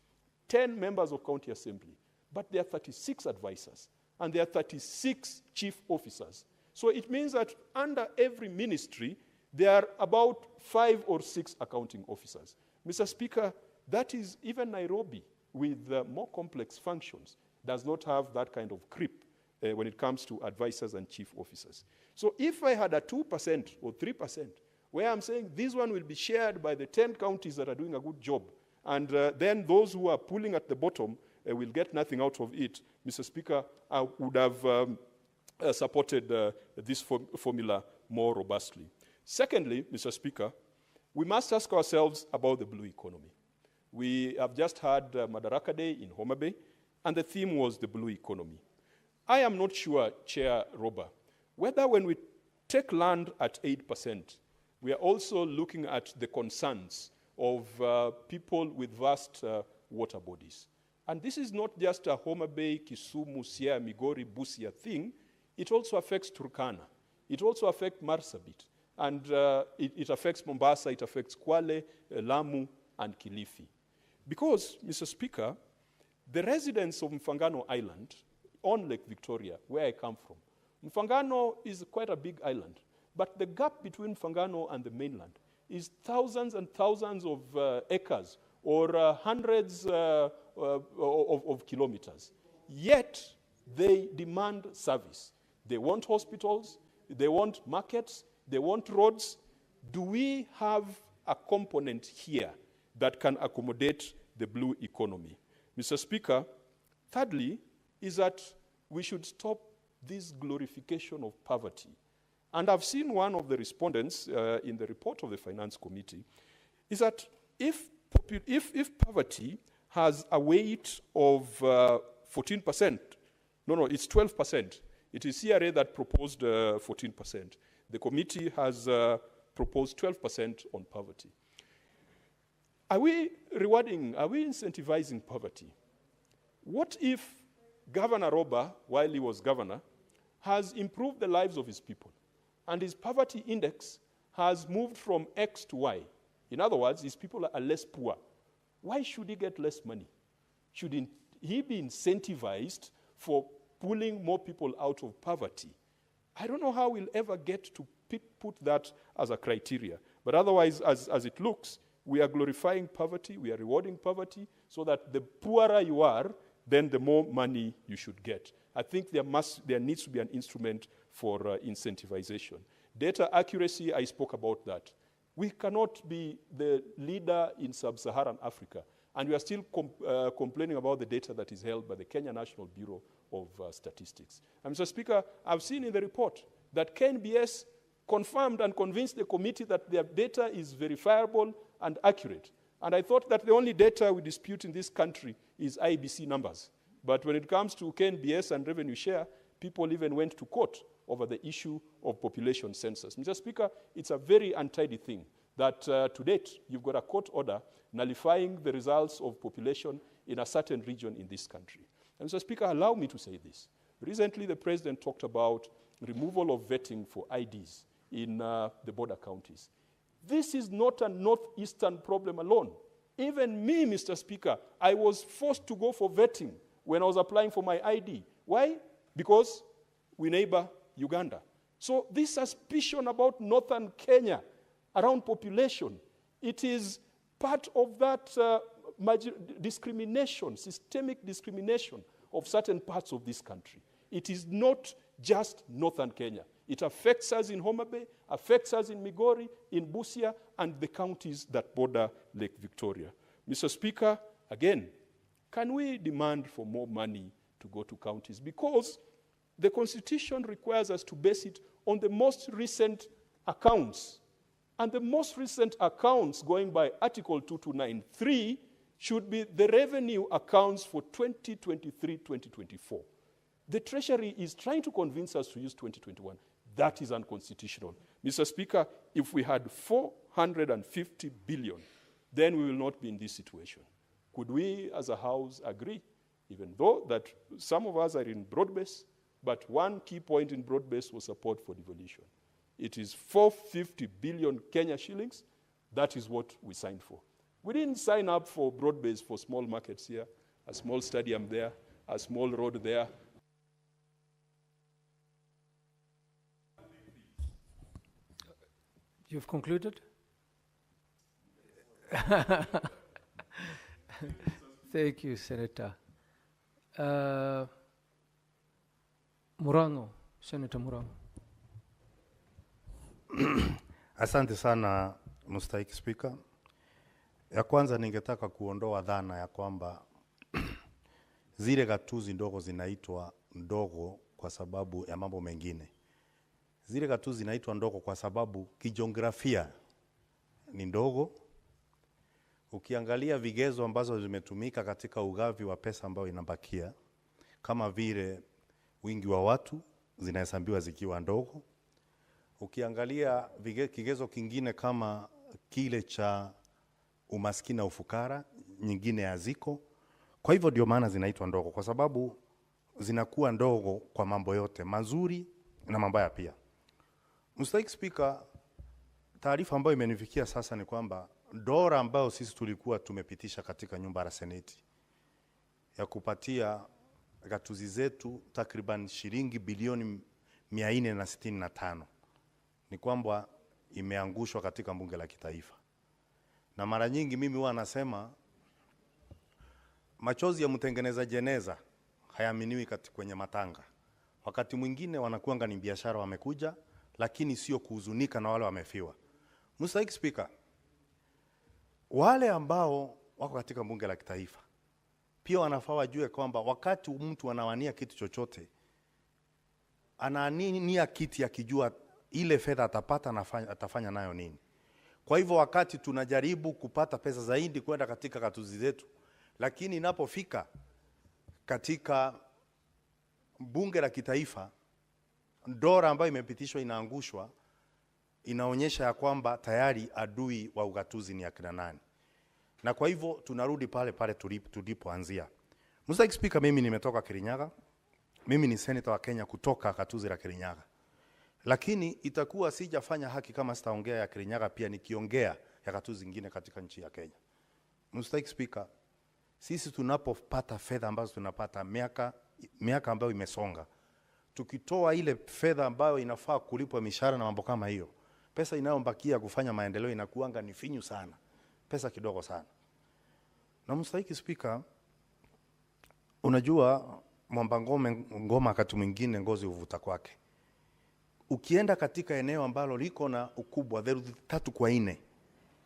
10 members of county assembly, but there are 36 advisors, and there are 36 chief officers. So it means that under every ministry, there are about 5 or 6 accounting officers. Mr. Speaker, that is even Nairobi, with more complex functions, does not have that kind of creep when it comes to advisors and chief officers. So if I had a 2% or 3%, where I'm saying this one will be shared by the 10 counties that are doing a good job, and then those who are pulling at the bottom will get nothing out of it, Mr. Speaker, I would have supported this formula more robustly. Secondly, Mr. Speaker, we must ask ourselves about the blue economy. We have just had Madaraka Day in Homa Bay, and the theme was the blue economy. I am not sure, Chair Roba, whether when we take land at 8%, we are also looking at the concerns of people with vast water bodies. And this is not just a Homa Bay, Kisumu, Siaya, Migori, Busia thing. It also affects Turkana. It also affects Marsabit. And it affects Mombasa, it affects Kwale, Lamu, and Kilifi. Because, Mr. Speaker, the residents of Mfangano Island on Lake Victoria, where I come from, Mfangano is quite a big island, but the gap between Mfangano and the mainland is thousands and thousands of acres or hundreds of kilometers. Yet, they demand service. They want hospitals, they want markets, they want roads. Do we have a component here that can accommodate the blue economy? Mr. Speaker, thirdly, is that we should stop this glorification of poverty. And I've seen one of the respondents in the report of the Finance Committee, is that if poverty has a weight of 14%, no, it's 12%. It is CRA that proposed 14%. The committee has proposed 12% on poverty. Are we incentivizing poverty? What if Governor Roba, while he was governor, has improved the lives of his people, and his poverty index has moved from X to Y? In other words, his people are less poor. Why should he get less money? Should he be incentivized for pulling more people out of poverty? I don't know how we'll ever get to put that as a criteria. But otherwise, as it looks, we are glorifying poverty, we are rewarding poverty, so that the poorer you are, then the more money you should get. I think there needs to be an instrument for incentivization. Data accuracy, I spoke about that. We cannot be the leader in sub-Saharan Africa, and we are still complaining about the data that is held by the Kenya National Bureau of Statistics. And Mr. Speaker, I've seen in the report that KNBS confirmed and convinced the committee that their data is verifiable and accurate. And I thought that the only data we dispute in this country is IBC numbers. But when it comes to KNBS and revenue share, people even went to court over the issue of population census. Mr. Speaker, it's a very untidy thing that to date, you've got a court order nullifying the results of population in a certain region in this country. And Mr. Speaker, allow me to say this. Recently, the President talked about removal of vetting for IDs in the border counties. This is not a northeastern problem alone. Even me, Mr. Speaker, I was forced to go for vetting when I was applying for my ID. Why? Because we neighbor Uganda. So this suspicion about northern Kenya around population, it is part of that discrimination, systemic discrimination of certain parts of this country. It is not just northern Kenya. It affects us in Homa Bay, affects us in Migori, in Busia, and the counties that border Lake Victoria. Mr. Speaker, again, can we demand for more money to go to counties? Because the Constitution requires us to base it on the most recent accounts. And the most recent accounts, going by Article 2293, should be the revenue accounts for 2023-2024. The Treasury is trying to convince us to use 2021. That is unconstitutional. Mr. Speaker, if we had 450 billion, then we will not be in this situation. Could we, as a House, agree, even though that some of us are in broad-based, but one key point in broad-based was support for devolution. It is 450 billion Kenya shillings. That is what we signed for. We didn't sign up for broad-based for small markets here, a small stadium there, a small road there. You've concluded? Thank you, Senator. Murango, Senator Murango. Asante sana Mstahiki Speaker. Ya kwanza ningetaka kuondoa dhana ya kwamba zile gatuzi ndogo zinaitwa ndogo kwa sababu ya mambo mengine. Zile gatuzi zinaitwa ndogo kwa sababu kijiografia ni ndogo. Ukiangalia vigezo ambazo zimetumika katika ugavi wa pesa ambao inabakia, kama vile wingi wa watu, zinahesabiwa zikiwa ndogo. Ukiangalia kigezo kingine kama kile cha umaskini na ufukara, nyingine haziko. Kwa hivyo ndio maana zinaitwa ndogo, kwa sababu zinakuwa ndogo kwa mambo yote, mazuri na mabaya pia. Mstahiki Speaker, taarifa ambayo imenifikia sasa ni kwamba dola ambayo sisi tulikuwa tumepitisha katika nyumba ya Seneti ya kupatia gatuzi zetu takriban shilingi bilioni 465 ni kwamba imeangushwa katika bunge la kitaifa. Na mara nyingi mimi huwa nasema machozi ya mtengeneza jeneza hayaaminiwi kwenye matanga. Wakati mwingine wanakuanga ni biashara wamekuja, lakini sio kuhuzunika na wale wamefiwa. Mstahiki Speaker, wale ambao wako katika bunge la kitaifa pia wanafaa wajue kwamba wakati mtu anawania kitu chochote, anaania kiti akijua ile fedha atapata atafanya nayo nini. Kwa hivyo wakati tunajaribu kupata pesa zaidi kwenda katika gatuzi zetu, lakini inapofika katika bunge la kitaifa, dola ambayo imepitishwa inaangushwa, inaonyesha ya kwamba tayari adui wa ugatuzi ni akina nani. Na kwa hivyo tunarudi pale pale tulipoanzia. Mr. Speaker, mimi nimetoka Kirinyaga. Mimi ni senator wa Kenya kutoka gatuzi la Kirinyaga. Lakini itakuwa sijafanya haki kama sitaongea ya Kirinyaga pia nikiongea ya gatuzi zingine katika nchi ya Kenya. Mr. Speaker, sisi tunapopata fedha ambazo tunapata miaka ambayo imesonga, tukitoa ile fedha ambayo inafaa kulipwa mishahara na mambo kama hiyo, pesa inayombakia kufanya maendeleo inakuanga ni finyu sana, pesa kidogo sana. Na Mr. Speaker, unajua mwamba ngoma wakati mwingine ngozi uvuta kwake. Ukienda katika eneo ambalo liko na ukubwa 3/4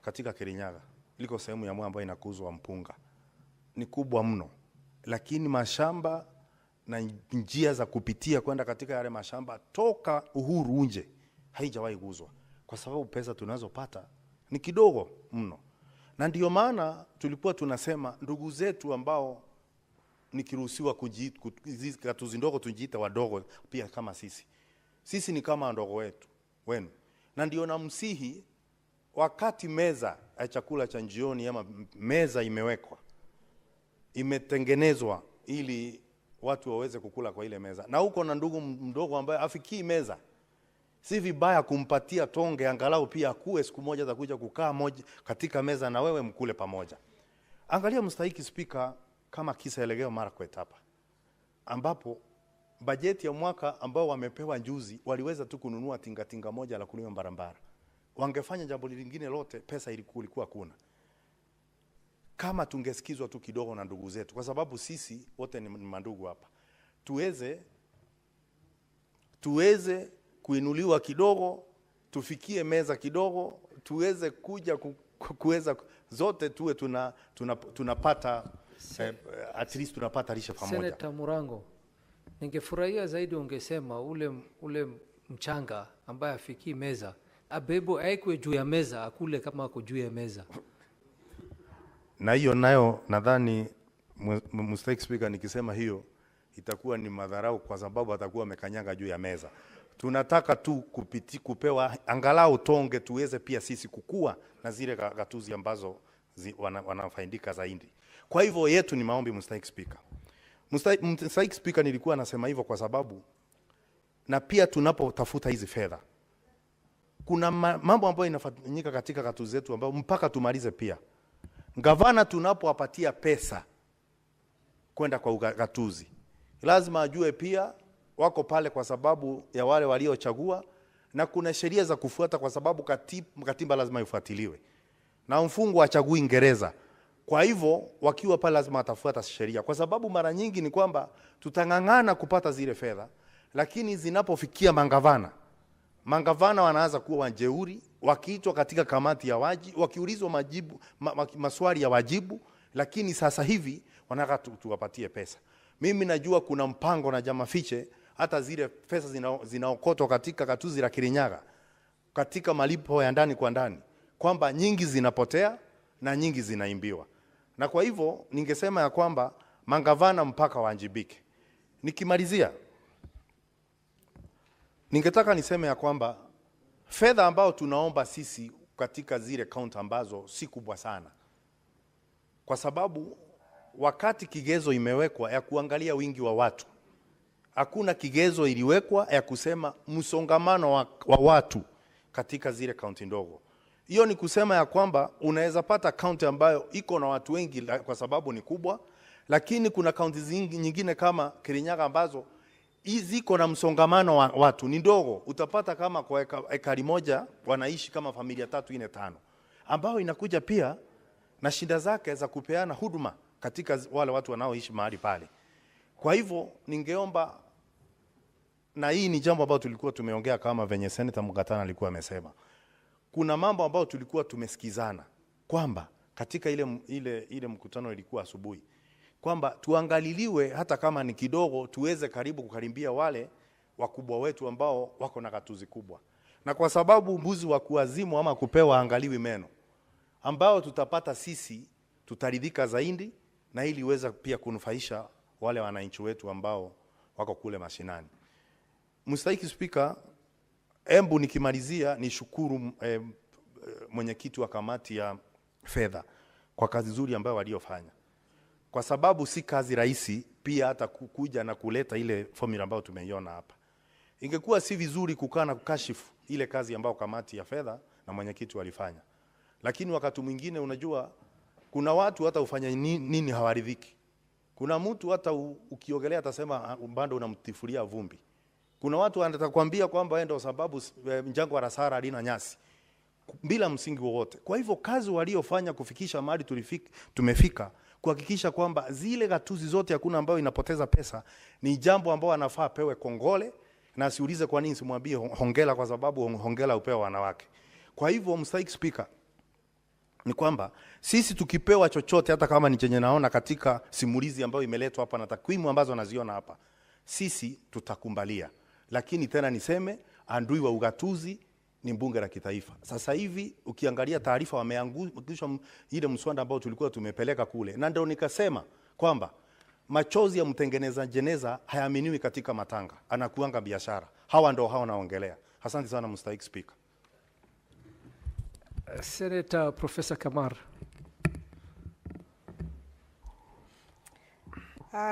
katika Kirinyaga, liko sehemu ya ambayo inakuzwa mpunga, ni kubwa mno, lakini mashamba na njia za kupitia kwenda katika yale mashamba toka uhuru nje haijawahi guzwa, kwa sababu pesa tunazopata ni kidogo mno. Na ndio maana tulikuwa tunasema ndugu zetu ambao nikiruhusiwa gatuzi ndogo tujiita wadogo pia kama sisi ni kama ndogo wetu wenu. Na ndio namsihi, wakati meza ya chakula cha jioni ama meza imewekwa, imetengenezwa ili watu waweze kukula kwa ile meza, na uko na ndugu mdogo ambaye afikii meza, si vibaya kumpatia tonge angalau pia akue siku moja za kuja kukaa moja katika meza na wewe mkule pamoja. Angalia Mr. Speaker, kama kisa Elgeyo Marakwet hapa, ambapo bajeti ya mwaka ambao wamepewa juzi waliweza tu kununua tingatinga moja la kulima barabara. Wangefanya jambo lingine lote, pesa ilikuwa kuna. Kama tungesikizwa tu kidogo na ndugu zetu, kwa sababu sisi wote ni mandugu hapa, tuweze kuinuliwa kidogo, tufikie meza kidogo, tuweze kuja kuweza zote tuwe tunapata at least tunapata lishe pamoja. Senator Murango, ningefurahia zaidi ungesema ule mchanga ambaye afikii meza abebo aikwe juu ya meza akule kama ako juu ya meza. Na hiyo nayo nadhani Mr. Speaker, nikisema hiyo itakuwa ni madharau, kwa sababu atakuwa amekanyanga juu ya meza. Tunataka tu kupewa angalau tonge tuweze pia sisi kukua na zile gatuzi ambazo wanafaidika zaidi. Kwa hivyo yetu ni maombi Mr. Speaker. Mr. Speaker, nilikuwa nasema hivyo kwa sababu na pia tunapotafuta hizi fedha kuna mambo ambayo inafanyika katika gatuzi zetu ambayo mpaka tumalize pia. Gavana tunapowapatia pesa kwenda kwa gatuzi, lazima ajue pia wako pale kwa sababu ya wale waliochagua, na kuna sheria za kufuata kwa sababu katiba lazima ifuatiliwe. Na mfungu achagui Uingereza. Kwa hivyo wakiwa pale lazima watafuata sheria, kwa sababu mara nyingi ni kwamba tutangangana kupata zile fedha, lakini zinapofikia mangavana wanaanza kuwa wajeuri, wakiitwa katika kamati ya waji, wakiulizwa maswali ya wajibu, lakini sasa hivi wanataka tuwapatie pesa. Mimi najua kuna mpango na Jama Fiche, hata zile pesa zinaokotwa katika gatuzi la Kirinyaga katika malipo ya ndani kwa ndani, kwamba nyingi zinapotea na nyingi zinaimbiwa. Na kwa hivyo ningesema ya kwamba mangavana mpaka waanjibike. Nikimalizia, ningetaka niseme ya kwamba fedha ambao tunaomba sisi katika zile kaunti ambazo si kubwa sana, kwa sababu wakati kigezo imewekwa ya kuangalia wingi wa watu, hakuna kigezo iliwekwa ya kusema msongamano wa watu katika zile kaunti ndogo. Hiyo ni kusema ya kwamba unaweza pata kaunti ambayo iko na watu wengi kwa sababu ni kubwa, lakini kuna kaunti nyingine kama Kirinyaga ambazo ziko na msongamano wa watu ni ndogo. Utapata kama kwa ekari moja wanaishi kama familia 3, 4, 5, ambao inakuja pia na shida zake za kupeana huduma katika wale watu wanaoishi mahali pale. Kwa hivyo ningeomba, na hii ni jambo ambalo tulikuwa tumeongea kama venye Senator Mugatana alikuwa amesema, kuna mambo ambayo tulikuwa tumesikizana kwamba katika ile mkutano ilikuwa asubuhi, kwamba tuangaliliwe hata kama ni kidogo, tuweze karibu kukaribia wale wakubwa wetu ambao wako na gatuzi kubwa. Na kwa sababu mbuzi wa kuazimu ama kupewa angaliwi meno, ambao tutapata sisi tutaridhika zaidi, na ili iweza pia kunufaisha wale wananchi wetu ambao wako kule mashinani. Mr. Speaker, Embu nikimalizia nishukuru mwenyekiti wa kamati ya fedha kwa kazi nzuri ambayo waliofanya, kwa sababu si kazi rahisi pia hata kuja na kuleta ile formula ambayo tumeiona hapa. Ingekuwa si vizuri kukaa na kukashifu ile kazi ambayo kamati ya fedha na mwenyekiti walifanya, lakini wakati mwingine unajua kuna watu hata ufanya nini hawaridhiki. Kuna mtu hata ukiogelea atasema bado unamtifulia vumbi. Kuna watu watakwambia kwamba ndio sababu Mjango wa Rasara halina nyasi bila msingi wowote. Kwa hivyo kazi waliofanya kufikisha mahali tumefika, kuhakikisha kwamba zile gatuzi zote hakuna ambayo inapoteza pesa, ni jambo ambalo anafaa pewe kongole, na asiulize kwa nini simwambie hongela, kwa sababu hongela upewa wanawake. Kwa hivyo Mstahiki Spika, ni kwamba sisi tukipewa chochote, hata kama ni chenye naona katika simulizi ambayo imeletwa hapa na takwimu ambazo naziona hapa, sisi tutakumbalia. Lakini tena niseme, andui wa ugatuzi ni bunge la kitaifa. Sasa hivi ukiangalia taarifa, wameangusha ile mswada ambao tulikuwa tumepeleka kule, na ndio nikasema kwamba machozi ya mtengeneza jeneza hayaaminiwi katika matanga, anakuanga biashara. Hawa ndio hao naongelea. Asante sana Mstahiki Spika. Senator Professor Kamar.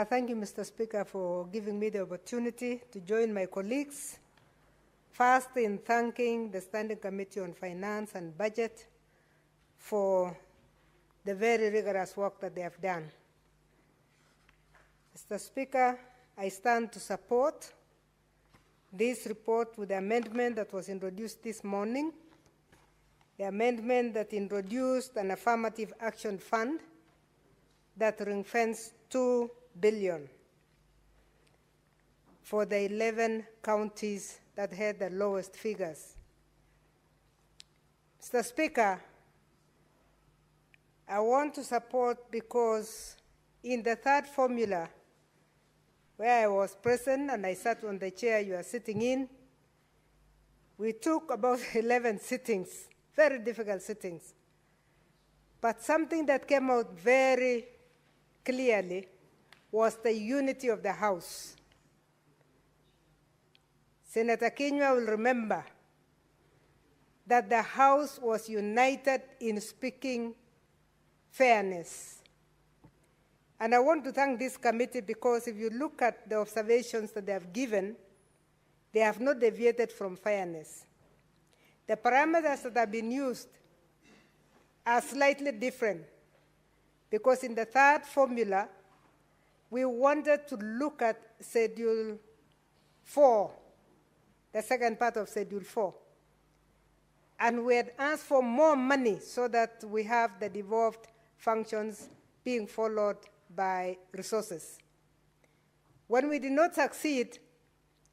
Thank you, Mr. Speaker, for giving me the opportunity to join my colleagues. First, in thanking the Standing Committee on Finance and Budget for the very rigorous work that they have done. Mr. Speaker, I stand to support this report with the amendment that was introduced this morning, the amendment that introduced an affirmative action fund that ring-fenced 2 billion for the 11 counties that had the lowest figures. Mr. Speaker, I want to support because in the third formula, where I was present and I sat on the chair you are sitting in, we took about 11 sittings, very difficult sittings. But something that came out very clearly was the unity of the House. Senator Kinyua will remember that the House was united in speaking fairness. And I want to thank this committee because if you look at the observations that they have given, they have not deviated from fairness. The parameters that have been used are slightly different because in the third formula, we wanted to look at Schedule 4, the second part of Schedule 4. And we had asked for more money so that we have the devolved functions being followed by resources. When we did not succeed,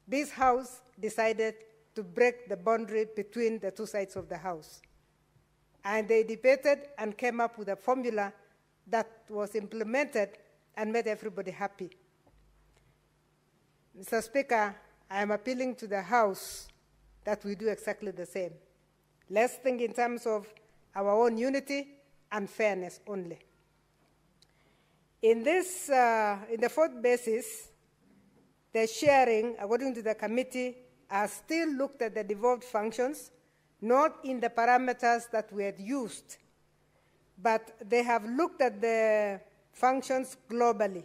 this House decided to break the boundary between the two sides of the House. And they debated and came up with a formula that was implemented and made everybody happy. Mr. Speaker, I am appealing to the House that we do exactly the same. Let's think in terms of our own unity and fairness only. In this, in the fourth basis, the sharing, according to the committee, are still looked at the devolved functions, not in the parameters that we had used, but they have looked at the functions globally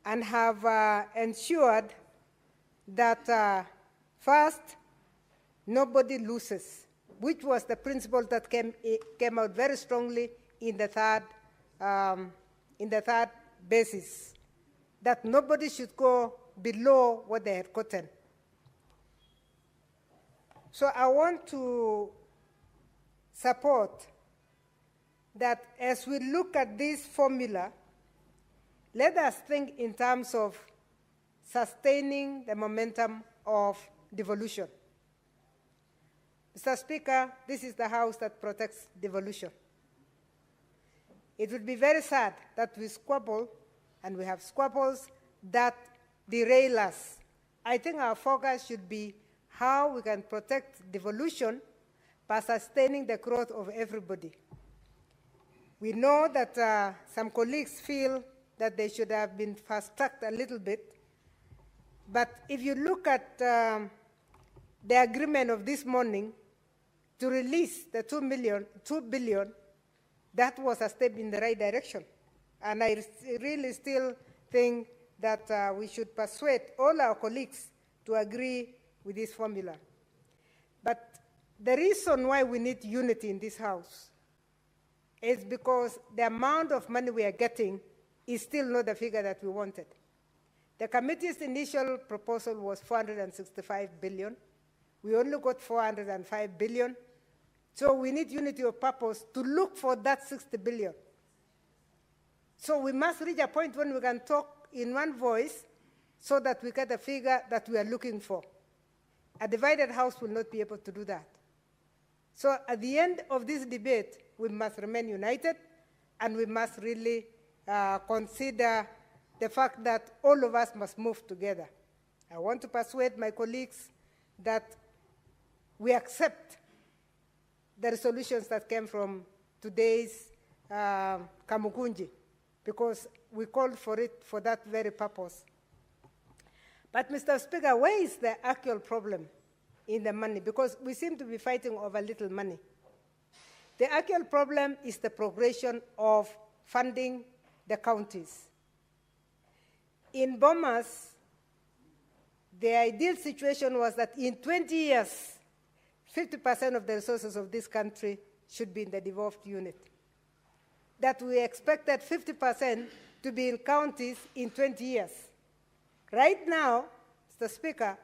and have ensured that first, nobody loses, which was the principle that came out very strongly in the third basis, that nobody should go below what they had gotten. So I want to support that as we look at this formula, let us think in terms of sustaining the momentum of devolution. Mr. Speaker, this is the House that protects devolution. It would be very sad that we squabble, and we have squabbles that derail us. I think our focus should be how we can protect devolution by sustaining the growth of everybody. We know that some colleagues feel that they should have been fast-tracked a little bit, but if you look at the agreement of this morning to release the 2 billion, that was a step in the right direction. And I really still think that we should persuade all our colleagues to agree with this formula. But the reason why we need unity in this House is because the amount of money we are getting is still not the figure that we wanted. The committee's initial proposal was 465 billion. We only got 405 billion. So we need unity of purpose to look for that 60 billion. So we must reach a point when we can talk in one voice so that we get the figure that we are looking for. A divided House will not be able to do that. So at the end of this debate, we must remain united, and we must really consider the fact that all of us must move together. I want to persuade my colleagues that we accept the resolutions that came from today's Kamukunji, because we called for it for that very purpose. But Mr. Speaker, where is the actual problem in the money? Because we seem to be fighting over little money. The actual problem is the progression of funding the counties. In Bomas, the ideal situation was that in 20 years, 50% of the resources of this country should be in the devolved unit. That we expected 50% to be in counties in 20 years. Right now, Mr. Speaker,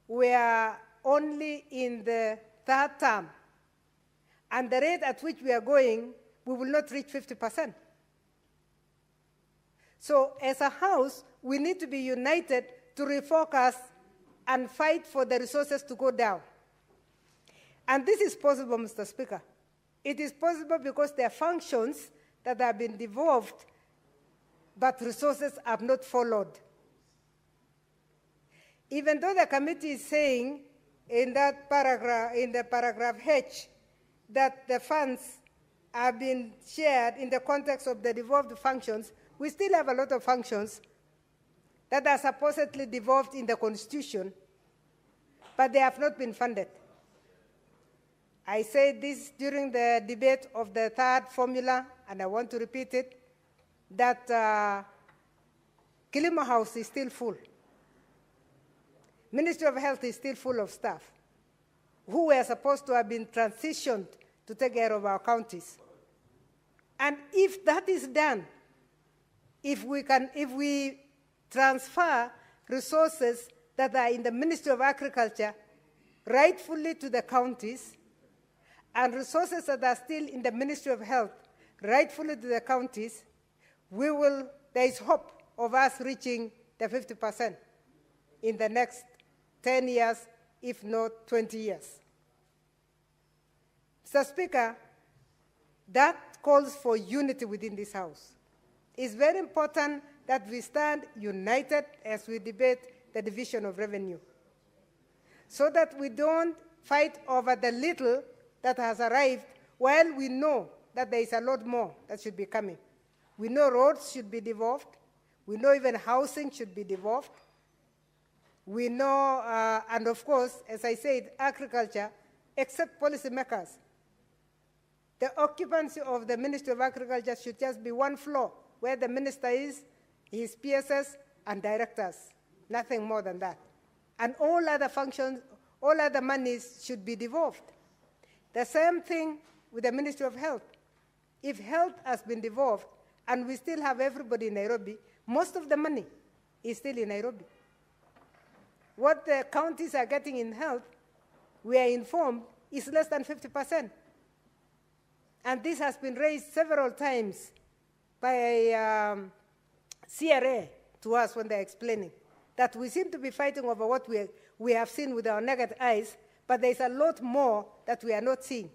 we are only in the third term. And the rate at which we are going, we will not reach 50%. So as a House, we need to be united to refocus and fight for the resources to go down. And this is possible, Mr. Speaker. It is possible because there are functions that have been devolved, but resources have not followed. Even though the committee is saying in that paragraph, in the paragraph H, that the funds have been shared in the context of the devolved functions, we still have a lot of functions that are supposedly devolved in the Constitution, but they have not been funded. I said this during the debate of the third formula, and I want to repeat it, that Kilimo House is still full. Ministry of Health is still full of staff who were supposed to have been transitioned to take care of our counties. And if that is done, if we transfer resources that are in the Ministry of Agriculture rightfully to the counties, and resources that are still in the Ministry of Health rightfully to the counties, there is hope of us reaching the 50% in the next 10 years, if not 20 years. Mr. Speaker, that calls for unity within this House. It's very important that we stand united as we debate the division of revenue, so that we don't fight over the little that has arrived, while we know that there is a lot more that should be coming. We know roads should be devolved. We know even housing should be devolved. We know, and of course, as I said, agriculture, except policymakers. The occupancy of the Ministry of Agriculture should just be one floor, where the minister is, his PSS, and directors. Nothing more than that. And all other functions, all other monies should be devolved. The same thing with the Ministry of Health. If health has been devolved and we still have everybody in Nairobi, most of the money is still in Nairobi. What the counties are getting in health, we are informed, is less than 50%. And this has been raised several times by CRA to us when they're explaining that we seem to be fighting over what we have seen with our naked eyes, but there's a lot more that we are not seeing.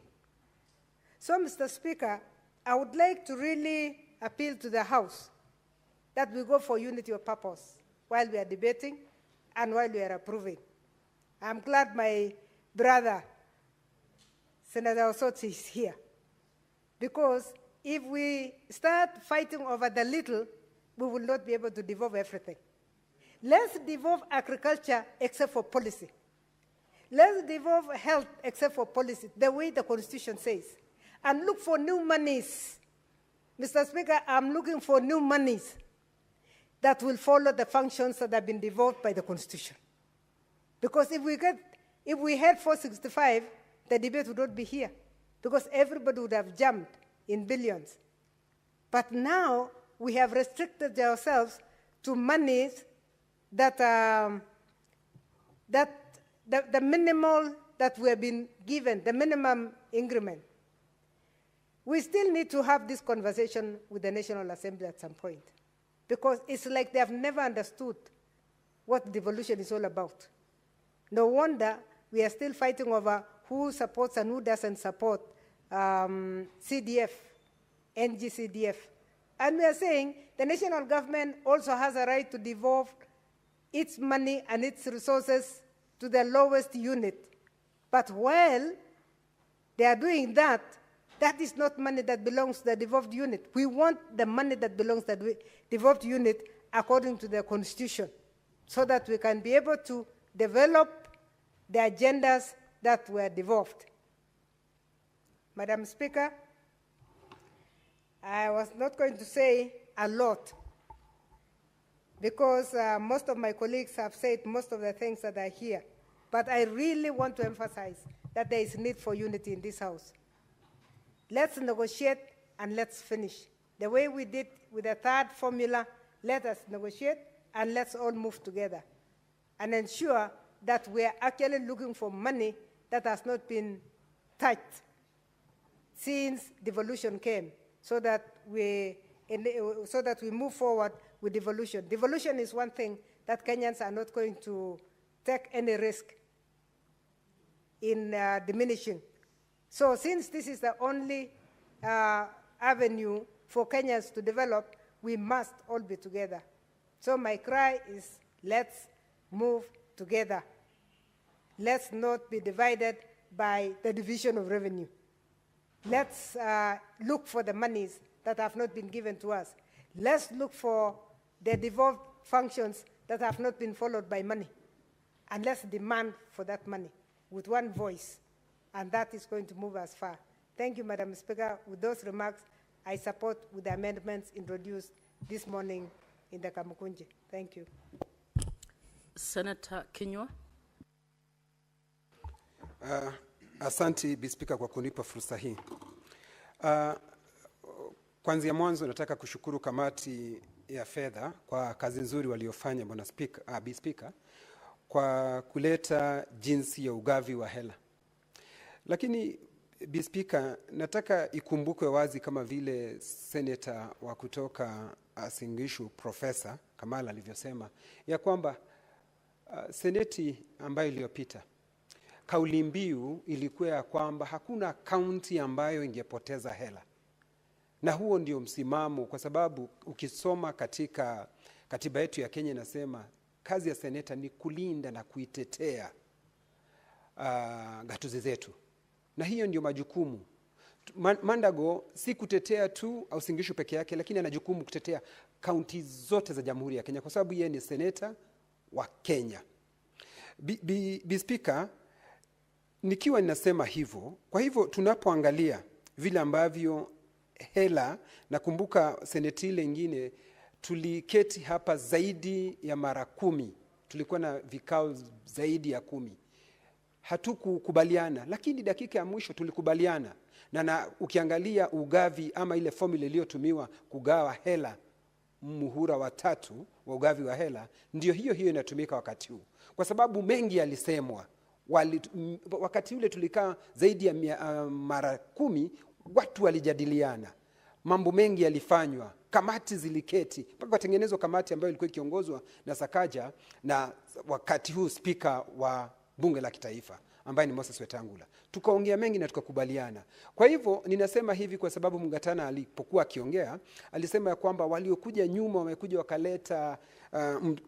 So, Mr. Speaker, I would like to really appeal to the House that we go for unity of purpose while we are debating and while we are approving. I'm glad my brother, Senator Osotsi, is here, because if we start fighting over the little, we will not be able to devolve everything. Let's devolve agriculture except for policy. Let's devolve health except for policy, the way the Constitution says, and look for new monies. Mr. Speaker, I'm looking for new monies that will follow the functions that have been devolved by the Constitution. Because if we had 465, the debate would not be here, because everybody would have jumped in billions. But now we have restricted ourselves to monies that the minimal that we have been given, the minimum increment. We still need to have this conversation with the National Assembly at some point, because it's like they have never understood what devolution is all about. No wonder we are still fighting over who supports and who doesn't support CDF, NGCDF. And we are saying the national government also has a right to devolve its money and its resources to the lowest unit. But while they are doing that, that is not money that belongs to the devolved unit. We want the money that belongs to the devolved unit according to the Constitution, so that we can be able to develop the agendas that were devolved. Madam Speaker, I was not going to say a lot, because most of my colleagues have said most of the things that are here. But I really want to emphasize that there is need for unity in this House. Let's negotiate and let's finish. The way we did with the third formula, let us negotiate and let's all move together and ensure that we are actually looking for money that has not been touched since devolution came, so that we move forward with devolution. Devolution is one thing that Kenyans are not going to take any risk in diminishing. So since this is the only avenue for Kenyans to develop, we must all be together. So my cry is, let's move together. Let's not be divided by the division of revenue. Let's look for the monies that have not been given to us. Let's look for the devolved functions that have not been followed by money. And let's demand for that money with one voice. And that is going to move us far. Thank you, Madam Speaker. With those remarks, I support with the amendments introduced this morning in the Kamukunji. Thank you. Senator Kinyua. Asante Bi Speaker kwa kunipa fursa hii. Kwanza mwanzo nataka kushukuru kamati ya fedha kwa kazi nzuri waliofanya Bwana Speaker, Bi Speaker, kwa kuleta jinsi ya ugavi wa hela. Lakini Bi Speaker, nataka ikumbukwe wazi kama vile seneta wa kutoka Singishu Profesa Kamala alivyosema ya kwamba seneti ambayo iliyopita kauli mbiu ilikuwa ya kwamba hakuna kaunti ambayo ingepoteza hela. Na huo ndio msimamo, kwa sababu ukisoma katika katiba yetu ya Kenya inasema kazi ya seneta ni kulinda na kuitetea gatuzi zetu. Na hiyo ndio majukumu. Mandago si kutetea tu au Singishu peke yake, lakini ana jukumu kutetea kaunti zote za Jamhuri ya Kenya, kwa sababu yeye ni seneta wa Kenya. Bi Speaker, nikiwa ninasema hivyo, kwa hivyo tunapoangalia vile ambavyo hela, nakumbuka seneti ile nyingine tuliketi hapa zaidi ya mara 10, tulikuwa na vikao zaidi ya 10. Hatukukubaliana, lakini dakika ya mwisho tulikubaliana. Na ukiangalia ugavi ama ile formula iliyotumiwa kugawa hela, muhura wa 3 wa ugavi wa hela, ndio hiyo inatumika wakati huu. Kwa sababu mengi yalisemwa. Wakati ule tulikaa zaidi ya mara 10, watu walijadiliana. Mambo mengi yalifanywa, kamati ziliketi, mpaka watengenezwa kamati ambayo ilikuwa ikiongozwa na Sakaja na wakati huu spika wa bunge la kitaifa ambaye ni Moses Wetangula. Tukaongea mengi na tukakubaliana. Kwa hivyo ninasema hivi kwa sababu Mungatana alipokuwa akiongea alisema ya kwamba waliokuja nyuma wamekuja wakaleta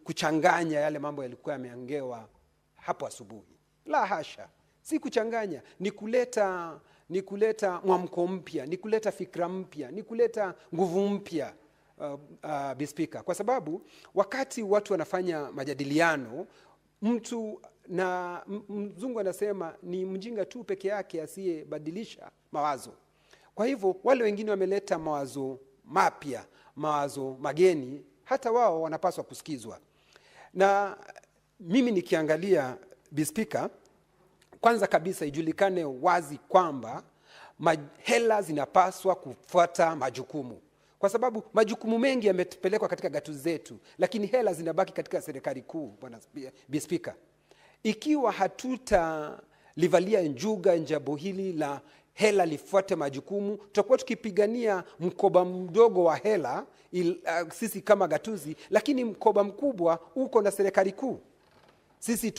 kuchanganya yale mambo yalikuwa yameongewa hapo asubuhi. La hasha, si kuchanganya, ni kuleta mwamko mpya, ni kuleta fikra mpya, ni kuleta nguvu mpya. Bi Speaker, kwa sababu wakati watu wanafanya majadiliano, mtu na mzungu anasema ni mjinga tu peke yake asiyebadilisha mawazo. Kwa hivyo wale wengine wameleta mawazo mapya, mawazo mageni, hata wao wanapaswa kusikizwa. Na mimi nikiangalia, Bi Speaker, kwanza kabisa ijulikane wazi kwamba hela zinapaswa kufuata majukumu, kwa sababu majukumu mengi yamepelekwa katika gatuzi zetu, lakini hela zinabaki katika serikali kuu. Bwana Bi Speaker, ikiwa hatutalivalia njuga jambo hili la hela lifuate majukumu, tutakuwa tukipigania mkoba mdogo wa hela sisi kama gatuzi, lakini mkoba mkubwa uko na serikali kuu. Sisi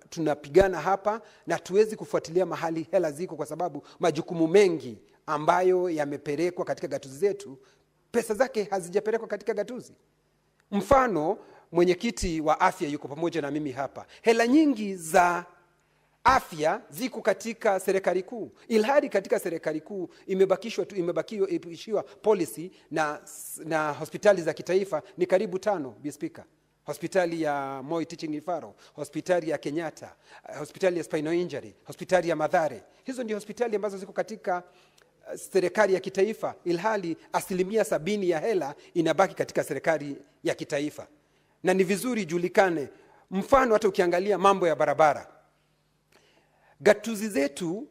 tunapigana hapa na tuwezi kufuatilia mahali hela ziko, kwa sababu majukumu mengi ambayo yamepelekwa katika gatuzi zetu, pesa zake hazijapelekwa katika gatuzi. Mfano, mwenyekiti wa afya yuko pamoja na mimi hapa. Hela nyingi za afya ziko katika serikali kuu, ilhali katika serikali kuu imebakishwa policy na hospitali za kitaifa ni karibu 5, Bi Speaker. Hospitali ya Moi Teaching Referral, hospitali ya Kenyatta, hospitali ya Spinal Injury, hospitali ya Mathare. Hizo ndio hospitali ambazo ziko katika serikali ya kitaifa, ilhali 70% ya hela inabaki katika serikali ya kitaifa. Na ni vizuri julikane, mfano hata ukiangalia mambo ya barabara, gatuzi zetu,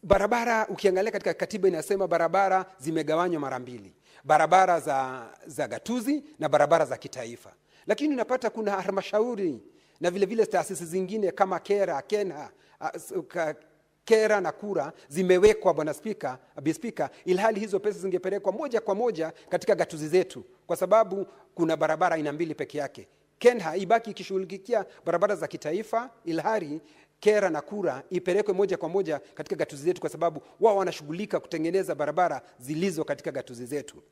barabara ukiangalia katika katiba inasema barabara zimegawanywa mara 2, barabara za gatuzi na barabara za kitaifa. Lakini unapata kuna halmashauri na vile vile taasisi zingine kama KERA, KENHA, KERA na KURA zimewekwa, Bwana Speaker, Bi Speaker, ilhali hizo pesa zingepelekwa moja kwa moja katika gatuzi zetu, kwa sababu kuna barabara aina 2 peke yake. KENHA ibaki ikishughulikia barabara za kitaifa, ilhali KERA na KURA ipelekwe moja kwa moja katika gatuzi zetu, kwa sababu wao wanashughulika kutengeneza barabara zilizo katika gatuzi zetu.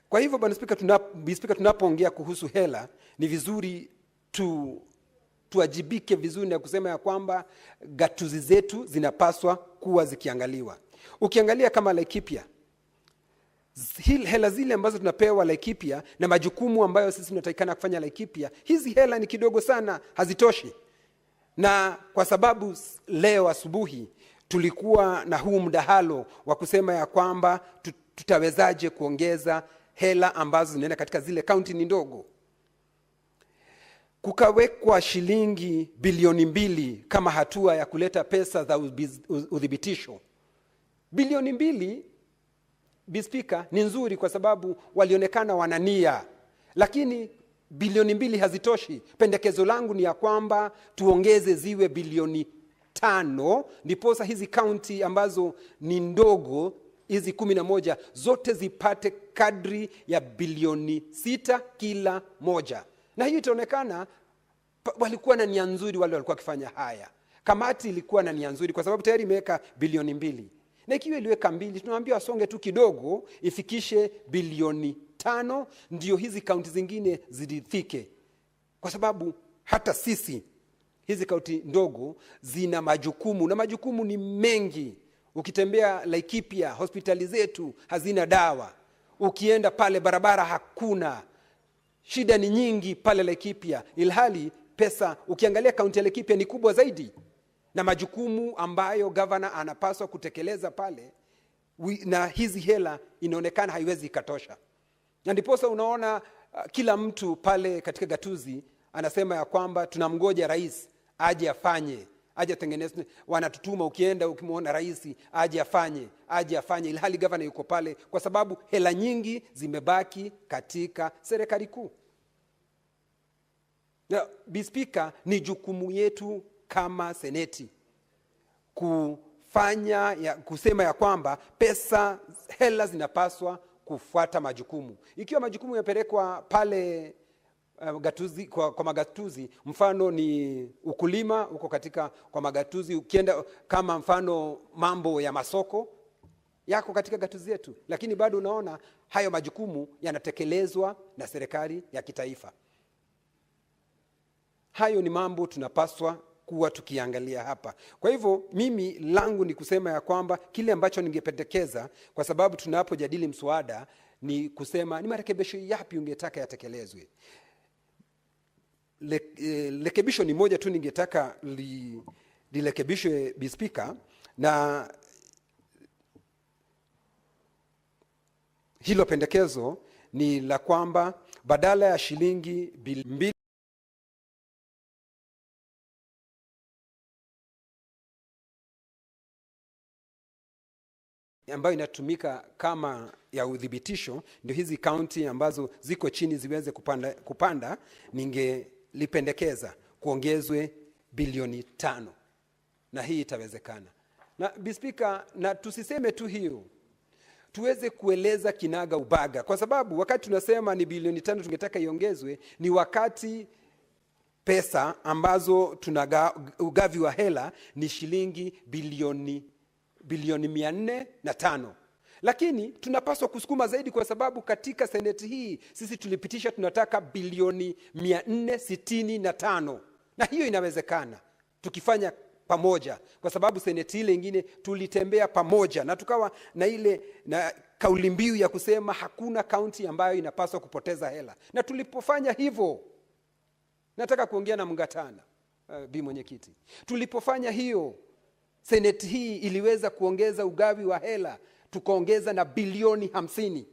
Kwa hivyo, Bwana Speaker, tunapoongea kuhusu hela, ni vizuri tuajibike vizuri na kusema ya kwamba gatuzi zetu zinapaswa kuwa zikiangaliwa. Ukiangalia kama Laikipia, hela zile ambazo tunapewa Laikipia na majukumu ambayo sisi tunatakikana kufanya Laikipia, hizi hela ni kidogo sana, hazitoshi. Na kwa sababu leo asubuhi tulikuwa na huu mdahalo wa kusema ya kwamba tutawezaje kuongeza hela ambazo zinaenda katika zile kaunti ni ndogo, kukawekwa shilingi bilioni 2 kama hatua ya kuleta pesa za udhibitisho. Bilioni 2, Bi Speaker, ni nzuri kwa sababu walionekana wanania, lakini bilioni 2 hazitoshi. Pendekezo langu ni ya kwamba tuongeze ziwe bilioni 5, ndiposa hizi kaunti ambazo ni ndogo, hizi 11 zote zipate kadri ya bilioni 6 kila moja. Na hiyo itaonekana walikuwa na nia nzuri wale walikuwa wakifanya haya. Kamati ilikuwa na nia nzuri kwa sababu tayari imeweka bilioni 2. Na ikiwa iliweka 2, tunawaambia wasonge tu kidogo ifikishe bilioni 5, ndio hizi kaunti zingine zidifike. Kwa sababu hata sisi hizi kaunti ndogo zina majukumu, na majukumu ni mengi. Ukitembea Laikipia, hospitali zetu hazina dawa. Ukienda pale barabara hakuna. Shida ni nyingi pale Laikipia, ilhali pesa ukiangalia kaunti ya Laikipia ni kubwa zaidi, na majukumu ambayo governor anapaswa kutekeleza pale, na hizi hela inaonekana haiwezi ikatosha. Na ndiposa unaona kila mtu pale katika gatuzi anasema ya kwamba tunamgoja rais aje afanye, aje atengeneze. Wanatutuma, ukienda ukimwona rais aje afanye, ilhali governor yuko pale kwa sababu hela nyingi zimebaki katika serikali kuu. Na Bi Speaker, ni jukumu yetu kama seneti kusema ya kwamba hela zinapaswa kufuata majukumu. Ikiwa majukumu yapelekwa pale gatuzi, kwa magatuzi, mfano ni ukulima uko kwa magatuzi, ukienda kama mfano mambo ya masoko yako katika gatuzi yetu, lakini bado unaona hayo majukumu yanatekelezwa na serikali ya kitaifa. Hayo ni mambo tunapaswa kuwa tukiangalia hapa. Kwa hivyo mimi langu ni kusema ya kwamba kile ambacho ningependekeza, kwa sababu tunapojadili mswada, ni kusema ni marekebisho yapi ungetaka yatekelezwe. rekebisho ni moja tu ningetaka lirekebishwe Bi Speaker, na hilo pendekezo ni la kwamba badala ya shilingi bilioni ambayo inatumika kama ya udhibitisho, ndio hizi kaunti ambazo ziko chini ziweze kupanda, ningelipendekeza kuongezwe bilioni 5, na hii itawezekana. Na Bi Speaker, na tusiseme tu hiyo, tuweze kueleza kinaga ubaga, kwa sababu wakati tunasema ni bilioni 5 tungetaka iongezwe, ni wakati pesa ambazo ugavi wa hela ni shilingi bilioni 405. Lakini tunapaswa kusukuma zaidi, kwa sababu katika seneti hii sisi tulipitisha tunataka bilioni 465, na hiyo inawezekana tukifanya pamoja, kwa sababu seneti ile ingine tulitembea pamoja na tukawa na ile na kauli mbiu ya kusema hakuna kaunti ambayo inapaswa kupoteza hela. Na tulipofanya hivyo, nataka kuongea na Mungatana, Bi Mwenyekiti, tulipofanya hiyo, seneti hii iliweza kuongeza ugavi wa hela, tukaongeza na bilioni 50.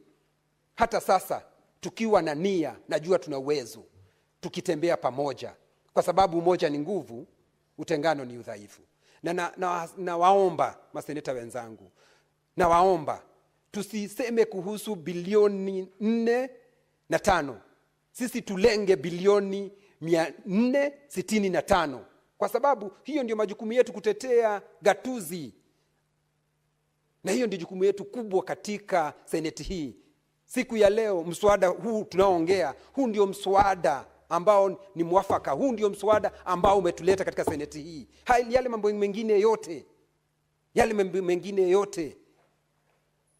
Hata sasa tukiwa na nia, najua tuna uwezo, tukitembea pamoja, kwa sababu umoja ni nguvu, utengano ni udhaifu. Na waomba maseneta wenzangu, na waomba tusiseme kuhusu bilioni 405, sisi tulenge bilioni 465, kwa sababu hiyo ndio majukumu yetu, kutetea gatuzi, na hiyo ndio jukumu yetu kubwa katika seneti hii. Siku ya leo mswada huu tunaoongea, huu ndio mswada ambao ni mwafaka, huu ndio mswada ambao umetuleta katika seneti hii. Yale mambo mengine yote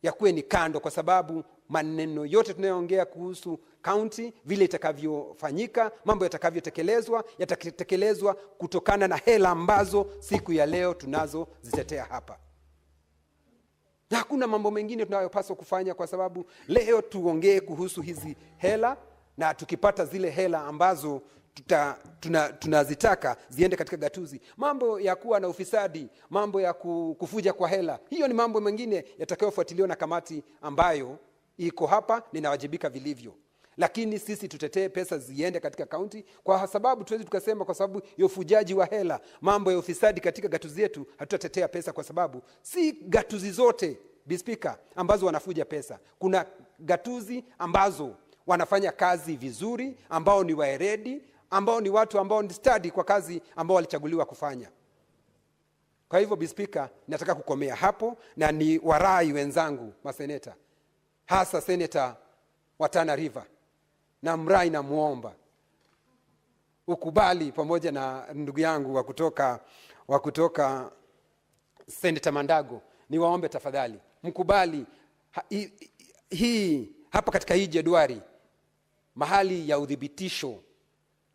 yakuwe ni kando, kwa sababu maneno yote tunayoongea kuhusu county, vile itakavyofanyika, mambo yatakatekelezwa kutokana na hela ambazo siku ya leo tunazo zitetea hapa. Na hakuna mambo mengine tunayopaswa kufanya, kwa sababu leo tuongee kuhusu hizi hela, na tukipata zile hela ambazo tunazitaka ziende katika gatuzi, mambo ya kuwa na ufisadi, mambo ya kufuja kwa hela, hiyo ni mambo mengine yatakayofuatiliwa na kamati ambayo iko hapa, ninawajibika vilivyo. Lakini sisi tutetee pesa ziende katika kaunti, kwa sababu tuwezi tukasema kwa sababu ya ufujaji wa hela, mambo ya ufisadi katika gatuzi yetu hatutatetea pesa, kwa sababu si gatuzi zote, Bi Speaker, ambazo wanafuja pesa. Kuna gatuzi ambazo wanafanya kazi vizuri, ambao ni waeredi, ambao ni watu ambao ni study kwa kazi ambao walichaguliwa kufanya. Kwa hivyo Bi Speaker, nataka kukomea hapo, na ni warai wenzangu maseneta, hasa seneta wa Tana River, na mrai na muomba ukubali pamoja na ndugu yangu wa kutoka Senator Mandago, ni waombe tafadhali mkubali hapa katika hii jedwali mahali ya udhibitisho,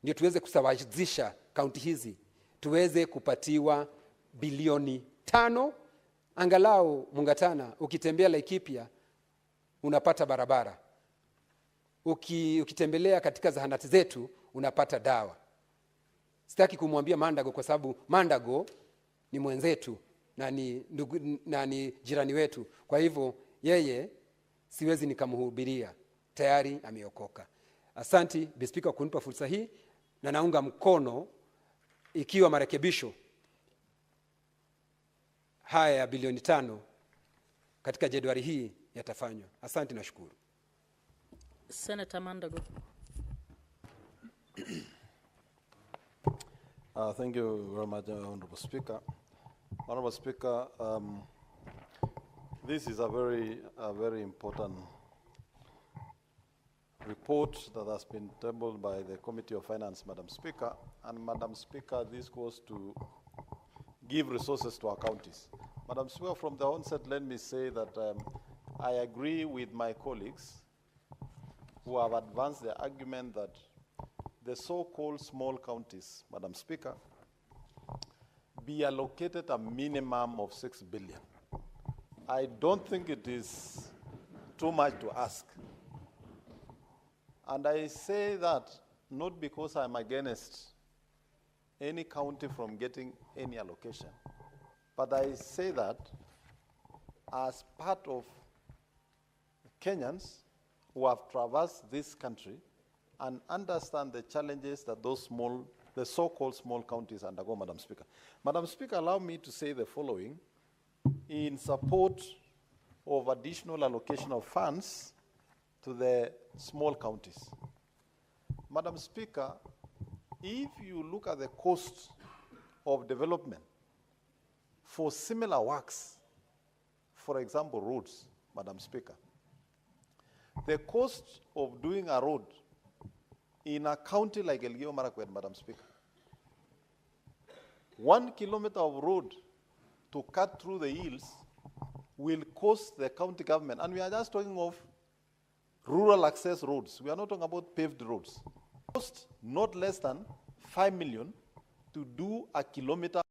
ndio tuweze kusawazisha kaunti hizi, tuweze kupatiwa bilioni 5. Angalau Mungatana, ukitembea Laikipia unapata barabara, ukitembelea katika zahanati zetu unapata dawa. Sitaki kumwambia Mandago, kwa sababu Mandago ni mwenzetu na ni jirani wetu, kwa hivyo yeye siwezi nikamhubiria, tayari ameokoka. Asanti Bi Speaker kunipa fursa hii, na naunga mkono ikiwa marekebisho haya ya bilioni 5 katika jedwali hii yatafanywa. Asante na shukuru. Senator Mandago. Thank you very much, Honorable Speaker. Honorable Speaker, this is a very important report that has been tabled by the Committee of Finance, Madam Speaker. And Madam Speaker, this goes to give resources to our counties. Madam Speaker, from the onset, let me say that I agree with my colleagues who have advanced the argument that the so-called small counties, Madam Speaker, be allocated a minimum of 6 billion. I don't think it is too much to ask. And I say that not because I'm against any county from getting any allocation, but I say that as part of Kenyans who have traversed this country and understand the challenges that those the so-called small counties undergo, Madam Speaker. Madam Speaker, allow me to say the following in support of additional allocation of funds to the small counties. Madam Speaker, if you look at the cost of development for similar works, for example, roads, Madam Speaker, the cost of doing a road in a county like Elgeyo Marakwet, Madam Speaker, 1 kilometer of road to cut through the hills will cost the county government, and we are just talking of rural access roads. We are not talking about paved roads. Cost not less than 5 million to do a kilometer.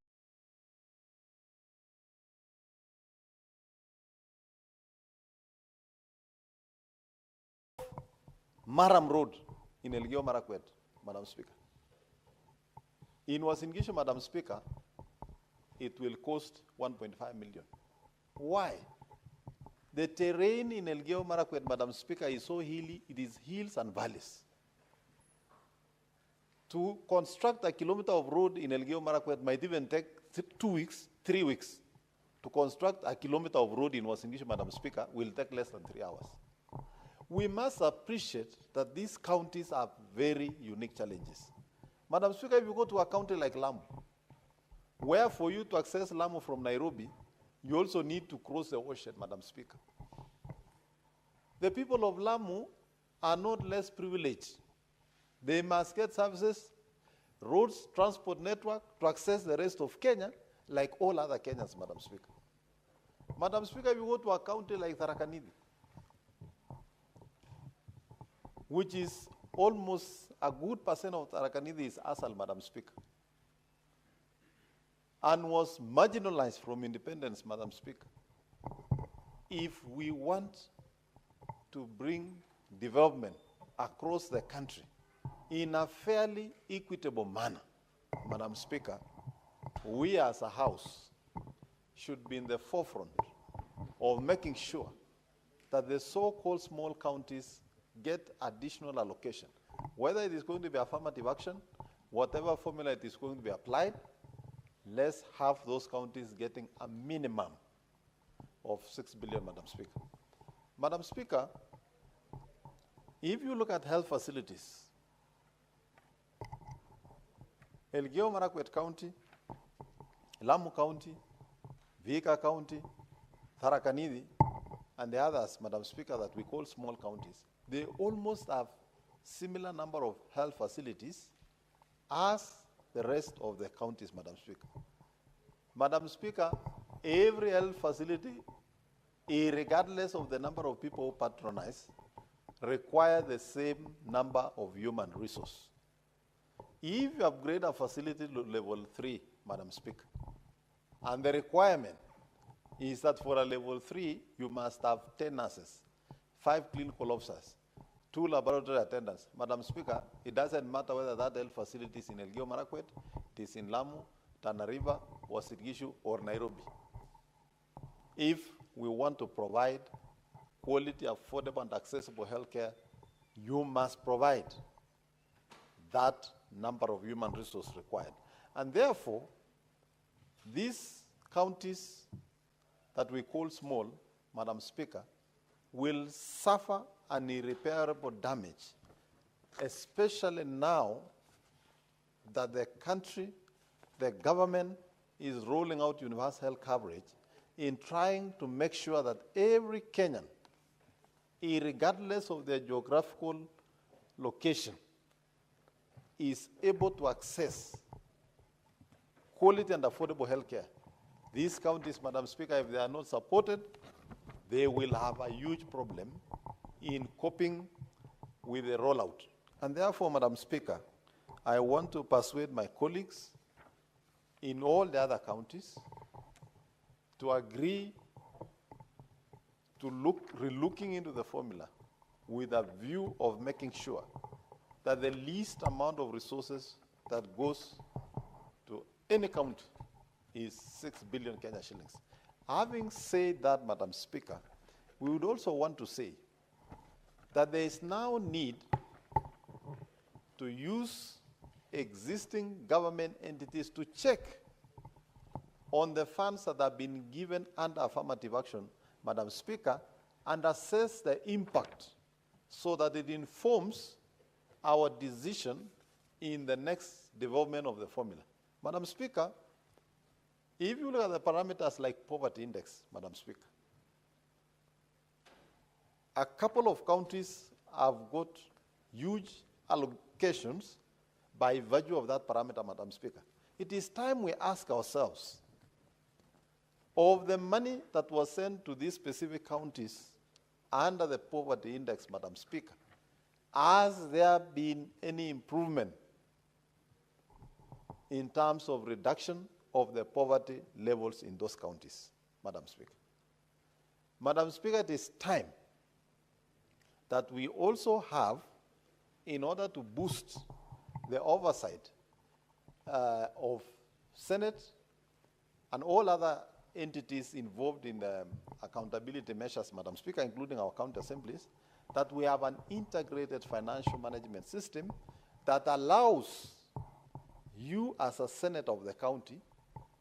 Maram Road in Elgeyo Marakwet, Madam Speaker. In Uasin Gishu, Madam Speaker, it will cost 1.5 million. Why? The terrain in Elgeyo Marakwet, Madam Speaker, is so hilly, it is hills and valleys. To construct a kilometer of road in Elgeyo Marakwet might even take 2 weeks, 3 weeks. To construct a kilometer of road in Uasin Gishu, Madam Speaker, will take less than 3 hours. We must appreciate that these counties have very unique challenges. Madam Speaker, if you go to a county like Lamu, where for you to access Lamu from Nairobi, you also need to cross the ocean, Madam Speaker. The people of Lamu are not less privileged. They must get services, roads, transport network to access the rest of Kenya like all other Kenyans, Madam Speaker. Madam Speaker, if you go to a county like Tharaka Nithi, which is almost a good percent of Tharaka Nithi is ASAL, Madam Speaker, and was marginalized from independence, Madam Speaker. If we want to bring development across the country in a fairly equitable manner, Madam Speaker, we as a House should be in the forefront of making sure that the so-called small counties get additional allocation. Whether it is going to be affirmative action, whatever formula it is going to be applied, let's have those counties getting a minimum of 6 billion, Madam Speaker. Madam Speaker, if you look at health facilities, Elgeyo Marakwet County, Lamu County, Vihiga County, Tharaka Nithi, and the others, Madam Speaker, that we call small counties, they almost have similar number of health facilities as the rest of the counties, Madam Speaker. Madam Speaker, every health facility, regardless of the number of people who patronize, require the same number of human resource. If you upgrade a facility to level 3, Madam Speaker, and the requirement is that for a level 3, you must have 10 nurses, 5 clinical officers, 2 laboratory attendants. Madam Speaker, it doesn't matter whether that health facility is in Elgeyo Marakwet, it is in Lamu, Tana River, Uasin Gishu, or Nairobi. If we want to provide quality, affordable, and accessible healthcare, you must provide that number of human resources required. And therefore, these counties that we call small, Madam Speaker, will suffer an irreparable damage, especially now that the country, the government is rolling out universal health coverage in trying to make sure that every Kenyan, regardless of their geographical location, is able to access quality and affordable health care. These counties, Madam Speaker, if they are not supported, they will have a huge problem in coping with the rollout. And therefore, Madam Speaker, I want to persuade my colleagues in all the other counties to agree to relooking into the formula with a view of making sure that the least amount of resources that goes to any county is 6 billion Kenya shillings. Having said that, Madam Speaker, we would also want to say that there is now need to use existing government entities to check on the funds that have been given under affirmative action, Madam Speaker, and assess the impact so that it informs our decision in the next development of the formula. Madam Speaker, if you look at the parameters like poverty index, Madam Speaker, a couple of counties have got huge allocations by virtue of that parameter, Madam Speaker. It is time we ask ourselves, of the money that was sent to these specific counties under the poverty index, Madam Speaker, has there been any improvement in terms of reduction of the poverty levels in those counties, Madam Speaker? Madam Speaker, it is time that we also have, in order to boost the oversight of Senate and all other entities involved in the accountability measures, Madam Speaker, including our county assemblies, that we have an integrated financial management system that allows you as a senator of the county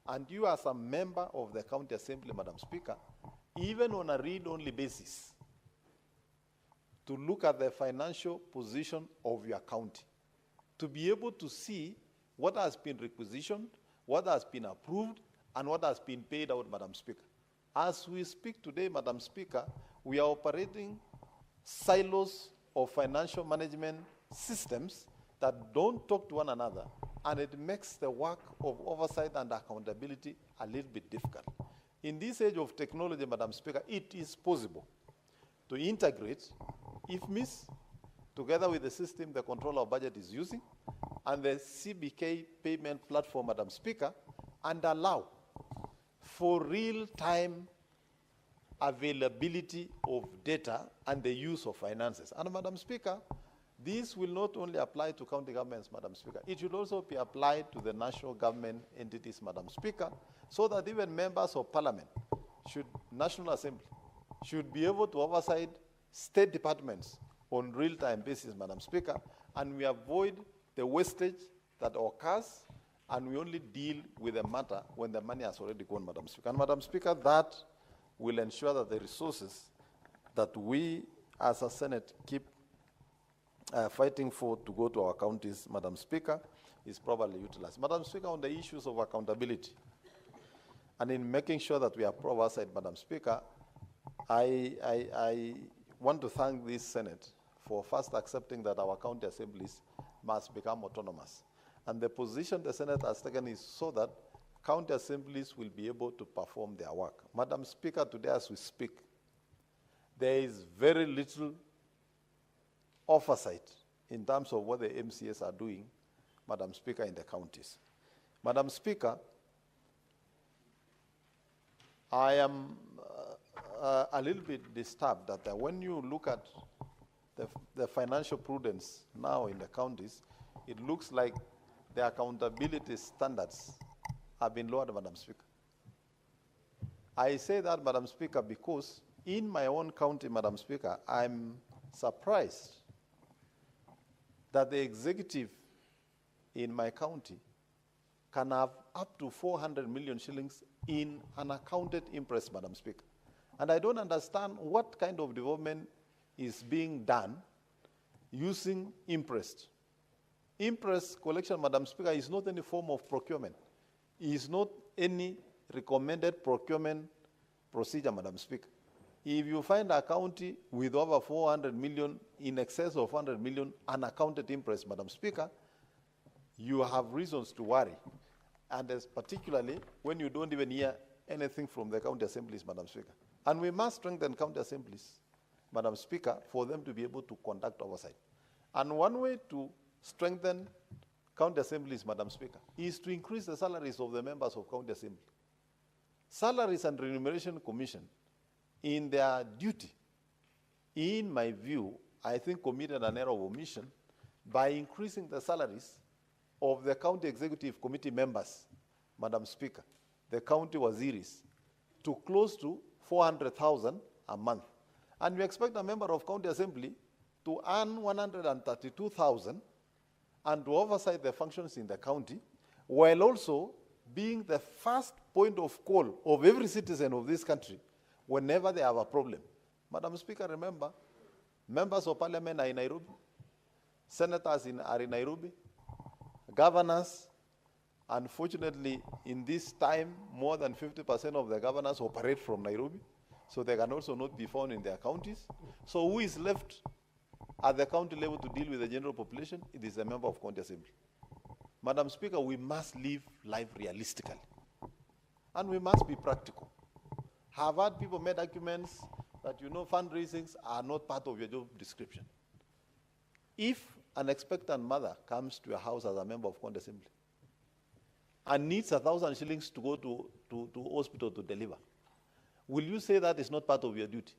and you as a member of the county assembly, Madam Speaker, even on a read-only basis, to look at the financial position of your county, to be able to see what has been requisitioned, what has been approved, and what has been paid out, Madam Speaker. As we speak today, Madam Speaker, we are operating silos of financial management systems that don't talk to one another, and it makes the work of oversight and accountability a little bit difficult. In this age of technology, Madam Speaker, it is possible to integrate IFMIS together with the system the Controller of Budget is using and the CBK payment platform, Madam Speaker, and allow for real-time availability of data and the use of finances. And Madam Speaker, this will not only apply to county governments, Madam Speaker, it should also be applied to the national government entities, Madam Speaker, so that even members of parliament, National Assembly, should be able to oversight state departments on real-time basis, Madam Speaker, and we avoid the wastage that occurs, and we only deal with the matter when the money has already gone, Madam Speaker. And Madam Speaker, that will ensure that the resources that we as a Senate keep fighting for to go to our counties, Madam Speaker, is properly utilized. Madam Speaker, on the issues of accountability, and in making sure that we have oversight, Madam Speaker, I want to thank this Senate for first accepting that our county assemblies must become autonomous. And the position the Senate has taken is so that county assemblies will be able to perform their work. Madam Speaker, today as we speak, there is very little oversight in terms of what the MCAs are doing, Madam Speaker, in the counties. Madam Speaker, I am a little bit disturbed that when you look at the financial prudence now in the counties, it looks like the accountability standards have been lowered, Madam Speaker. I say that, Madam Speaker, because in my own county, Madam Speaker, I'm surprised that the executive in my county can have up to 400 million shillings in unaccounted interest, Madam Speaker. And I don't understand what kind of development is being done using interest. Interest collection, Madam Speaker, is not any form of procurement. It is not any recommended procurement procedure, Madam Speaker. If you find a county with over 400 million, in excess of 100 million unaccounted interest, Madam Speaker, you have reasons to worry. And as particularly when you don't even hear anything from the county assemblies, Madam Speaker. And we must strengthen county assemblies, Madam Speaker, for them to be able to conduct oversight. And one way to strengthen county assemblies, Madam Speaker, is to increase the salaries of the members of county assembly. Salaries and Remuneration Commission, in their duty, in my view, I think committed an error of omission by increasing the salaries of the county executive committee members, Madam Speaker, the county waziris, to close to 400,000 a month. And we expect a member of county assembly to earn 132,000 and to oversight the functions in the county, while also being the first point of call of every citizen of this country whenever they have a problem. Madam Speaker, remember, members of parliament are in Nairobi, senators are in Nairobi, governors, unfortunately, in this time, more than 50% of the governors operate from Nairobi, so they can also not be found in their counties. So who is left at the county level to deal with the general population? It is a member of county assembly. Madam Speaker, we must live life realistically. And we must be practical. I've had people make arguments that, you know, fundraisings are not part of your job description. If an expectant mother comes to your house as a member of county assembly and needs 1,000 shillings to go to hospital to deliver, will you say that is not part of your duty?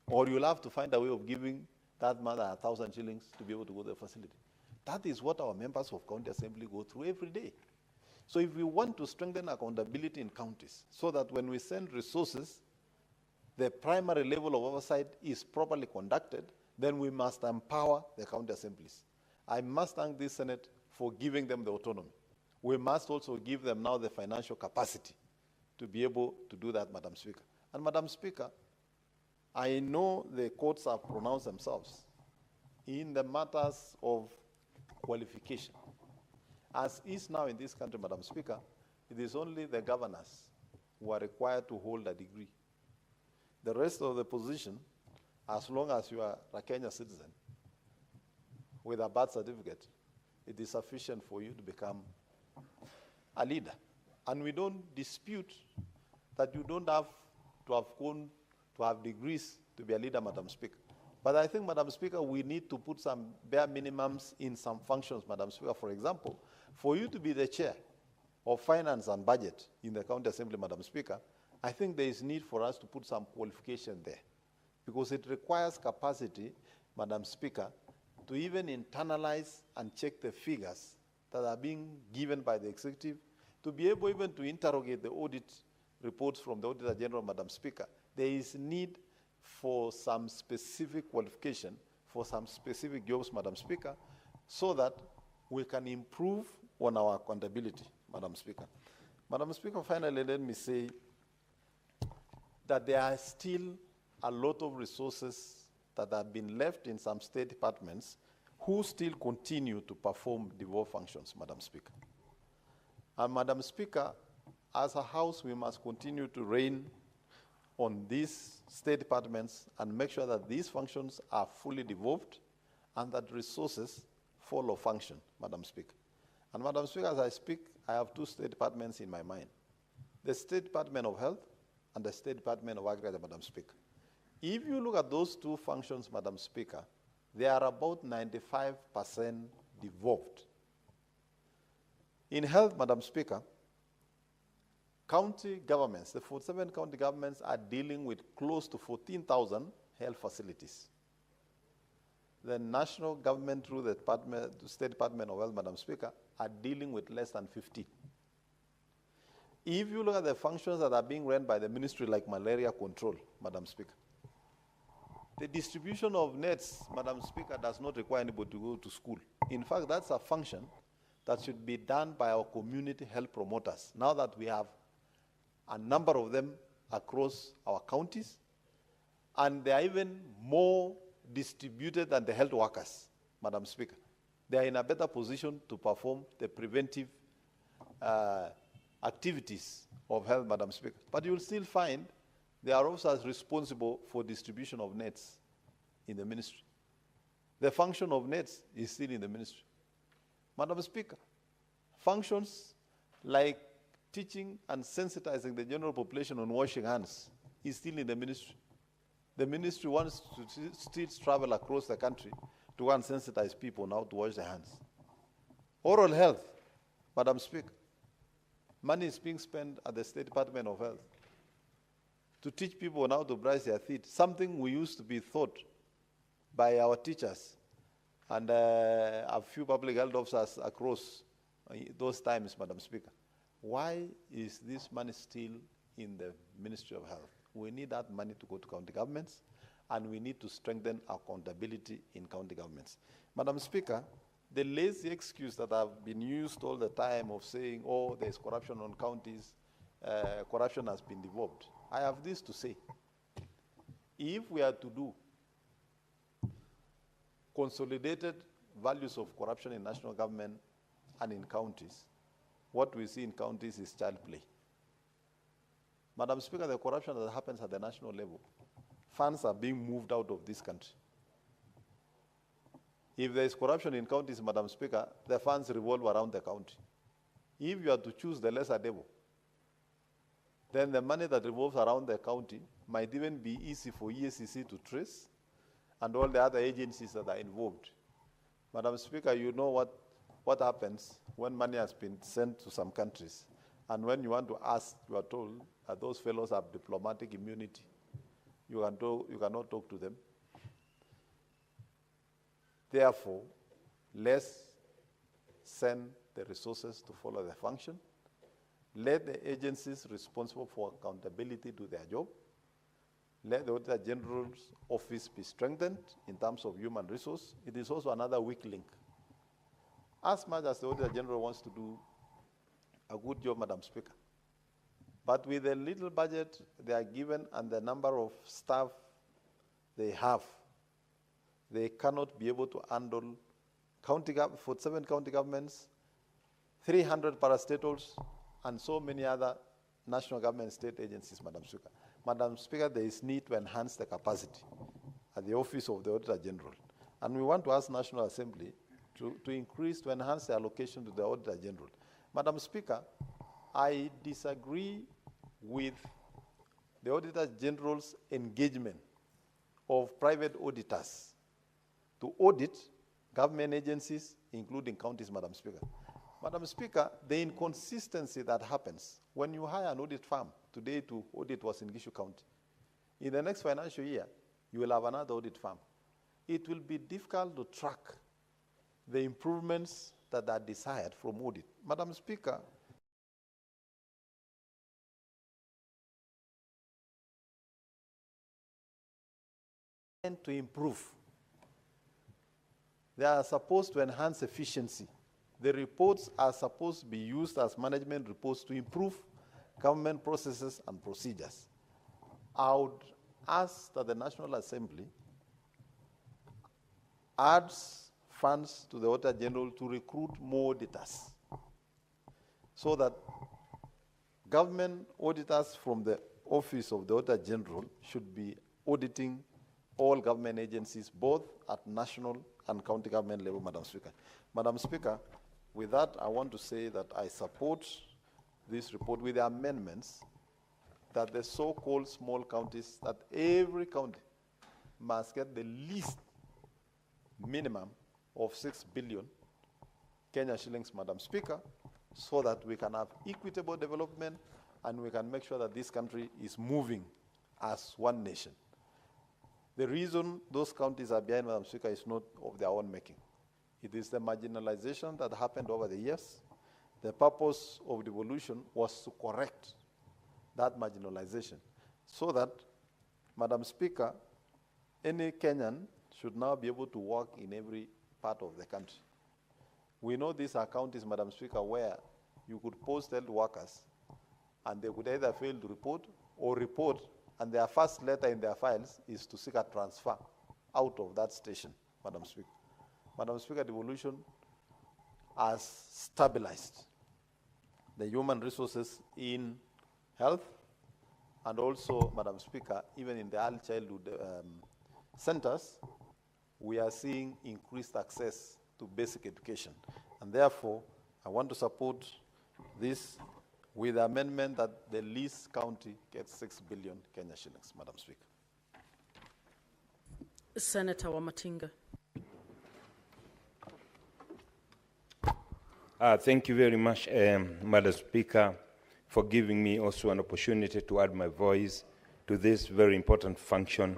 Or you'll have to find a way of giving that mother 1,000 shillings to be able to go to the facility? That is what our members of county assembly go through every day. So if we want to strengthen accountability in counties so that when we send resources, the primary level of oversight is properly conducted, then we must empower the county assemblies. I must thank this Senate for giving them the autonomy. We must also give them now the financial capacity to be able to do that, Madam Speaker. And Madam Speaker, I know the courts have pronounced themselves in the matters of qualification. As is now in this country, Madam Speaker, it is only the governors who are required to hold a degree. The rest of the position, as long as you are a Kenyan citizen with a birth certificate, it is sufficient for you to become a leader. And we don't dispute that you don't have to have gone to have degrees to be a leader, Madam Speaker. But I think, Madam Speaker, we need to put some bare minimums in some functions, Madam Speaker. For example, for you to be the chair of finance and budget in the county assembly, Madam Speaker, I think there is need for us to put some qualification there, because it requires capacity, Madam Speaker, to even internalize and check the figures that are being given by the executive, to be able even to interrogate the audit reports from the Auditor General, Madam Speaker. There is need for some specific qualification for some specific jobs, Madam Speaker, so that we can improve on our accountability, Madam Speaker. Madam Speaker, finally, let me say that there are still a lot of resources that have been left in some state departments who still continue to perform devolved functions, Madam Speaker. And Madam Speaker, as a House, we must continue to rein on these state departments and make sure that these functions are fully devolved and that resources follow function, Madam Speaker. And Madam Speaker, as I speak, I have two state departments in my mind: the State Department of Health and the State Department of Agriculture, Madam Speaker. If you look at those two functions, Madam Speaker, they are about 95% devolved. In health, Madam Speaker, county governments, the 47 county governments, are dealing with close to 14,000 health facilities. The national government, through the State Department of Health, Madam Speaker, are dealing with less than 50. If you look at the functions that are being run by the ministry, like malaria control, Madam Speaker, the distribution of nets, Madam Speaker, does not require anybody to go to school. In fact, that's a function that should be done by our community health promoters, now that we have a number of them across our counties, and they are even more distributed than the health workers, Madam Speaker. They are in a better position to perform the preventive activities of health, Madam Speaker. But you will still find they are also responsible for distribution of nets in the ministry. The function of nets is still in the ministry. Madam Speaker, functions like teaching and sensitizing the general population on washing hands is still in the ministry. The ministry wants to still travel across the country to go and sensitize people now to wash their hands. Oral health, Madam Speaker, money is being spent at the State Department of Health to teach people now to brush their teeth, something we used to be taught by our teachers and a few public health officers across those times, Madam Speaker. Why is this money still in the Ministry of Health? We need that money to go to county governments, and we need to strengthen accountability in county governments. Madam Speaker, the lazy excuse that have been used all the time of saying, oh, there's corruption on counties, corruption has been devolved. I have this to say. If we are to do consolidated values of corruption in national government and in counties, what we see in counties is child play. Madam Speaker, the corruption that happens at the national level, funds are being moved out of this country. If there is corruption in counties, Madam Speaker, the funds revolve around the county. If you are to choose the lesser devil, then the money that revolves around the county might even be easy for EACC to trace and all the other agencies that are involved. Madam Speaker, you know what happens when money has been sent to some countries, and when you want to ask, you are told that those fellows have diplomatic immunity. You cannot talk to them. Therefore, let's send the resources to follow the function. Let the agencies responsible for accountability do their job. Let the Auditor General's office be strengthened in terms of human resource. It is also another weak link. As much as the Auditor General wants to do a good job, Madam Speaker, but with the little budget they are given and the number of staff they have, they cannot be able to handle 47 county governments, 300 parastatals, and so many other national government state agencies, Madam Speaker. Madam Speaker, there is need to enhance the capacity at the Office of the Auditor General. And we want to ask National Assembly to enhance the allocation to the Auditor General. Madam Speaker, I disagree with the Auditor General's engagement of private auditors to audit government agencies, including counties, Madam Speaker. Madam Speaker, the inconsistency that happens when you hire an audit firm today to audit was in Gishu County. In the next financial year, you will have another audit firm. It will be difficult to track the improvements that are desired from audit. Madam Speaker, and to improve. They are supposed to enhance efficiency. The reports are supposed to be used as management reports to improve government processes and procedures. I would ask that the National Assembly adds funds to the Auditor General to recruit more auditors so that government auditors from the Office of the Auditor General should be auditing all government agencies, both at national and county government level, Madam Speaker. Madam Speaker, with that, I want to say that I support this report with the amendments that the so-called small counties, that every county must get the least minimum of 6 billion Kenya shillings, Madam Speaker, so that we can have equitable development and we can make sure that this country is moving as one nation. The reason those counties are behind, Madam Speaker, is not of their own making. It is the marginalization that happened over the years. The purpose of devolution was to correct that marginalization so that, Madam Speaker, any Kenyan should now be able to work in every part of the country. We know these are counties, Madam Speaker, where you could post health workers and they could either fail to report or report, and their first letter in their files is to seek a transfer out of that station, Madam Speaker. Madam Speaker, devolution has stabilized the human resources in health, and also, Madam Speaker, even in the early childhood centers, we are seeing increased access to basic education. And therefore, I want to support this with the amendment that the least county gets 6 billion Kenya shillings, Madam Speaker. Senator Wamatinga. Thank you very much, Madam Speaker, for giving me also an opportunity to add my voice to this very important function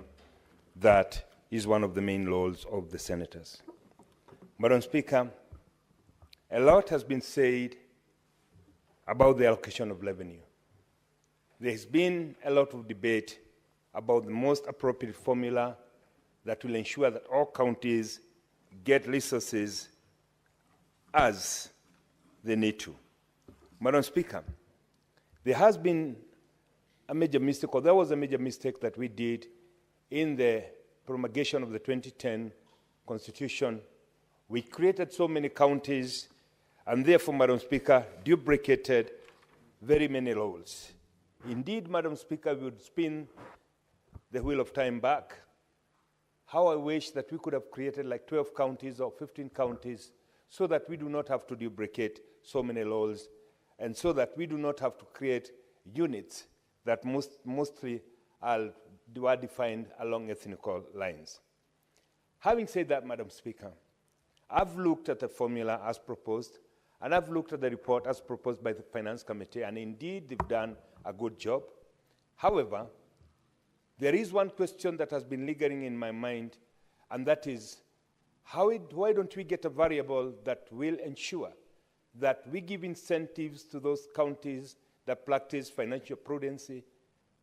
that is one of the main roles of the senators. Madam Speaker, a lot has been said about the allocation of revenue. There has been a lot of debate about the most appropriate formula that will ensure that all counties get resources as they need to. Madam Speaker, there has been a major mistake, or there was a major mistake that we did in the promulgation of the 2010 Constitution. We created so many counties, and therefore, Madam Speaker, duplicated very many roles. Indeed, Madam Speaker, we would spin the wheel of time back. How I wish that we could have created like 12 counties or 15 counties so that we do not have to duplicate so many roles, and so that we do not have to create units that mostly were defined along ethnical lines. Having said that, Madam Speaker, I've looked at the formula as proposed, and I've looked at the report as proposed by the Finance Committee, and indeed they've done a good job. However, there is one question that has been lingering in my mind, and that is, why don't we get a variable that will ensure that we give incentives to those counties that practice financial prudency,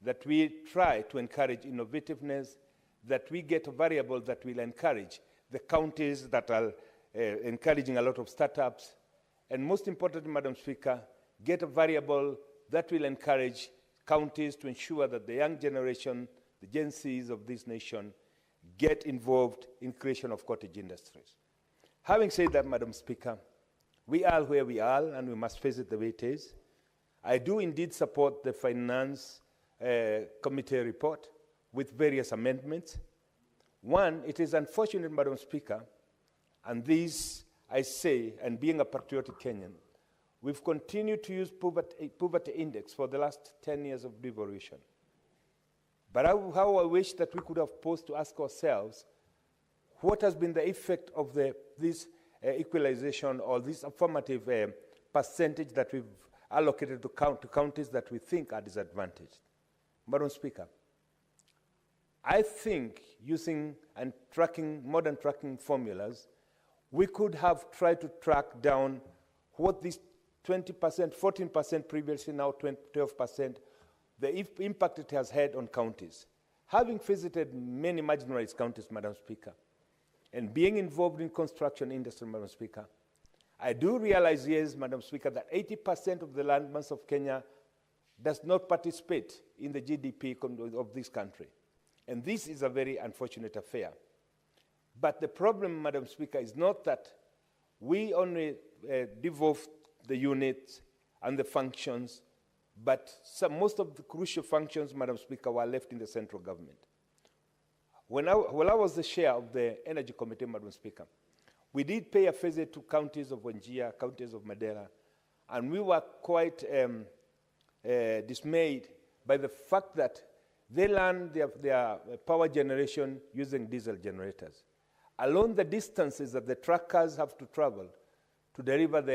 that we try to encourage innovativeness, that we get a variable that will encourage the counties that are encouraging a lot of startups, and most importantly, Madam Speaker, get a variable that will encourage counties to ensure that the young generation, the Gen Zs of this nation, get involved in creation of cottage industries. Having said that, Madam Speaker, we are where we are, and we must face it the way it is. I do indeed support the Finance Committee report with various amendments. One, it is unfortunate, Madam Speaker, and this I say, and being a patriotic Kenyan, we've continued to use poverty index for the last 10 years of devolution. But how I wish that we could have paused to ask ourselves, what has been the effect of this equalization or this affirmative percentage that we've allocated to counties that we think are disadvantaged? Madam Speaker, I think using and modern tracking formulas, we could have tried to track down what this 20%, 14% previously, now 12%, the impact it has had on counties. Having visited many marginalized counties, Madam Speaker, and being involved in construction industry, Madam Speaker, I do realize, yes, Madam Speaker, that 80% of the landmass of Kenya does not participate in the GDP of this country. And this is a very unfortunate affair. But the problem, Madam Speaker, is not that we only devolve the units and the functions, but most of the crucial functions, Madam Speaker, were left in the central government. When I was the chair of the Energy Committee, Madam Speaker, we did pay a visit to counties of Wajir, counties of Madera, and we were quite dismayed by the fact that they run their power generation using diesel generators. Along the distances that the truckers have to travel to deliver their